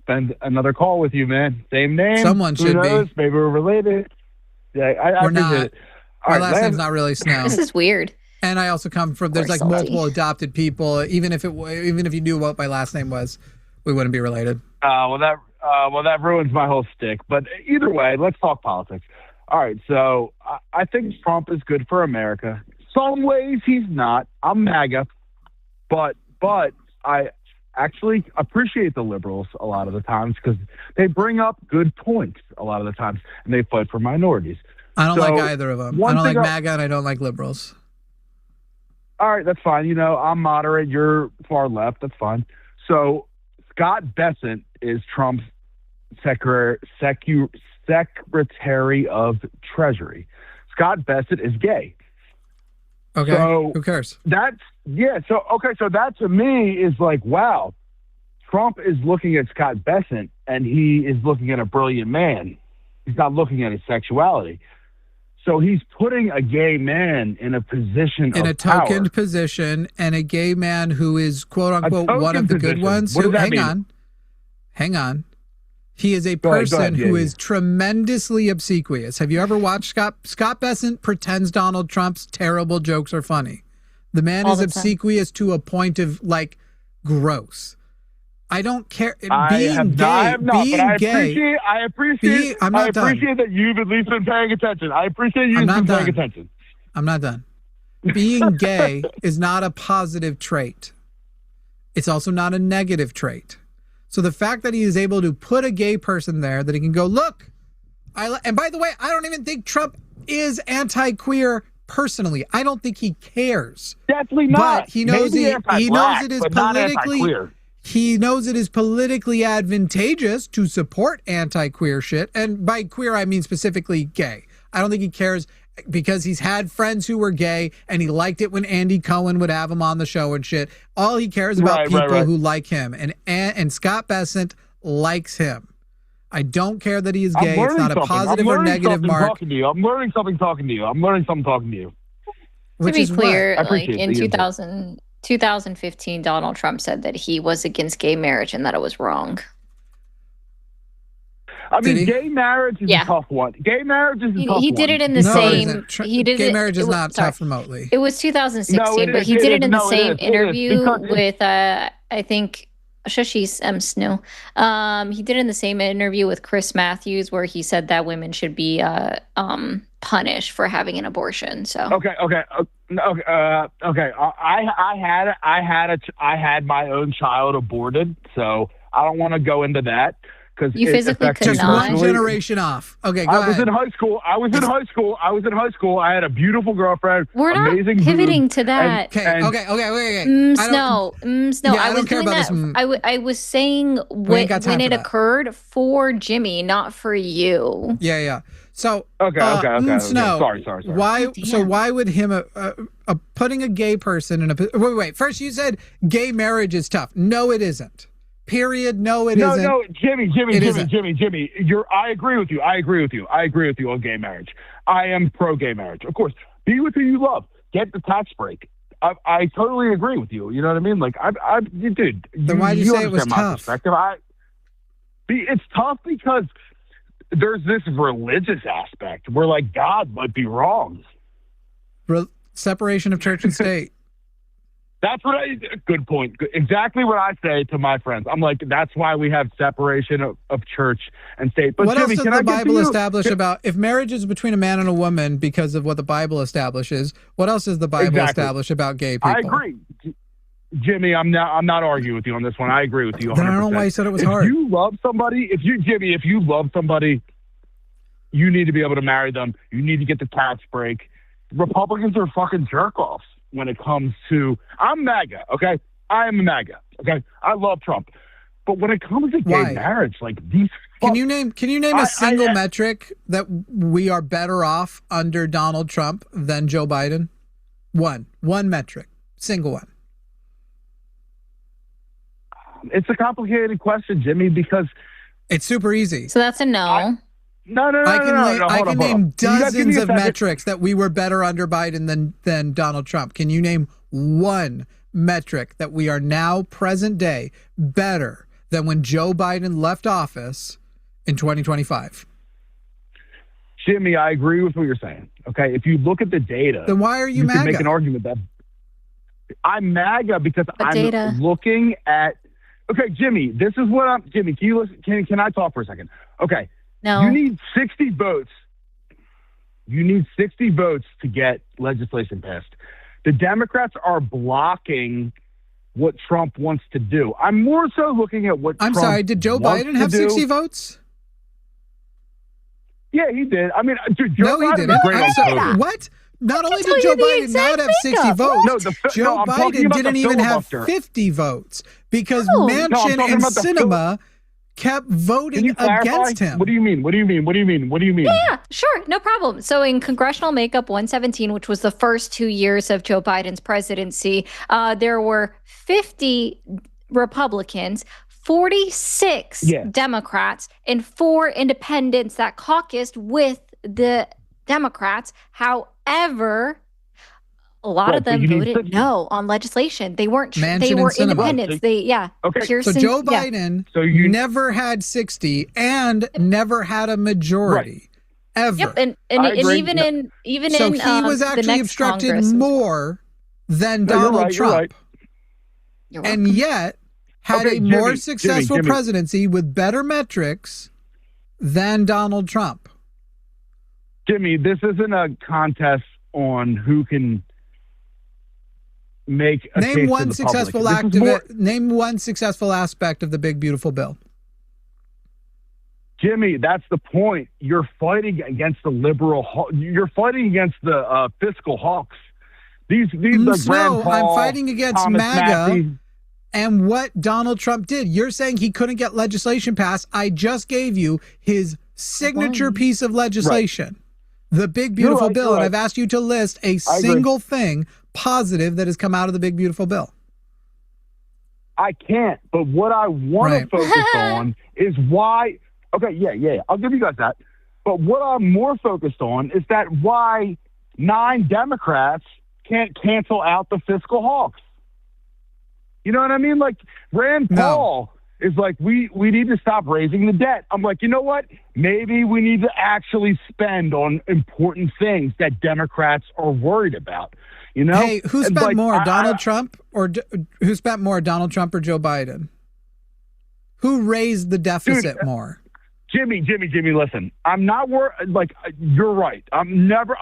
spend another call with you, man. Same name. Someone should be. Maybe we're related. Yeah, I we're appreciate not. it. Our last name's not really Snow. This is weird. And I also come from. There's like multiple adopted people. Even if you knew what my last name was, we wouldn't be related. Well, that ruins my whole stick. But either way, let's talk politics. All right, so I think Trump is good for America. Some ways he's not. I'm MAGA, but I actually appreciate the liberals a lot of the times because they bring up good points a lot of the times, and they fight for minorities. I don't like either of them. I don't like MAGA, and I don't like liberals. All right, that's fine. You know, I'm moderate. You're far left. That's fine. So Scott Bessent is Trump's Secretary of Treasury. Scott Bessent is gay. Okay. So who cares? So that to me is like, wow, Trump is looking at Scott Bessent and he is looking at a brilliant man. He's not looking at his sexuality. So he's putting a gay man in a position in of a tokened power. Position, and a gay man who is quote unquote one of the good ones. What does that mean? Hang on. He is a person who is tremendously obsequious. Have you ever watched Scott Bessent pretends Donald Trump's terrible jokes are funny? The man is obsequious to a point of like gross. I don't care. I appreciate that you've at least been paying attention. I appreciate you've been paying attention. I'm not done. Being gay is not a positive trait. It's also not a negative trait. So the fact that he is able to put a gay person there, that he can go, look, and by the way, I don't even think Trump is anti-queer personally. I don't think he cares. Definitely not. But he knows he knows it is politically advantageous to support anti-queer shit. And by queer, I mean specifically gay. I don't think he cares because he's had friends who were gay and he liked it when Andy Cohen would have him on the show and shit. All he cares about people who like him. And Scott Bessent likes him. I don't care that he is gay. It's not a positive or negative mark. I'm learning something talking to you. To be clear, like in 2015, Donald Trump said that he was against gay marriage and that it was wrong. I mean, gay marriage is a tough one. Gay marriage is a tough one. He did it in the same. He did gay marriage is not tough remotely. It was 2016, but he did it in the same interview with I think Shashi M. Snow. He did it in the same interview with Chris Matthews, where he said that women should be punished for having an abortion. So okay. I had my own child aborted, so I don't want to go into that because you physically could just not. one generation off. Okay, go ahead. I was in high school. I had a beautiful girlfriend. We're not amazing pivoting boobs, to that. Okay. No. Yeah, I don't care about this. I was saying when it occurred for Jimmy, not for you. Yeah. So okay. Snow, Sorry. Why? So why would him putting a gay person in a wait? First, you said gay marriage is tough. No, it isn't. Period. No, it isn't. No, Jimmy. I agree with you. I agree with you on gay marriage. I am pro gay marriage. Of course, be with who you love. Get the tax break. I totally agree with you. You know what I mean? Like, dude. Then why'd you say it was tough? It's tough because there's this religious aspect where, like, God might be wrong. Separation of church and state. That's what good point. Exactly what I say to my friends. I'm like, that's why we have separation of church and state. But what Jimmy, else does the Bible establish about, if marriage is between a man and a woman because of what the Bible establishes, what else does the Bible establish about gay people? I agree. Jimmy, I'm not arguing with you on this one. I agree with you 100%. Then I don't know why you said it was hard. If you love somebody, if you love somebody, you need to be able to marry them. You need to get the tax break. Republicans are fucking jerk-offs when it comes to, I'm MAGA, okay? I am a MAGA, okay? I love Trump. But when it comes to gay marriage, like these... Can you name a single metric that we are better off under Donald Trump than Joe Biden? One metric, single one. It's a complicated question, Jimmy, because... It's super easy. So that's a no. No. I can name dozens of metrics that we were better under Biden than Donald Trump. Can you name one metric that we are now present day better than when Joe Biden left office in 2025? Jimmy, I agree with what you're saying. Okay, if you look at the data, then why are you MAGA? Can make an argument that I'm MAGA because I'm looking at. Okay, Jimmy, this is what I'm. Jimmy, can you listen? Can I talk for a second? Okay. No. You need 60 votes. You need 60 votes to get legislation passed. The Democrats are blocking what Trump wants to do. I'm more so looking at what I'm sorry, did Joe Biden have 60 votes? Yeah, he did. I mean, dude, Joe Biden didn't. I'm sorry, what? Not only did Joe Biden not have 60 votes, Joe Biden didn't even have 50 votes because Manchin and Sinema kept voting against him. What do you mean? Yeah, sure. No problem. So in congressional makeup 117, which was the first 2 years of Joe Biden's presidency, there were 50 Republicans, 46 Democrats, and 4 independents that caucused with the Democrats. However, a lot of them voted no on legislation. They weren't. They were independents. So Joe Biden never had 60 and never had a majority ever. Yep, and even in so he was actually obstructed Congress more than Donald Trump, and yet had a more successful presidency with better metrics than Donald Trump. Jimmy, this isn't a contest on who can make a name one successful name one successful aspect of the big beautiful bill. Jimmy, that's the point. You're fighting against the liberal. You're fighting against the fiscal hawks. These no, I'm fighting against Thomas MAGA and what Donald Trump did. You're saying he couldn't get legislation passed. I just gave you his signature piece of legislation, the big beautiful bill, and I've asked you to list a single thing positive that has come out of the big beautiful bill. I can't, but what I want to focus on is why. Okay, yeah, I'll give you guys that. But what I'm more focused on is that why 9 Democrats can't cancel out the fiscal hawks. You know what I mean? Like Rand Paul is like, we need to stop raising the debt. I'm like, you know what? Maybe we need to actually spend on important things that Democrats are worried about. You know? Hey, who spent more, Donald Trump or who spent more, Donald Trump or Joe Biden? Who raised the deficit more? Jimmy, listen. I'm not worried. Like, you're right. I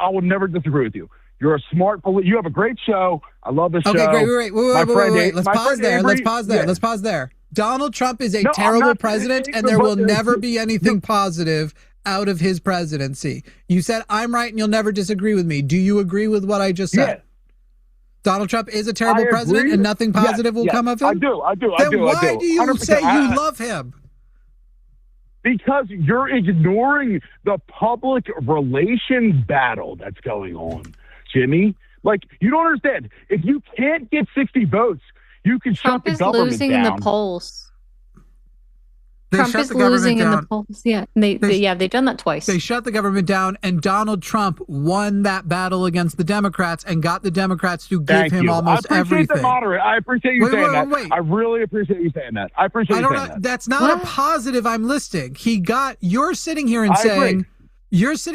will never disagree with you. You're a smart you have a great show. I love the show. Okay, great. Wait. Let's pause there. Avery, Let's pause there. Donald Trump is a terrible president, and there will never be anything positive out of his presidency. You said I'm right and you'll never disagree with me. Do you agree with what I just said? Yeah. Donald Trump is a terrible president and nothing positive will come of him? I do. Then why do you say you love him? Because you're ignoring the public relations battle that's going on, Jimmy. Like, you don't understand. If you can't get 60 votes, you can shut the government down. Trump is losing in the polls. Trump is losing in the polls. Yeah, they've done that twice. They shut the government down, and Donald Trump won that battle against the Democrats and got the Democrats to give him almost everything. I appreciate you saying that. I really appreciate you saying that. I appreciate you saying that. That's not a positive I'm listing. You're sitting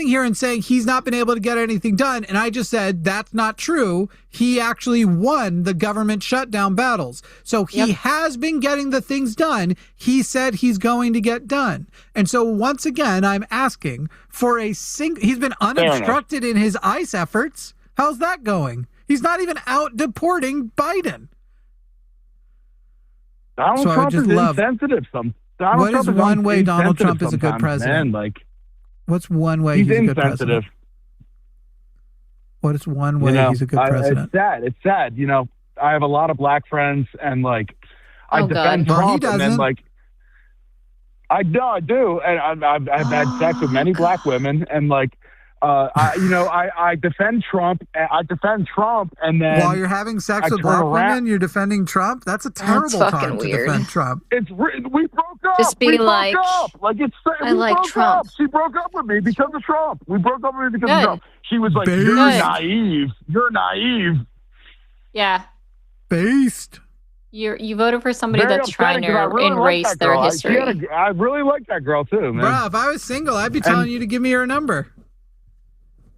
here and saying he's not been able to get anything done, and I just said that's not true. He actually won the government shutdown battles. So he has been getting the things done he said he's going to get done. And so once again, I'm asking for he's been unobstructed in his ICE efforts. How's that going? He's not even out deporting Biden. Donald Trump is insensitive. What is one way Donald Trump is a good president? What's one way he's a good president? What is one way he's a good president? It's sad. You know, I have a lot of black friends, and I defend Trump, and then I do, and I've had sex with many black women, and I defend Trump. And then while you're having sex with black women, you're defending Trump. That's a terrible time to defend Trump. We broke up. Just be like, I like Trump. She broke up with me because of Trump. We broke up with me because of Trump. She was like, "You're naive. You're naive." Yeah. Based. You voted for somebody that's trying to erase their history. I really like that girl too, man. Bro, if I was single, I'd be telling you to give me her number.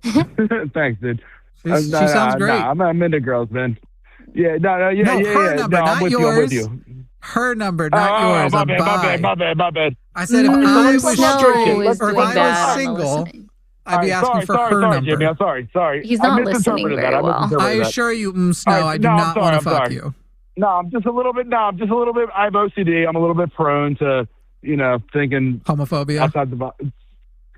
Thanks, dude. She sounds great. I'm into girls, man. Yeah, her number, not yours. Her number, not yours. My bad. I said if I was straight or if I was single, I'd be asking for her number. Jimmy, I'm sorry. He's not listening very well. I assure you, Snow, I do not want to fuck you. No, I'm just a little bit. I have OCD. I'm a little bit prone to, thinking homophobia outside the box.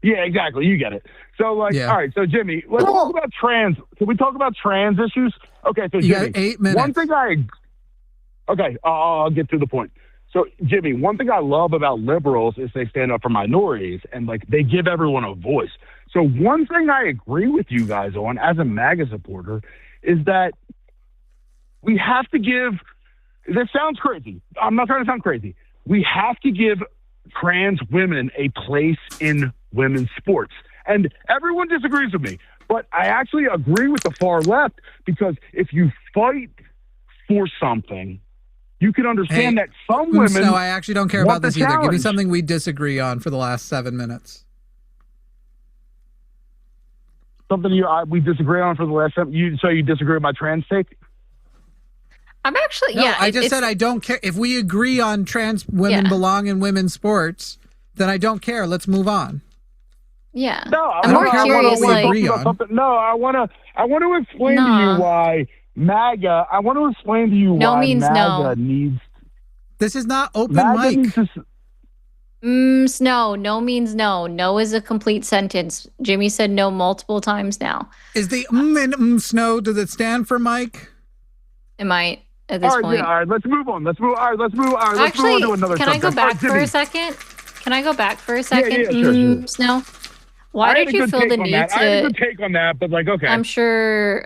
Yeah, exactly. You get it. So, all right. So, Jimmy, let's talk about trans. Can we talk about trans issues? Okay. So, you Jimmy, got 8 minutes. I'll get to the point. So, Jimmy, one thing I love about liberals is they stand up for minorities and they give everyone a voice. So, one thing I agree with you guys on as a MAGA supporter is that we have to give. This sounds crazy. I'm not trying to sound crazy. We have to give trans women a place in women's sports. And everyone disagrees with me, but I actually agree with the far left because if you fight for something, you can understand that some women. No, I actually don't care about this either. Give me something we disagree on for the last 7 minutes. Something we disagree on for the last 7. So you disagree with my trans take? I'm actually, I just said I don't care. If we agree on trans women belong in women's sports, then I don't care. Let's move on. Yeah. No, I'm more curious. I want to explain to you why MAGA. I want to explain to you why MAGA needs. This is not open mic. No means no. No is a complete sentence. Jimmy said no multiple times now. Is the and snow? Does it stand for Mike? It might. At this point. All right, let's move on. Let's move on to another can I go back for a second? Yeah, sure. Snow? Why did you feel the need to... I had a good take on that, but okay. I'm sure.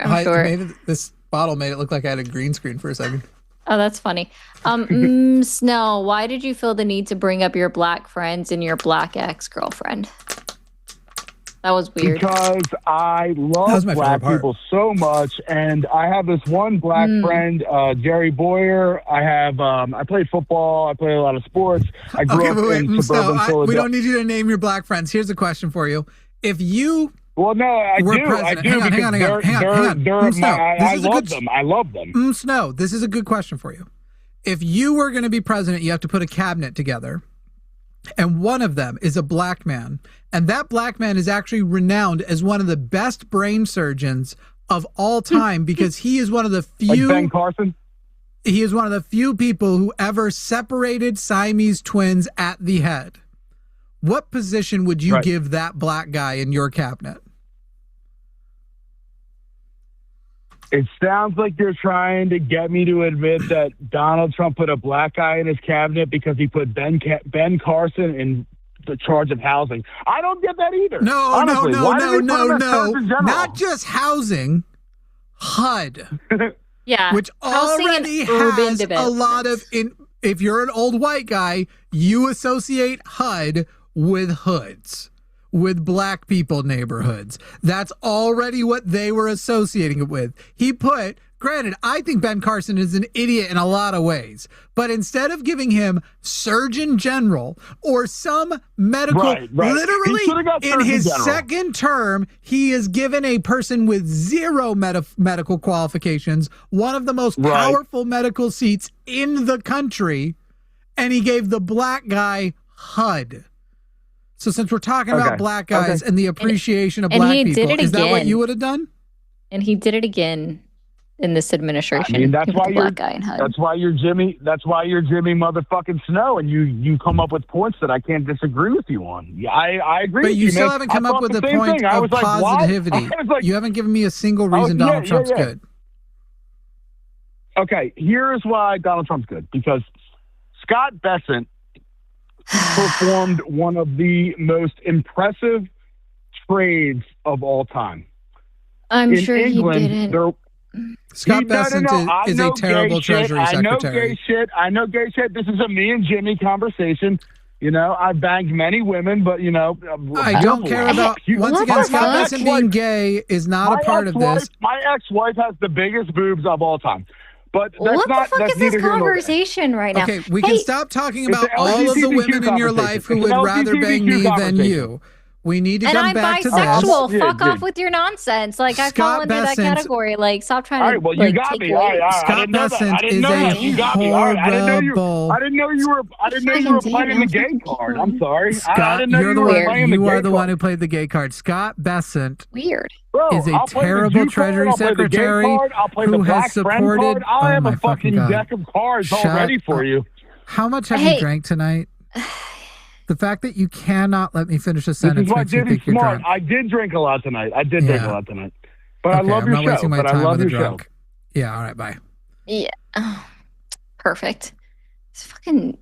This bottle made it look like I had a green screen for a second. Oh, that's funny. Snow, why did you feel the need to bring up your black friends and your black ex-girlfriend? That was weird. Because I love black people so much, and I have this one black friend, Jerry Boyer. I played football. I played a lot of sports. I grew up in suburban Philadelphia. We don't need you to name your black friends. Here's a question for you: if you I do. Hang on. I love them. Snow, this is a good question for you. If you were going to be president, you have to put a cabinet together. And one of them is a black man. And that black man is actually renowned as one of the best brain surgeons of all time because he is one of the few. Like Ben Carson? He is one of the few people who ever separated Siamese twins at the head. What position would you give that black guy in your cabinet? It sounds like you're trying to get me to admit that Donald Trump put a black guy in his cabinet because he put Ben Carson in the charge of housing. I don't get that either. No. Not just housing, HUD. Yeah. Which already has a lot of, if you're an old white guy, you associate HUD with hoods, with black people neighborhoods. That's already what they were associating it with. He put, granted, I think Ben Carson is an idiot in a lot of ways, but instead of giving him Surgeon General or some medical, literally in his second term, he is given a person with zero medical qualifications, one of the most powerful medical seats in the country, and he gave the black guy HUD. So since we're talking about black guys and the appreciation of black people, is that what you would have done? And he did it again in this administration. I mean, that's why you're Jimmy. That's why you're Jimmy motherfucking Snow, and you come up with points that I can't disagree with you on. Yeah, I agree. But with you still man. haven't come up with a point of positivity. You haven't given me a single reason Donald Trump's good. Okay, here's why Donald Trump's good. Because Scott Bessent performed one of the most impressive trades of all time. I'm sure England, he didn't. Scott Bessent is a terrible Treasury Secretary. I know gay shit. This is a me and Jimmy conversation. You know, I banged many women, but, you know. I don't care about, once again, Scott Bessent being gay is not a part of this. My ex-wife has the biggest boobs of all time. But that's what not, the fuck is this conversation right now? Okay, we can stop talking about all of the women in your life who would rather bang me than you. We need to come back to this. And I'm bisexual. Fuck off with your nonsense. Like, I fall into that category. Like, stop trying to. Well, you got me. Scott Bessent is a horrible. I didn't know you were playing the gay card. I'm sorry. Scott, you are the one who played the gay card. Scott Bessent. Weird. Is a terrible Treasury Secretary who has supported. I have a fucking deck of cards already for you. How much have you drank tonight? The fact that you cannot let me finish a sentence makes me think you're drunk. I did drink a lot tonight. But I love your show. But I love your show. Yeah, all right, bye. Yeah. Oh, perfect. It's fucking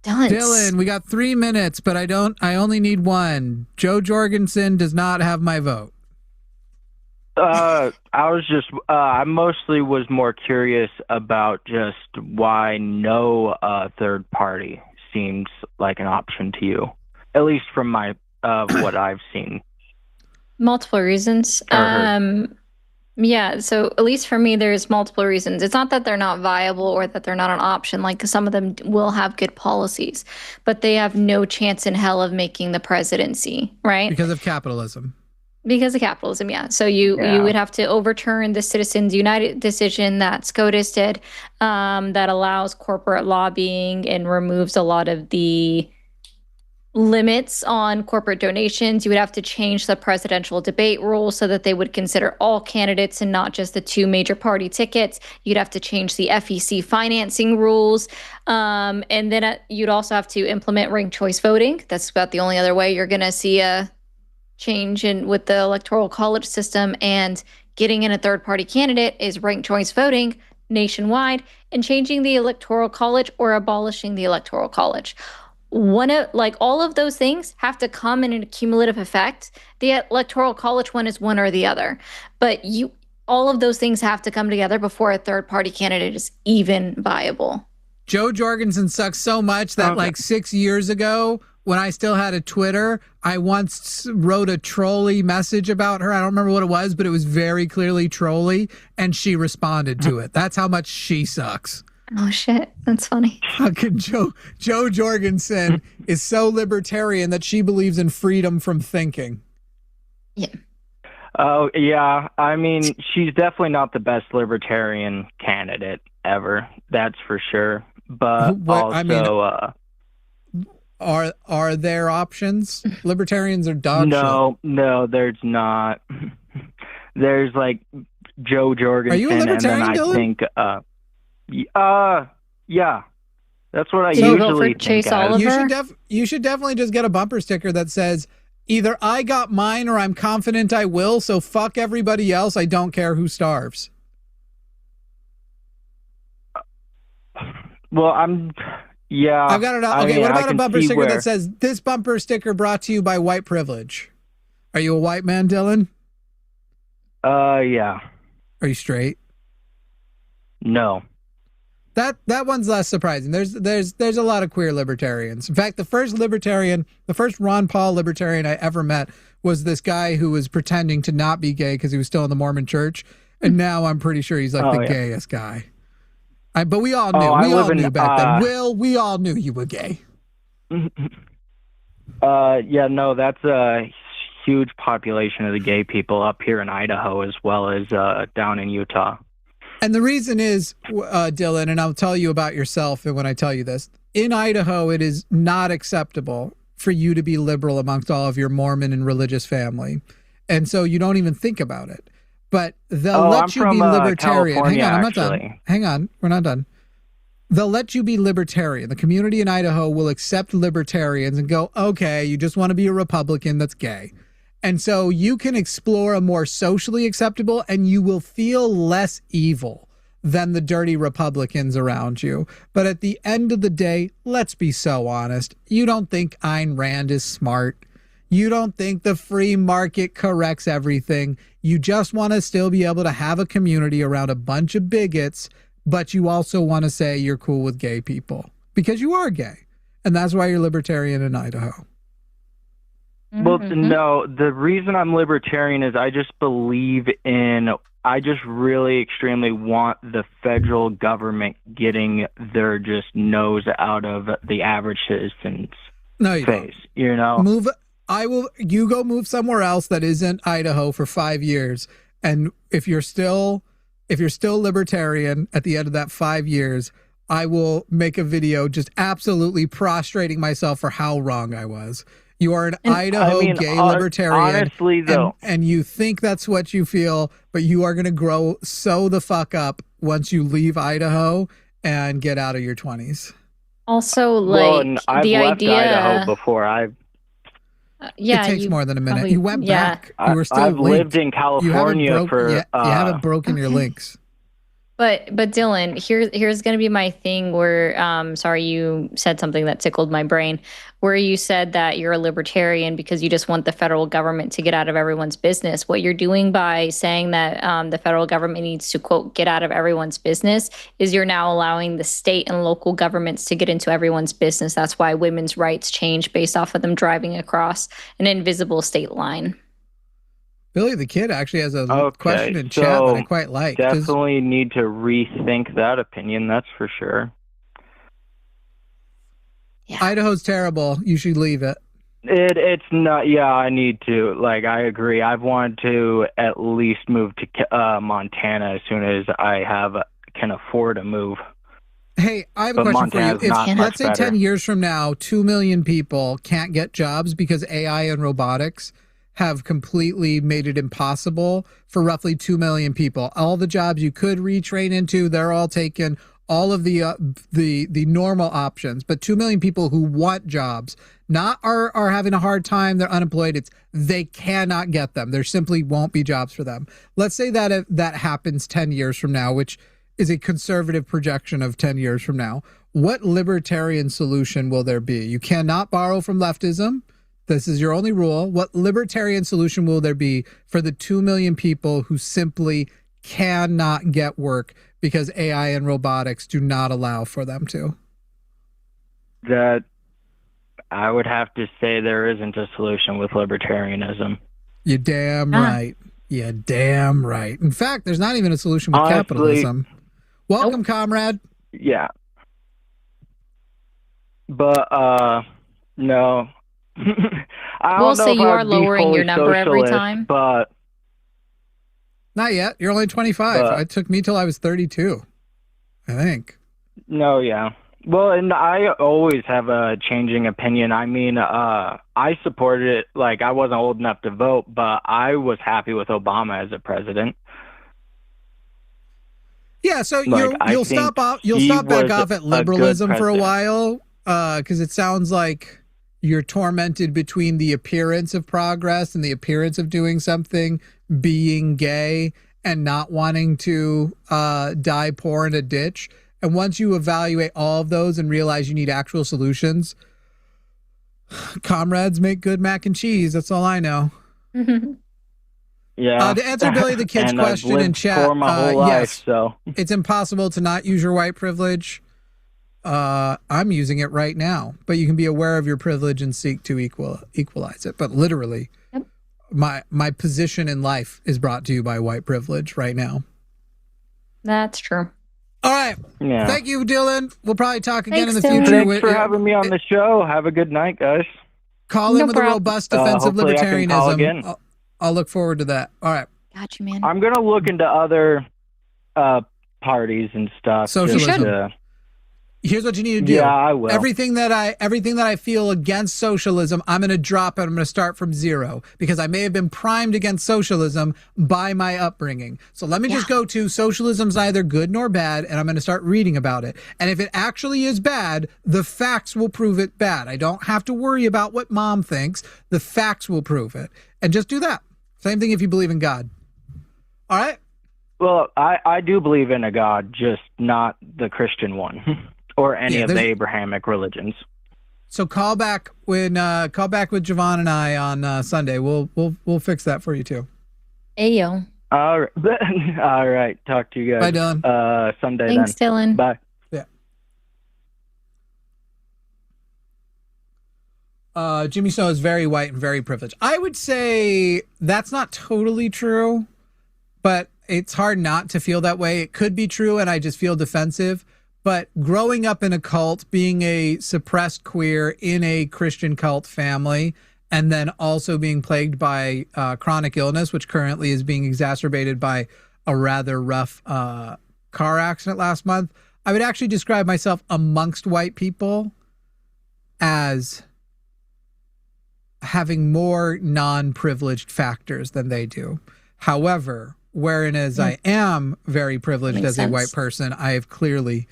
dunce. Dylan, we got 3 minutes, but I only need one. Joe Jorgensen does not have my vote. I mostly was more curious about just why no third party seems like an option to you, at least from my what I've seen. Multiple reasons. Yeah, so at least for me, there's multiple reasons. It's not that they're not viable or that they're not an option. Like, some of them will have good policies, but they have no chance in hell of making the presidency, right? Because of capitalism. Because of capitalism, yeah. So you would have to overturn the Citizens United decision that SCOTUS did, that allows corporate lobbying and removes a lot of the limits on corporate donations. You would have to change the presidential debate rules so that they would consider all candidates and not just the 2 major party tickets. You'd have to change the FEC financing rules. And then you'd also have to implement ranked choice voting. That's about the only other way you're going to see a change with the electoral college system, and getting in a third party candidate is ranked choice voting nationwide, and changing the electoral college or abolishing the electoral college. All of those things have to come in a cumulative effect. The electoral college one is one or the other, but all of those things have to come together before a third party candidate is even viable. Joe Jorgensen sucks so much that 6 years ago, when I still had a Twitter, I once wrote a trolly message about her. I don't remember what it was, but it was very clearly trolly, and she responded to it. That's how much she sucks. Oh, shit. That's funny. Fucking Joe Jorgensen is so libertarian that she believes in freedom from thinking. Yeah. Oh, yeah. I mean, she's definitely not the best libertarian candidate ever. That's for sure. But Are there options? Libertarians are dog shit. No, there's not. There's like Joe Jorgensen. Are you a libertarian, and then Dylan? I think, yeah, that's what I Did you usually vote for think. Chase Oliver? You should definitely just get a bumper sticker that says, either I got mine or I'm confident I will, so fuck everybody else. I don't care who starves. Well, I've got it. Okay, what about a bumper sticker that says, this bumper sticker brought to you by white privilege? Are you a white man, Dylan? Yeah. Are you straight? No. That one's less surprising. There's a lot of queer libertarians. In fact, the first Ron Paul libertarian I ever met was this guy who was pretending to not be gay because he was still in the Mormon church, and now I'm pretty sure he's like the gayest guy. But we all knew. We all knew back then. Will, we all knew you were gay. Yeah, no, that's a huge population of the gay people up here in Idaho as well as down in Utah. And the reason is, Dylan, and I'll tell you about yourself when I tell you this, in Idaho, it is not acceptable for you to be liberal amongst all of your Mormon and religious family. And so you don't even think about it. But they'll let you be libertarian. California, Hang on, I'm not actually. done. Hang on, we're not done. They'll let you be libertarian. The community in Idaho will accept libertarians and go, okay, you just want to be a Republican that's gay. And so you can explore a more socially acceptable, and you will feel less evil than the dirty Republicans around you. But at the end of the day, let's be so honest. You don't think Ayn Rand is smart. You don't think the free market corrects everything. You just want to still be able to have a community around a bunch of bigots, but you also want to say you're cool with gay people because you are gay. And that's why you're libertarian in Idaho. Well, no, the reason I'm libertarian is I just really extremely want the federal government getting their just nose out of the average citizen's face, you know? You go move somewhere else that isn't Idaho for 5 years. And if you're still libertarian at the end of that 5 years, I will make a video just absolutely prostrating myself for how wrong I was. You are an Idaho gay libertarian. Honestly, though. And you think that's what you feel, but you are going to grow so the fuck up once you leave Idaho and get out of your 20s. Also, like, I've the left idea... Idaho before. It takes more than a minute. You went back. You were still I've linked. lived in California you haven't broken your links. But Dylan, here's going to be my thing where, sorry, you said something that tickled my brain, where you said that you're a libertarian because you just want the federal government to get out of everyone's business. What you're doing by saying that the federal government needs to, quote, get out of everyone's business is you're now allowing the state and local governments to get into everyone's business. That's why women's rights change based off of them driving across an invisible state line. Billy the Kid actually has a question in chat that I quite like. Definitely need to rethink that opinion, that's for sure. Yeah. Idaho's terrible. You should leave it. It's not. Yeah, I need to. Like, I agree. I've wanted to at least move to Montana as soon as I can afford to move. Hey, I have a question Montana's for you. If, let's say better. 10 years from now, 2 million people can't get jobs because AI and robotics have completely made it impossible for roughly 2 million people. All the jobs you could retrain into, they're all taken. All of the normal options, but 2 million people who want jobs are having a hard time. They're unemployed. They cannot get them. There simply won't be jobs for them. Let's say that that happens 10 years from now, which is a conservative projection of 10 years from now. What libertarian solution will there be? You cannot borrow from leftism. This is your only rule. What libertarian solution will there be for the 2 million people who simply cannot get work because AI and robotics do not allow for them to? That I would have to say there isn't a solution with libertarianism. You're damn right. You're damn right. In fact, there's not even a solution with capitalism. Welcome, comrade. Yeah. But, no. I will don't know say if you I'd are be lowering your fully number every socialist, time. But not yet. You're only 25. It took me till I was 32, I think. No, yeah. Well, and I always have a changing opinion. I mean, I supported it. Like, I wasn't old enough to vote, but I was happy with Obama as a president. Yeah, so Like, you'll stop back off at liberalism for a while, because it sounds like you're tormented between the appearance of progress and the appearance of doing something, being gay, and not wanting to die poor in a ditch. And once you evaluate all of those and realize you need actual solutions, comrades, make good mac and cheese. That's all I know. Yeah. To answer Billy the Kid's question in chat, yes, so it's impossible to not use your white privilege. I'm using it right now, but you can be aware of your privilege and seek to equalize it. But literally, my position in life is brought to you by white privilege right now. That's true. All right. Yeah. Thank you, Dylan. We'll probably talk again Thanks, in the Dylan. future. Thanks for having me on the show. Have a good night, guys. Call in with a robust defense of Hopefully I can call again. libertarianism. I'll look forward to that. All right. Got you, man. I'm gonna look into other parties and stuff. Socialism. Here's what you need to do. Yeah, I will. Everything that I feel against socialism, I'm going to drop and I'm going to start from zero, because I may have been primed against socialism by my upbringing. So let me just go to socialism's neither good nor bad, and I'm going to start reading about it. And if it actually is bad, the facts will prove it bad. I don't have to worry about what mom thinks. The facts will prove it. And just do that. Same thing if you believe in God. All right? Well, I do believe in a God, just not the Christian one. Or any of the Abrahamic religions. So call back with Javon and I on Sunday. We'll fix that for you too. Ayo. All right. All right. Talk to you guys. Bye, Dylan. Sunday. Thanks, then. Dylan. Bye. Yeah. Jimmy Snow is very white and very privileged. I would say that's not totally true, but it's hard not to feel that way. It could be true, and I just feel defensive. But growing up in a cult, being a suppressed queer in a Christian cult family, and then also being plagued by chronic illness, which currently is being exacerbated by a rather rough car accident last month, I would actually describe myself amongst white people as having more non-privileged factors than they do. However, whereas I am very privileged as a white person, I have clearly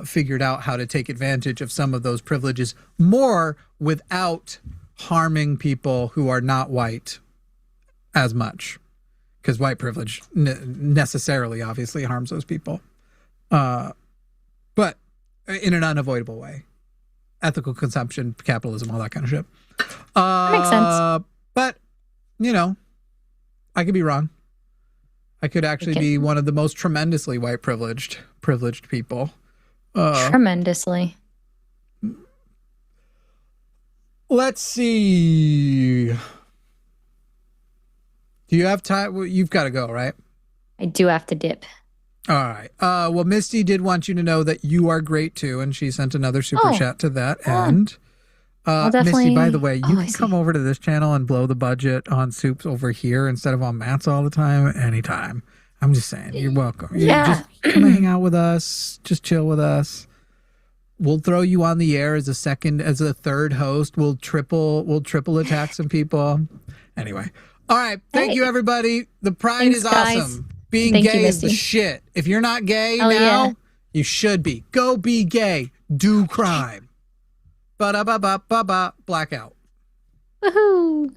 figured out how to take advantage of some of those privileges more without harming people who are not white as much, because white privilege necessarily obviously harms those people, but in an unavoidable way. Ethical consumption, capitalism, all that kind of shit. Makes sense. But I could be wrong. I could actually be one of the most tremendously white privileged people. Tremendously. Let's see. Do you have time? You've got to go, right? I do have to dip. All right. Well, Misty did want you to know that you are great too, and she sent another super chat to that end. Misty, by the way, you can come over to this channel and blow the budget on soups over here instead of on Matt's all the time, anytime. I'm just saying, you're welcome. Just come and hang out with us. Just chill with us. We'll throw you on the air as a third host. We'll triple attack some people. Anyway. All right. Thank you, everybody. The pride is awesome. Being gay is the shit. If you're not gay now, you should be. Go be gay. Do crime. Ba-da-ba-ba-ba-ba. Blackout. Woohoo.